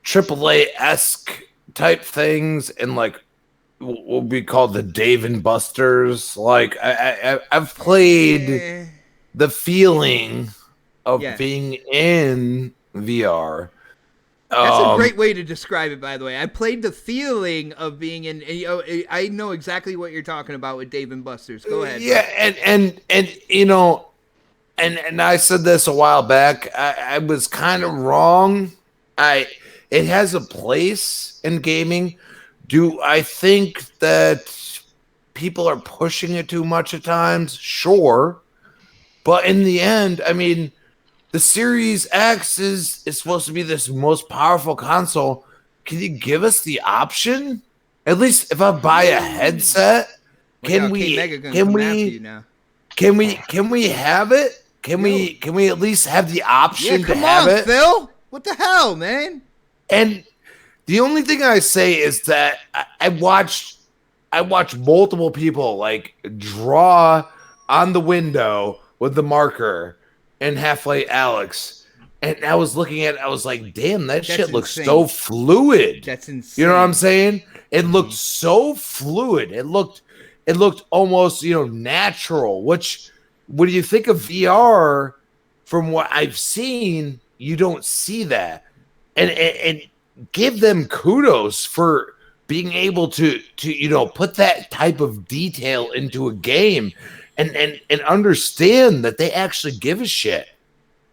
D: AAA-esque type things and like what would be called the Dave and Buster's. Like I've played the feeling of being in VR.
A: That's a great way to describe it, by the way. I played the feeling of being in. I know exactly what you're talking about with Dave and Buster's. Go ahead.
D: Yeah, and you know, and I said this a while back. I was kind of wrong. It has a place in gaming. Do I think that people are pushing it too much at times? Sure. But in the end, I mean, the Series X is supposed to be this most powerful console. Can you give us the option? At least if I buy a headset, can we have it? Can we at least have the option to have it?
A: Phil. What the hell, man?
D: And the only thing I say is that I watched multiple people like draw on the window with the marker in Half-Life Alyx, and I was looking at it, I was like, damn, that shit looks so fluid.
A: That's insane.
D: You know what I'm saying? It looked so fluid. It looked almost, natural, which when you think of VR, from what I've seen, you don't see that. And give them kudos for being able to put that type of detail into a game and understand that they actually give a shit.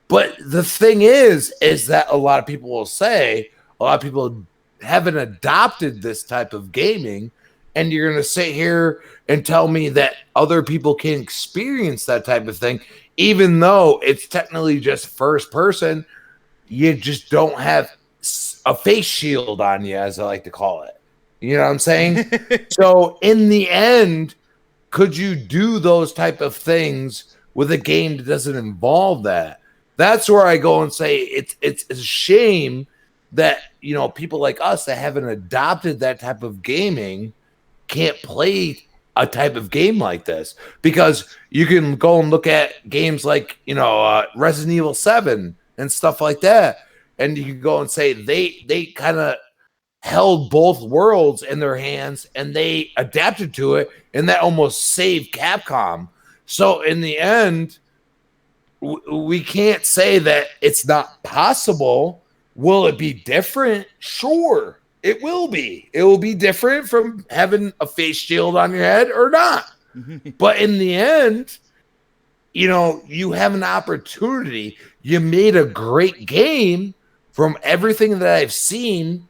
D: But the thing is that a lot of people will say, a lot of people haven't adopted this type of gaming, and you're going to sit here and tell me that other people can experience that type of thing, even though it's technically just first person. You just don't have a face shield on you, as I like to call it. You know what I'm saying? So in the end, could you do those type of things with a game that doesn't involve that? That's where I go and say it's a shame that, people like us that haven't adopted that type of gaming can't play a type of game like this, because you can go and look at games like, Resident Evil 7 and stuff like that. And you can go and say they kind of held both worlds in their hands and they adapted to it, and that almost saved Capcom. So in the end, we can't say that it's not possible. Will it be different? Sure, it will be. It will be different from having a face shield on your head or not. But in the end, you have an opportunity. You made a great game from everything that I've seen,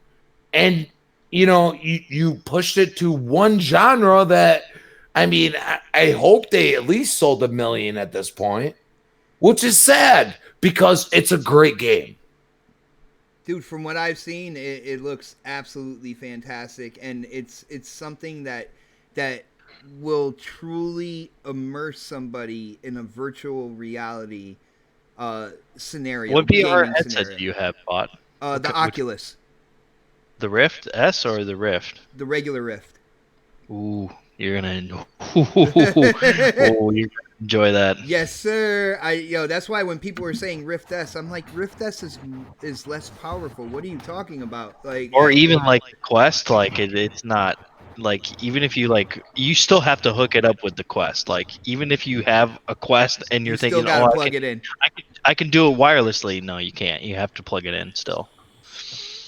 D: and you pushed it to one genre that, I mean, I hope they at least sold 1 million at this point, which is sad because it's a great game.
A: Dude, from what I've seen, it looks absolutely fantastic, and it's something that will truly immerse somebody in a virtual reality scenario.
C: What VR headset do you have bought?
A: The Oculus.
C: The Rift S or the Rift?
A: The regular Rift.
C: Ooh, you're gonna enjoy that.
A: Yes, sir. That's why when people were saying Rift S, I'm like, Rift S is less powerful. What are you talking about? Like,
C: or even like the Quest, like it's not like, even if you you still have to hook it up with the Quest. Like, even if you have a Quest and you're thinking,
A: still gotta plug it in.
C: I can do it wirelessly. No, you can't. You have to plug it in still.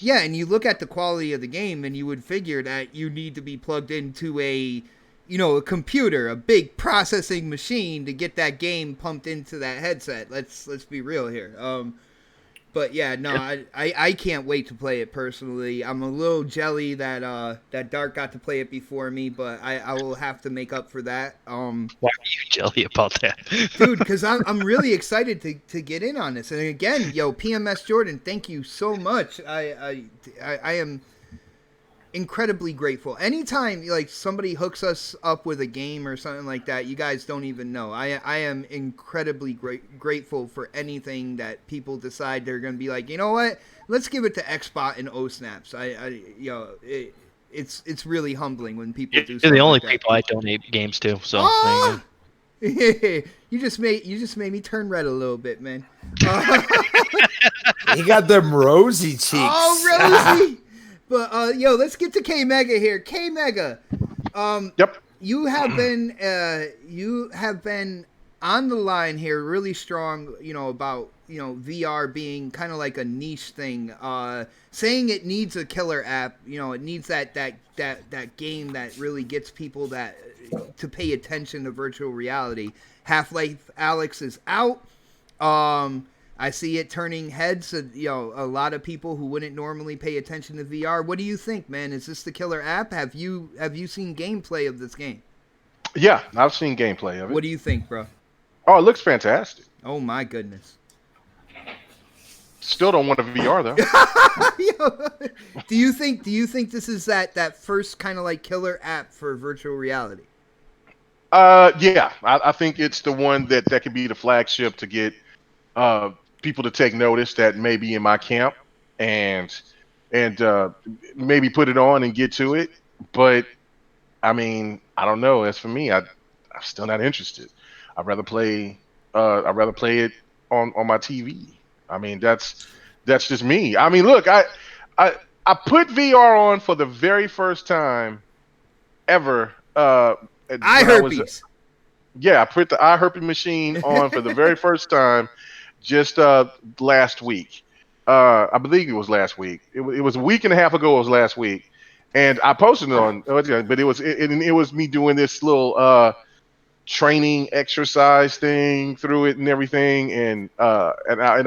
A: Yeah, and you look at the quality of the game, and you would figure that you need to be plugged into a computer, a big processing machine to get that game pumped into that headset. Let's be real here. But yeah, no, I can't wait to play it personally. I'm a little jelly that Dark got to play it before me, but I will have to make up for that.
C: Why are you jelly about that?
A: Dude, because I'm really excited to get in on this. And again, PMS Jordan, thank you so much. I am incredibly grateful. Anytime somebody hooks us up with a game or something like that, you guys don't even know. I am incredibly grateful for anything that people decide they're going to be like, you know what? Let's give it to Xbot and O-Snaps. It's really humbling when people do.
C: You're the only people I donate games to. So
A: you just made me turn red a little bit, man.
D: He got them rosy cheeks.
A: Oh, rosy. But let's get to K Mega here. K Mega,
E: Yep.
A: You have been on the line here, really strong. About VR being kind of like a niche thing. Saying it needs a killer app. It needs that game that really gets people to pay attention to virtual reality. Half-Life Alyx is out. I see it turning heads. A lot of people who wouldn't normally pay attention to VR. What do you think, man? Is this the killer app? Have you seen gameplay of this game?
E: Yeah, I've seen gameplay of it.
A: What do you think, bro?
E: Oh, it looks fantastic.
A: Oh my goodness.
E: Still don't want a VR though.
A: do you think this is that first kind of like killer app for virtual reality?
E: Yeah, I think it's the one that could be the flagship to get people to take notice that may be in my camp and maybe put it on and get to it. But I mean, I don't know. As for me, I'm still not interested. I'd rather play it on my TV. I mean, that's just me. I mean, look, I put VR on for the very first time ever.
A: iHerpes.
E: Yeah, I put the iHerpes machine on for the very first time just last week. I believe it was last week. It was a week and a half ago. It was last week, and I posted it on. But it was me doing this little training exercise thing through it and everything, and I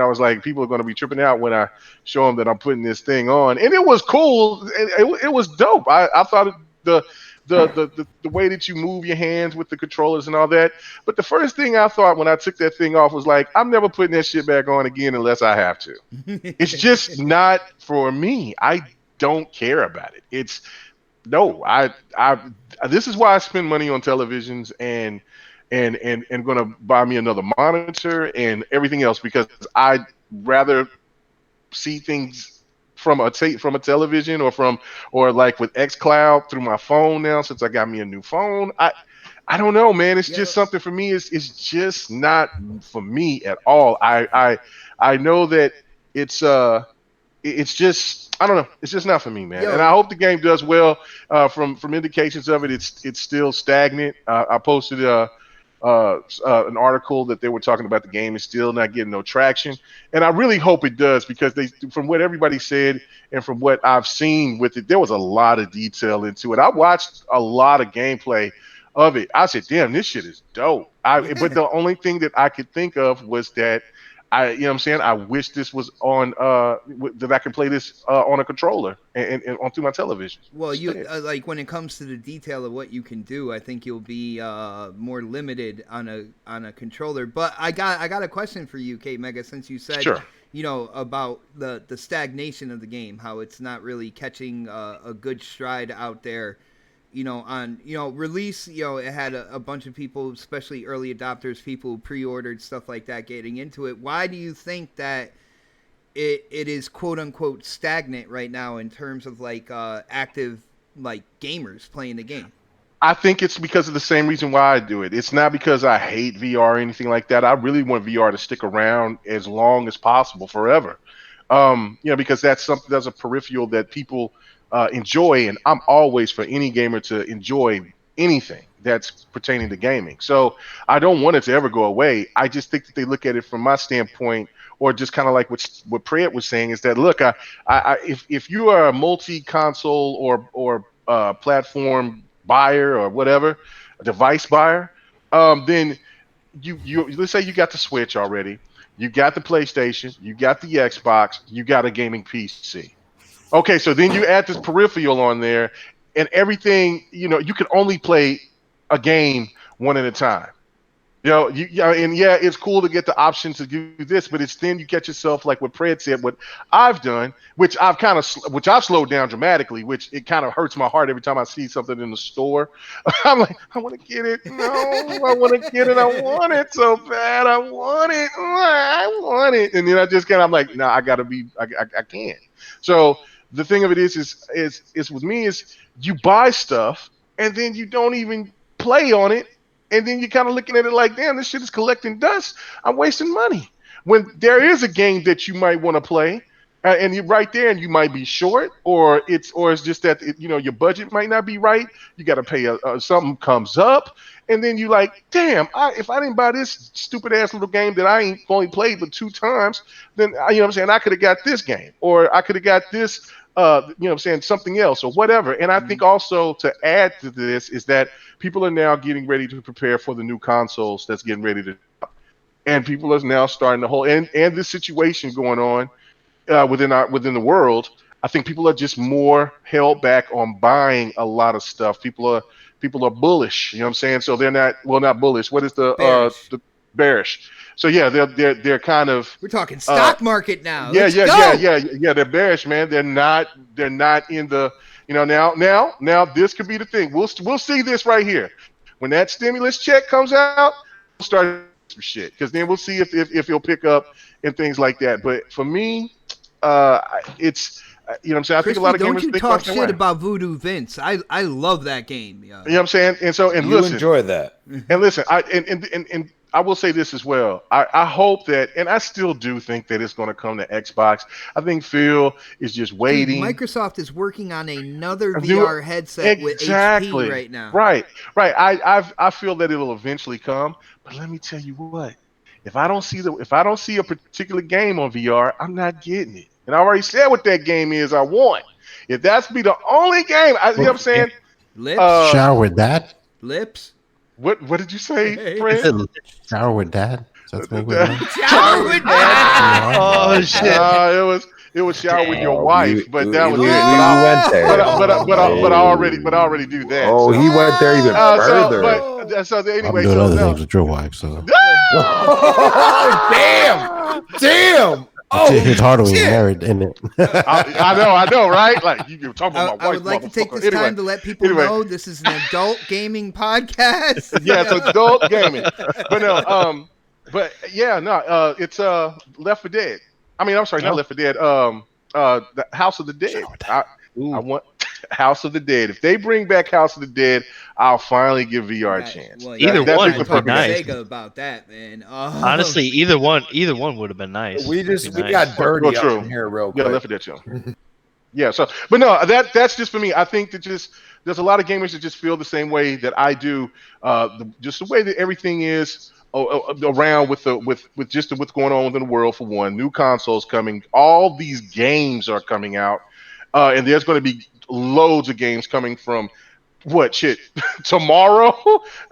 E: was like, people are going to be tripping out when I show them that I'm putting this thing on, and it was cool. It was dope. I thought the way that you move your hands with the controllers and all that. But the first thing I thought when I took that thing off was like, I'm never putting that shit back on again unless I have to. It's just not for me. I don't care about it. It's no, I this is why I spend money on televisions and going to buy me another monitor and everything else, because I'd rather see things from a television or like with xCloud through my phone now, since I got me a new phone. I don't know, man. It's just something for me. It's just not for me at all. I know that it's just, I don't know. It's just not for me, man. And I hope the game does well. From indications of it, it's still stagnant. I posted an article that they were talking about the game is still not getting no traction, and I really hope it does, because from what everybody said and from what I've seen with it, there was a lot of detail into it. I watched a lot of gameplay of it. I said, damn, this shit is dope. But the only thing that I could think of was that you know what I'm saying, I wish this was on that I can play this on a controller and on through my television.
A: Well, you like when it comes to the detail of what you can do, I think you'll be more limited on a controller. But I got a question for you, Kate Mega, since you said
E: Sure.
A: About the stagnation of the game, how it's not really catching a good stride out there. On release, it had a bunch of people, especially early adopters, people who pre-ordered stuff like that, getting into it. Why do you think that it is quote unquote stagnant right now in terms of like active like gamers playing the game?
E: I think it's because of the same reason why I do it. It's not because I hate VR or anything like that. I really want VR to stick around as long as possible, forever. Because that's a peripheral that people enjoy, and I'm always for any gamer to enjoy anything that's pertaining to gaming. So I don't want it to ever go away. I just think that they look at it from my standpoint, or just kind of like what Pratt was saying, is that look, if you are a multi-console or platform buyer or whatever, a device buyer, then you let's say you got the Switch already, you got the PlayStation, you got the Xbox, you got a gaming PC. Okay, so then you add this peripheral on there, and everything, you can only play a game one at a time. It's cool to get the option to do this, but it's then you get yourself like what Fred said, what I've done, which I've slowed down dramatically, which it kind of hurts my heart every time I see something in the store. I'm like, I want to get it. No, I want to get it. I want it so bad. I want it. I want it. And then I'm like, no, I can't. So the thing of it is with me is you buy stuff and then you don't even play on it. And then you're kind of looking at it like, damn, this shit is collecting dust. I'm wasting money. When there is a game that you might want to play, and you're right there, and you might be short, or it's just that your budget might not be right. You got to pay something comes up, and then you like, damn, if I didn't buy this stupid ass little game that I ain't only played but 2 times, then you know what I'm saying, I could have got this game, or I could have got this. Something else or whatever. And I think also to add to this is that people are now getting ready to prepare for the new consoles that's getting ready to drop. and people are now starting to hold and this situation going on within the world. I think people are just more held back on buying a lot of stuff. People are bullish. You know what I'm saying? So they're not bullish. What is
A: Bearish.
E: the bearish? So yeah, they're kind of
A: We're talking stock market now.
E: yeah,
A: Let's
E: yeah,
A: go.
E: yeah. They're bearish, man. They're not in the now. This could be the thing. We'll see this right here. When that stimulus check comes out, we'll start some shit because then we'll see if he'll pick up and things like that. But for me, it's you know what I'm saying. I think a
A: Crispy,
E: lot of
A: don't
E: gamers
A: you
E: think
A: talk
E: the same
A: shit
E: way.
A: about Voodoo Vince. I love that game. Yeah.
E: You know what I'm saying? And
D: You
E: listen,
D: enjoy that.
E: and listen, and I will say this as well. I hope that, and I still do think that it's going to come to Xbox. I think Phil is just
A: Dude,
E: waiting.
A: Microsoft is working on another
E: Do
A: VR headset with HP
E: exactly
A: right now.
E: right. I feel that it'll eventually come, but let me tell you what. If I don't see a particular game on VR, I'm not getting it. And I already said what that game is I want. If that's be the only game, you know what I'm saying?
A: Lips,
B: Shower with dad.
A: lips.
E: What did you say,
A: Hey.
E: Fred?
B: Shower with dad. That's what we know.
A: Shower with that.
C: Oh shit!
E: It was shower with your
D: Oh,
E: wife, but that was it.
D: we went there.
E: But I already do that.
D: Oh,
E: So.
D: he went there even further.
E: So
B: I'm
E: anyway,
B: doing
E: so
B: other
E: no.
B: things with your wife, so
D: Oh, damn!
B: it's harder when you're
A: shit.
B: married, isn't it?
E: I know, right? Like you talking about my
A: I
E: wife,
A: would like to take this
E: anyway,
A: time to let people know this is an adult gaming podcast.
E: yeah, it's adult gaming, but no, but yeah, no, it's Left 4 Dead. I mean, I'm sorry, not Left 4 Dead. The House of the Dead. I want House of the Dead. If they bring back House of the Dead, I'll finally give VR a chance.
A: Well,
C: Either
E: That's
C: one
E: just the
C: would be
E: perfect
C: nice.
E: game.
A: Sega about that, man.
C: Honestly, either one would have been nice.
D: We
C: It'd be nice.
D: got dirty
E: Well, true.
D: up in here real
E: Yeah,
D: quick.
E: Left 4 Dead too. Yeah, so but no, that's just for me. I think that just there's a lot of gamers that just feel the same way that I do. Just the way that everything is around with what's going on within the world. For one, new consoles coming, all these games are coming out, and there's going to be loads of games coming from what shit tomorrow,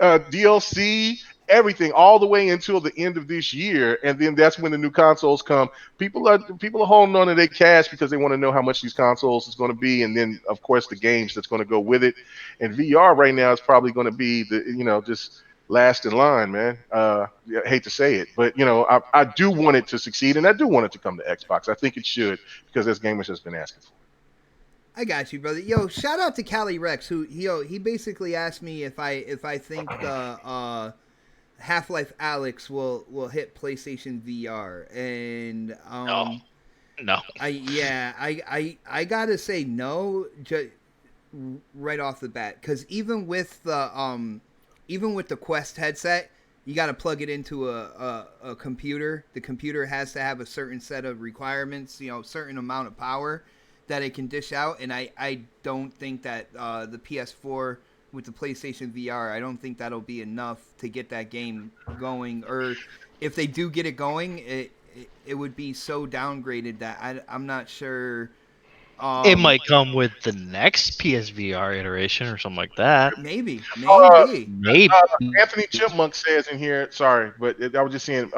E: DLC, everything, all the way until the end of this year, and then that's when the new consoles come. People are holding on to their cash because they want to know how much these consoles is going to be, and then of course the games that's going to go with it. And VR right now is probably going to be the just last in line, man. I hate to say it, but I do want it to succeed, and I do want it to come to Xbox. I think it should because as gamers has been asking for.
A: I got you, brother. Yo, shout out to Cali Rex, who he basically asked me if I think the Half-Life Alyx will hit PlayStation VR, and
C: No.
A: I gotta say no, right off the bat, because even with the Quest headset, you got to plug it into a computer. The computer has to have a certain set of requirements, certain amount of power that it can dish out, and I don't think that the PS4 with the PlayStation VR, I don't think that'll be enough to get that game going. Or if they do get it going, it would be so downgraded that I'm not sure.
C: It might come with the next PSVR iteration or something like that.
A: Maybe.
C: Maybe.
E: Anthony Chipmunk says in here, sorry, but I was just saying,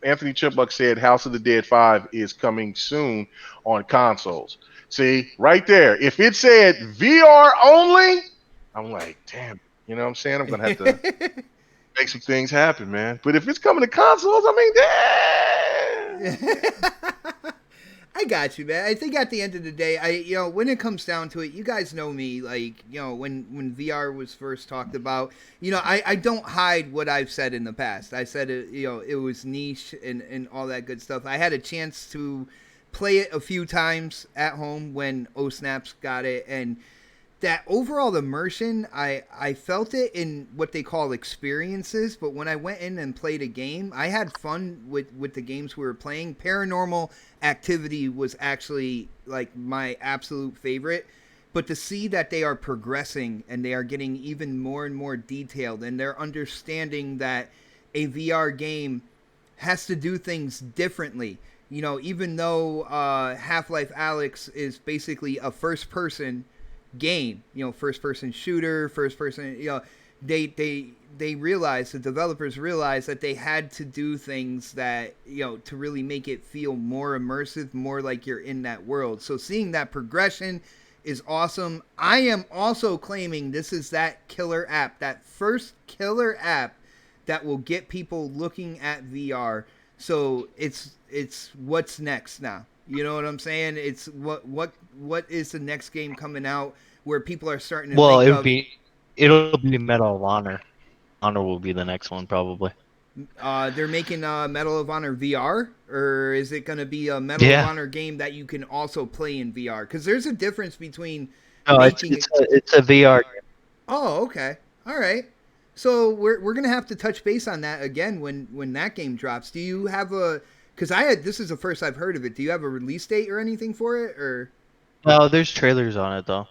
E: Anthony Chipmunk said House of the Dead 5 is coming soon on consoles. See, right there. If it said VR only, I'm like, damn, you know what I'm saying? I'm going to have to make some things happen, man. But if it's coming to consoles, I mean, damn.
A: I got you, man. I think at the end of the day, when it comes down to it, you guys know me. Like, when VR was first talked about, I don't hide what I've said in the past. I said it was niche and all that good stuff. I had a chance to play it a few times at home when OSnaps got it, and that overall immersion, I felt it in what they call experiences, but when I went in and played a game, I had fun with the games we were playing. Paranormal Activity was actually like my absolute favorite, but to see that they are progressing and they are getting even more and more detailed, and they're understanding that a VR game has to do things differently. Even though Half-Life Alyx is basically a first-person game, first-person shooter, first-person, they realized, the developers realized that they had to do things that, to really make it feel more immersive, more like you're in that world. So seeing that progression is awesome. I am also claiming this is that killer app, that first killer app that will get people looking at VR. So it's what's next now. You know what I'm saying? It's what is the next game coming out where people are starting to think of.
C: It'll be Medal of Honor. Honor will be the next one probably.
A: They're making Medal of Honor VR, or is it going to be a Medal of Honor game that you can also play in VR? Because there's a difference between making
C: it's a VR game.
A: Oh, okay. All right. So we're going to have to touch base on that again when that game drops. Do you have because this is the first I've heard of it. Do you have a release date or anything for it, or?
C: No, there's trailers on it though.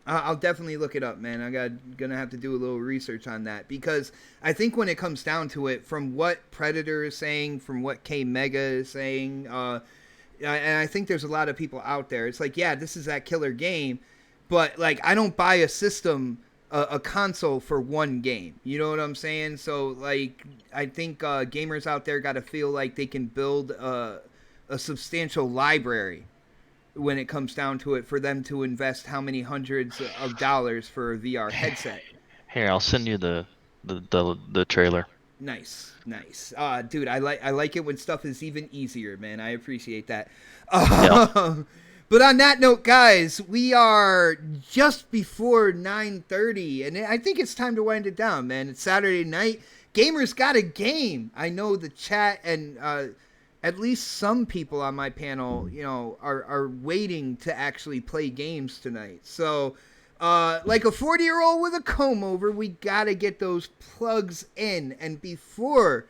A: I'll definitely look it up, man. Gonna have to do a little research on that, because I think when it comes down to it, from what Predator is saying, from what K Mega is saying, and I think there's a lot of people out there, it's like, yeah, this is that killer game, but like, I don't buy a system, a console for one game. You know what I'm saying? So like, I think gamers out there got to feel like they can build a substantial library when it comes down to it, for them to invest how many hundreds of dollars for a VR headset.
C: Here, I'll send you the trailer.
A: Nice. Dude, I like it when stuff is even easier, man. I appreciate that. But on that note, guys, we are just before 9:30, and I think it's time to wind it down, man. It's Saturday night. Gamers got a game. I know the chat and at least some people on my panel, are waiting to actually play games tonight. So, like a 40-year-old with a comb over, we got to get those plugs in. And before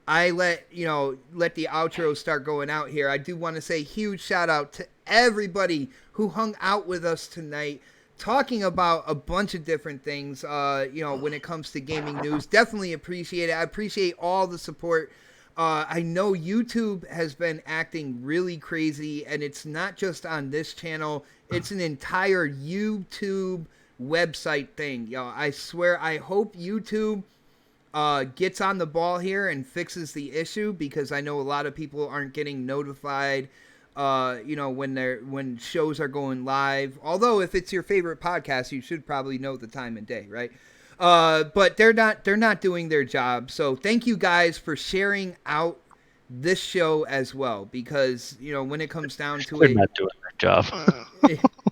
A: I let the outro start going out here, I do want to say huge shout out to everybody who hung out with us tonight, talking about a bunch of different things, when it comes to gaming news. Definitely appreciate it. I appreciate all the support. I know YouTube has been acting really crazy, and it's not just on this channel. It's an entire YouTube website thing. I swear, I hope YouTube gets on the ball here and fixes the issue, because I know a lot of people aren't getting notified, when shows are going live. Although if it's your favorite podcast, you should probably know the time and day, right? But they're not doing their job. So thank you guys for sharing out this show as well, because when it comes down to
C: they're not doing their job.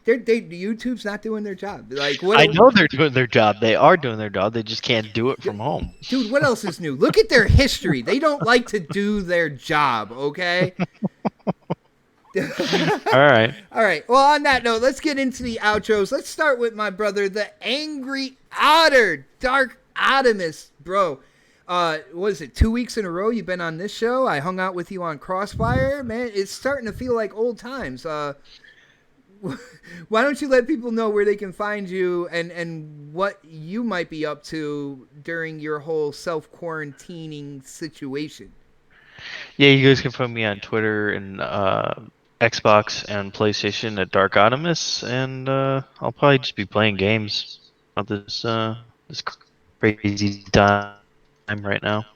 A: YouTube's not doing their job. Like, what?
C: I know they're doing their job. They are doing their job. They just can't do it from home.
A: Dude, what else is new? Look at their history. They don't like to do their job. Okay.
C: All right.
A: Well, on that note, let's get into the outros. Let's start with my brother, the Angry Otter, Dark Optimus, bro. What is it, 2 weeks in a row you've been on this show? I hung out with you on Crossfire. Man, it's starting to feel like old times. Why don't you let people know where they can find you and what you might be up to during your whole self-quarantining situation?
C: Yeah, you guys can find me on Twitter and Xbox and PlayStation at Dark Optimus, and I'll probably just be playing games at this crazy time right now.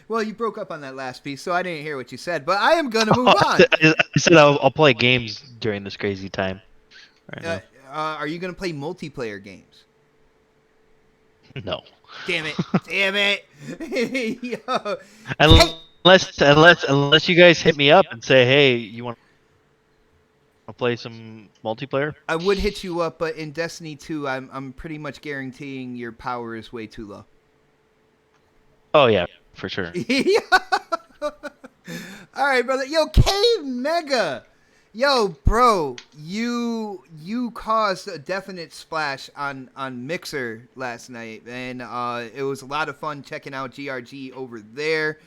A: Well, you broke up on that last piece, so I didn't hear what you said, but I am going to move on.
C: I said I'll play games during this crazy time right now.
A: Are you going to play multiplayer games?
C: No.
A: Damn it. Yo.
C: Unless you guys hit me up and say, hey, you want to play some multiplayer?
A: I would hit you up, but in Destiny 2, I'm pretty much guaranteeing your power is way too low.
C: Oh, yeah, for sure.
A: All right, brother. Yo, K Mega. Yo, bro, you caused a definite splash on Mixer last night, and it was a lot of fun checking out GRG over there.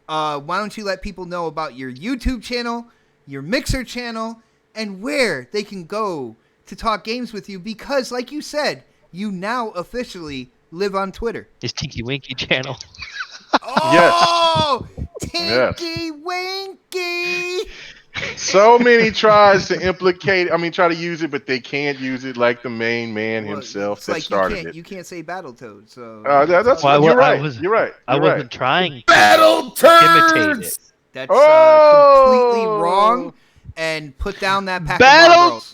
A: Why don't you let people know about your YouTube channel, your Mixer channel, and where they can go to talk games with you? Because, like you said, you now officially live on Twitter.
C: His Tinky Winky channel.
A: Oh, yes. Tinky Winky.
E: So many tries to try to use it, but they can't use it like the main man
A: Well,
E: himself
A: it's
E: that
A: like
E: started it.
A: you can't say Battletoad, so
E: That's
C: Well,
E: you're
C: I
E: right.
C: was
E: You're right.
C: I
E: You're right.
C: wasn't trying
D: Battle
C: to imitate it.
D: turds.
A: that's completely wrong.
E: Oh,
A: And put down that pack of
C: Battle
A: Marlboros.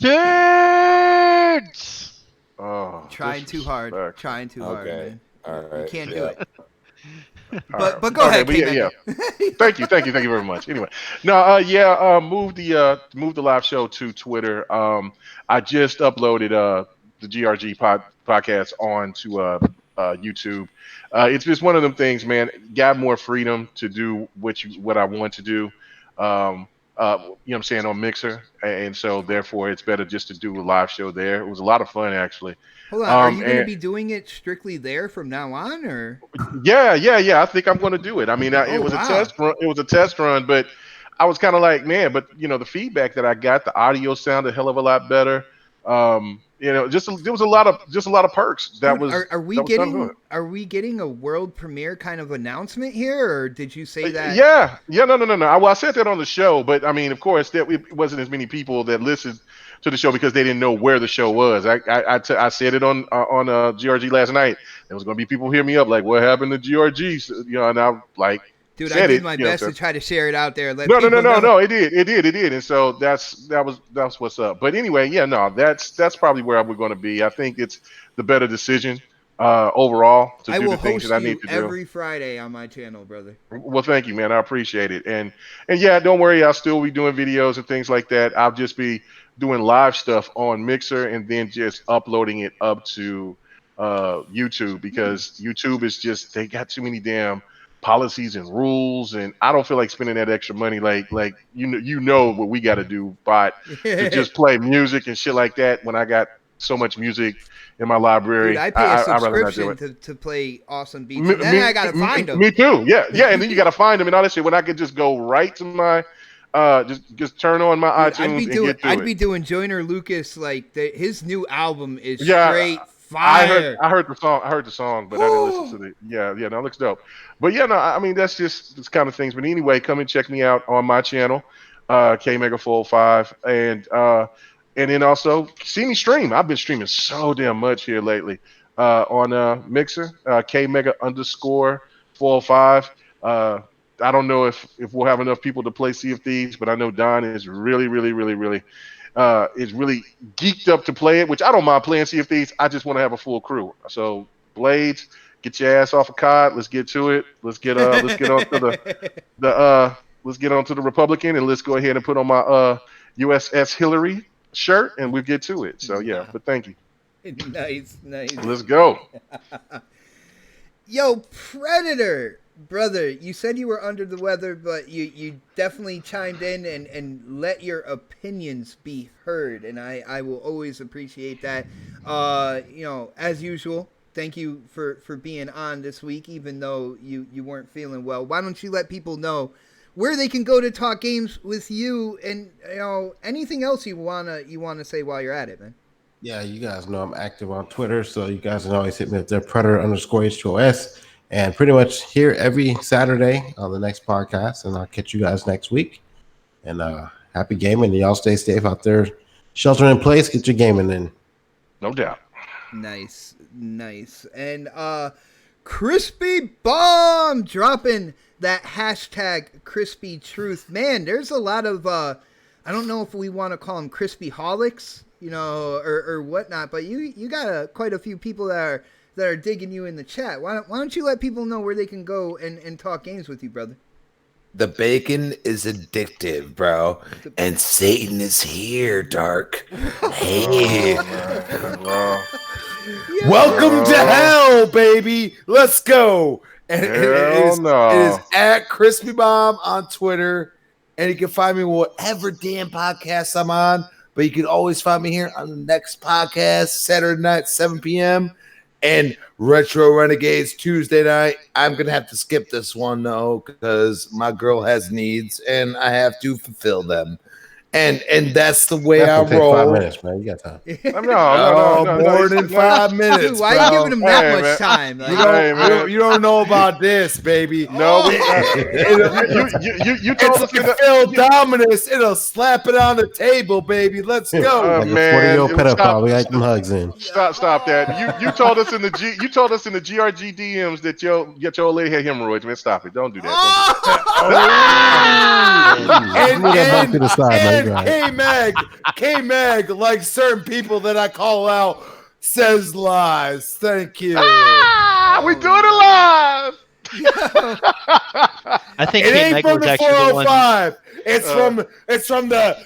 C: turds.
E: oh,
A: Trying too hard.
E: disrespect.
A: Trying too hard,
D: Okay.
A: man.
D: All
A: You
D: right.
A: can't
D: Yeah.
A: do it.
E: All right.
A: But go
E: Okay,
A: ahead,
E: but
A: K
E: yeah.
A: Mega.
E: Thank you very much. Anyway, no, move the live show to Twitter. I just uploaded the GRG podcast onto YouTube. It's just one of them things, man. Got more freedom to do what I want to do. You know what I'm saying, on Mixer, and so therefore it's better just to do a live show there. It was a lot of fun actually.
A: Hold on, are you going to
E: And
A: be doing it strictly there from now on, or?
E: yeah. I think I'm going to do it. I mean, it
A: Oh
E: was a
A: wow,
E: test run. It was a test run, but I was kind of like, man, but the feedback that I got, the audio sounded a hell of a lot better. There was a lot of perks
A: dude, are we
E: done to it.
A: getting a world premiere kind of announcement here, or did you say that?
E: Yeah, no. Well, I said that on the show, but I mean, of course, it wasn't as many people that listened to the show because they didn't know where the show was. I said it on GRG last night. There was going to be people hear me up like, "What happened to GRG?" And I like
A: Dude, I
E: said
A: did
E: it.
A: my best to try to share it out there, and let
E: No.
A: people know.
E: No. It did. And so that's what's up. But anyway, yeah, no, that's probably where we're going to be. I think it's the better decision overall to
A: I
E: do
A: will
E: the things
A: host
E: that I
A: you
E: need to do.
A: every Friday on my channel, brother.
E: Well, thank you, man. I appreciate it. And yeah, don't worry. I'll still be doing videos and things like that. I'll just be doing live stuff on Mixer and then just uploading it up to YouTube because YouTube is just they got too many damn policies and rules, and I don't feel like spending that extra money. Like you know what we got to do, but to just play music and shit like that when I got so much music in my library,
A: Dude, I pay a
E: I'd rather not do
A: subscription
E: it.
A: to play awesome beats, and then I gotta find them.
E: Me too. Yeah, and then you gotta find them and all that shit. When I could just go right to my, just turn on my
A: Dude,
E: iTunes and get to
A: I'd
E: it.
A: be doing Joyner Lucas like his new album is
E: Yeah,
A: straight fire.
E: I heard the song. I heard the song, but I didn't listen to the. Yeah. No, it looks dope. But yeah, no, I mean that's just this kind of things. But anyway, come and check me out on my channel, K Mega 405, and then also see me stream. I've been streaming so damn much here lately on Mixer, K Mega _ 405. I don't know if we'll have enough people to play Sea of Thieves, but I know Don is really is really geeked up to play it, which I don't mind playing Sea of Thieves. I just want to have a full crew. So Blades, get your ass off a COD. Let's get to it. Let's get on to let's get on to the Republican, and let's go ahead and put on my USS Hillary shirt, and we'll get to it. So yeah, but thank you.
A: Nice.
E: Let's go.
A: Yo, Predator, brother, you said you were under the weather, but you definitely chimed in and let your opinions be heard, and I will always appreciate that. As usual, thank you for being on this week, even though you weren't feeling well. Why don't you let people know where they can go to talk games with you, and anything else you wanna say while you're at it, man?
B: Yeah, you guys know I'm active on Twitter, so you guys can always hit me at the Predator_H2OS. And pretty much here every Saturday on the next podcast. And I'll catch you guys next week. And happy gaming. And y'all stay safe out there. Shelter in place. Get your gaming in.
E: No doubt.
A: Nice. And Crispy Bomb dropping that hashtag Crispy Truth. Man, there's a lot of I don't know if we want to call them Crispy Holics, or whatnot, but you got quite a few people that are digging you in the chat. Why don't you let people know where they can go and talk games with you, brother?
D: The bacon is addictive, bro. And Satan is here, Dark. Hey. Welcome to hell, baby. Let's go. And it is at Crispy Bomb on Twitter. And you can find me whatever damn podcast I'm on. But you can always find me here on the next podcast, Saturday night, 7 p.m. And Retro Renegades Tuesday night. I'm going to have to skip this one, though, because my girl has needs and I have to fulfill them. and that's the way
B: That's
D: I
B: gonna take
D: roll.
B: 5 minutes, man. You got time.
E: No.
D: More than 5 minutes.
A: Dude, why are you giving him that
E: Hey,
A: much
E: man.
A: time?
D: You
A: Like,
D: you don't know about this, baby.
E: No, you told us
D: It's like Phil Dominus. It'll slap it on the table, baby. Let's go.
B: Like a
E: man,
B: 40-year-old pedophile. We got them hugs in.
E: Stop that. You told us in the GRG DMs that your old lady had hemorrhoids, man. Stop it. Don't do that.
B: Move that bump to the side, man.
D: And K-Mag, like certain people that I call out, says lies. Thank you.
E: We do it live.
C: I think
D: It
C: Kate
D: ain't
C: Meg
D: from
C: was
D: the
C: actually the one.
D: 405. It's from the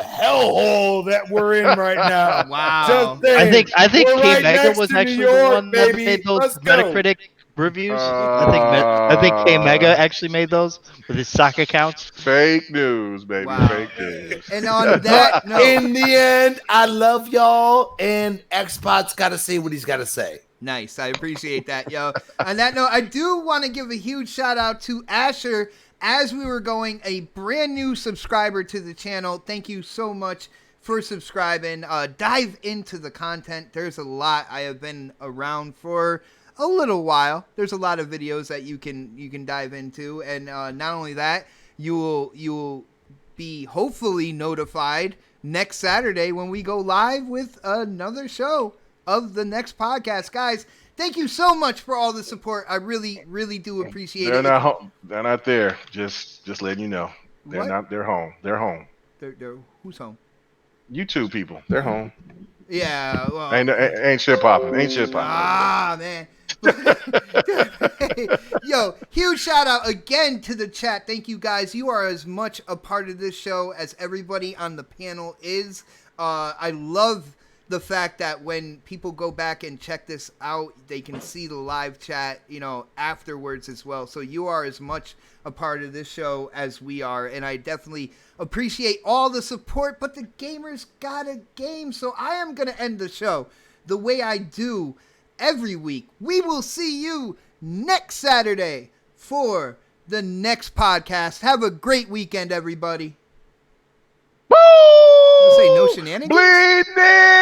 D: hellhole that we're in right now.
A: wow.
D: Just saying.
C: I think
D: We're
C: Kate
D: right
C: Mega
D: next
C: was
D: to New
C: actually
D: York,
C: the one
D: baby.
C: that made those
D: Let's go.
C: Metacritic reviews. I think Kate Mega actually made those with his sock accounts.
E: Fake news, baby.
A: Wow.
E: Fake news.
A: And on that note,
D: In the end, I love y'all, and X-Pot's got to say what he's got to say.
A: nice. I appreciate that, yo. On that note, I do want to give a huge shout out to Asher. As we were going, a brand new subscriber to the channel. Thank you so much for subscribing. Dive into the content. There's a lot. I have been around for a little while. There's a lot of videos that you can dive into, and not only that, you will be hopefully notified next Saturday when we go live with another show of the Next Podcast. Guys, thank you so much for all the support. I really, really do appreciate it.
E: They're not there. Just letting you know. They're
A: What?
E: not. They're home. They're home.
A: They're who's home?
E: You two people. They're home.
A: Yeah, well,
E: Ain't shit popping. Ain't shit popping.
A: ah, man. Yo, huge shout out again to the chat. Thank you guys. You are as much a part of this show as everybody on the panel is. I love the fact that when people go back and check this out, they can see the live chat, afterwards as well. So you are as much a part of this show as we are, and I definitely appreciate all the support, but the gamers got a game, so I am going to end the show the way I do every week. We will see you next Saturday for the next podcast. Have a great weekend, everybody.
E: Woo!
A: Say no shenanigans?
E: Bleeding!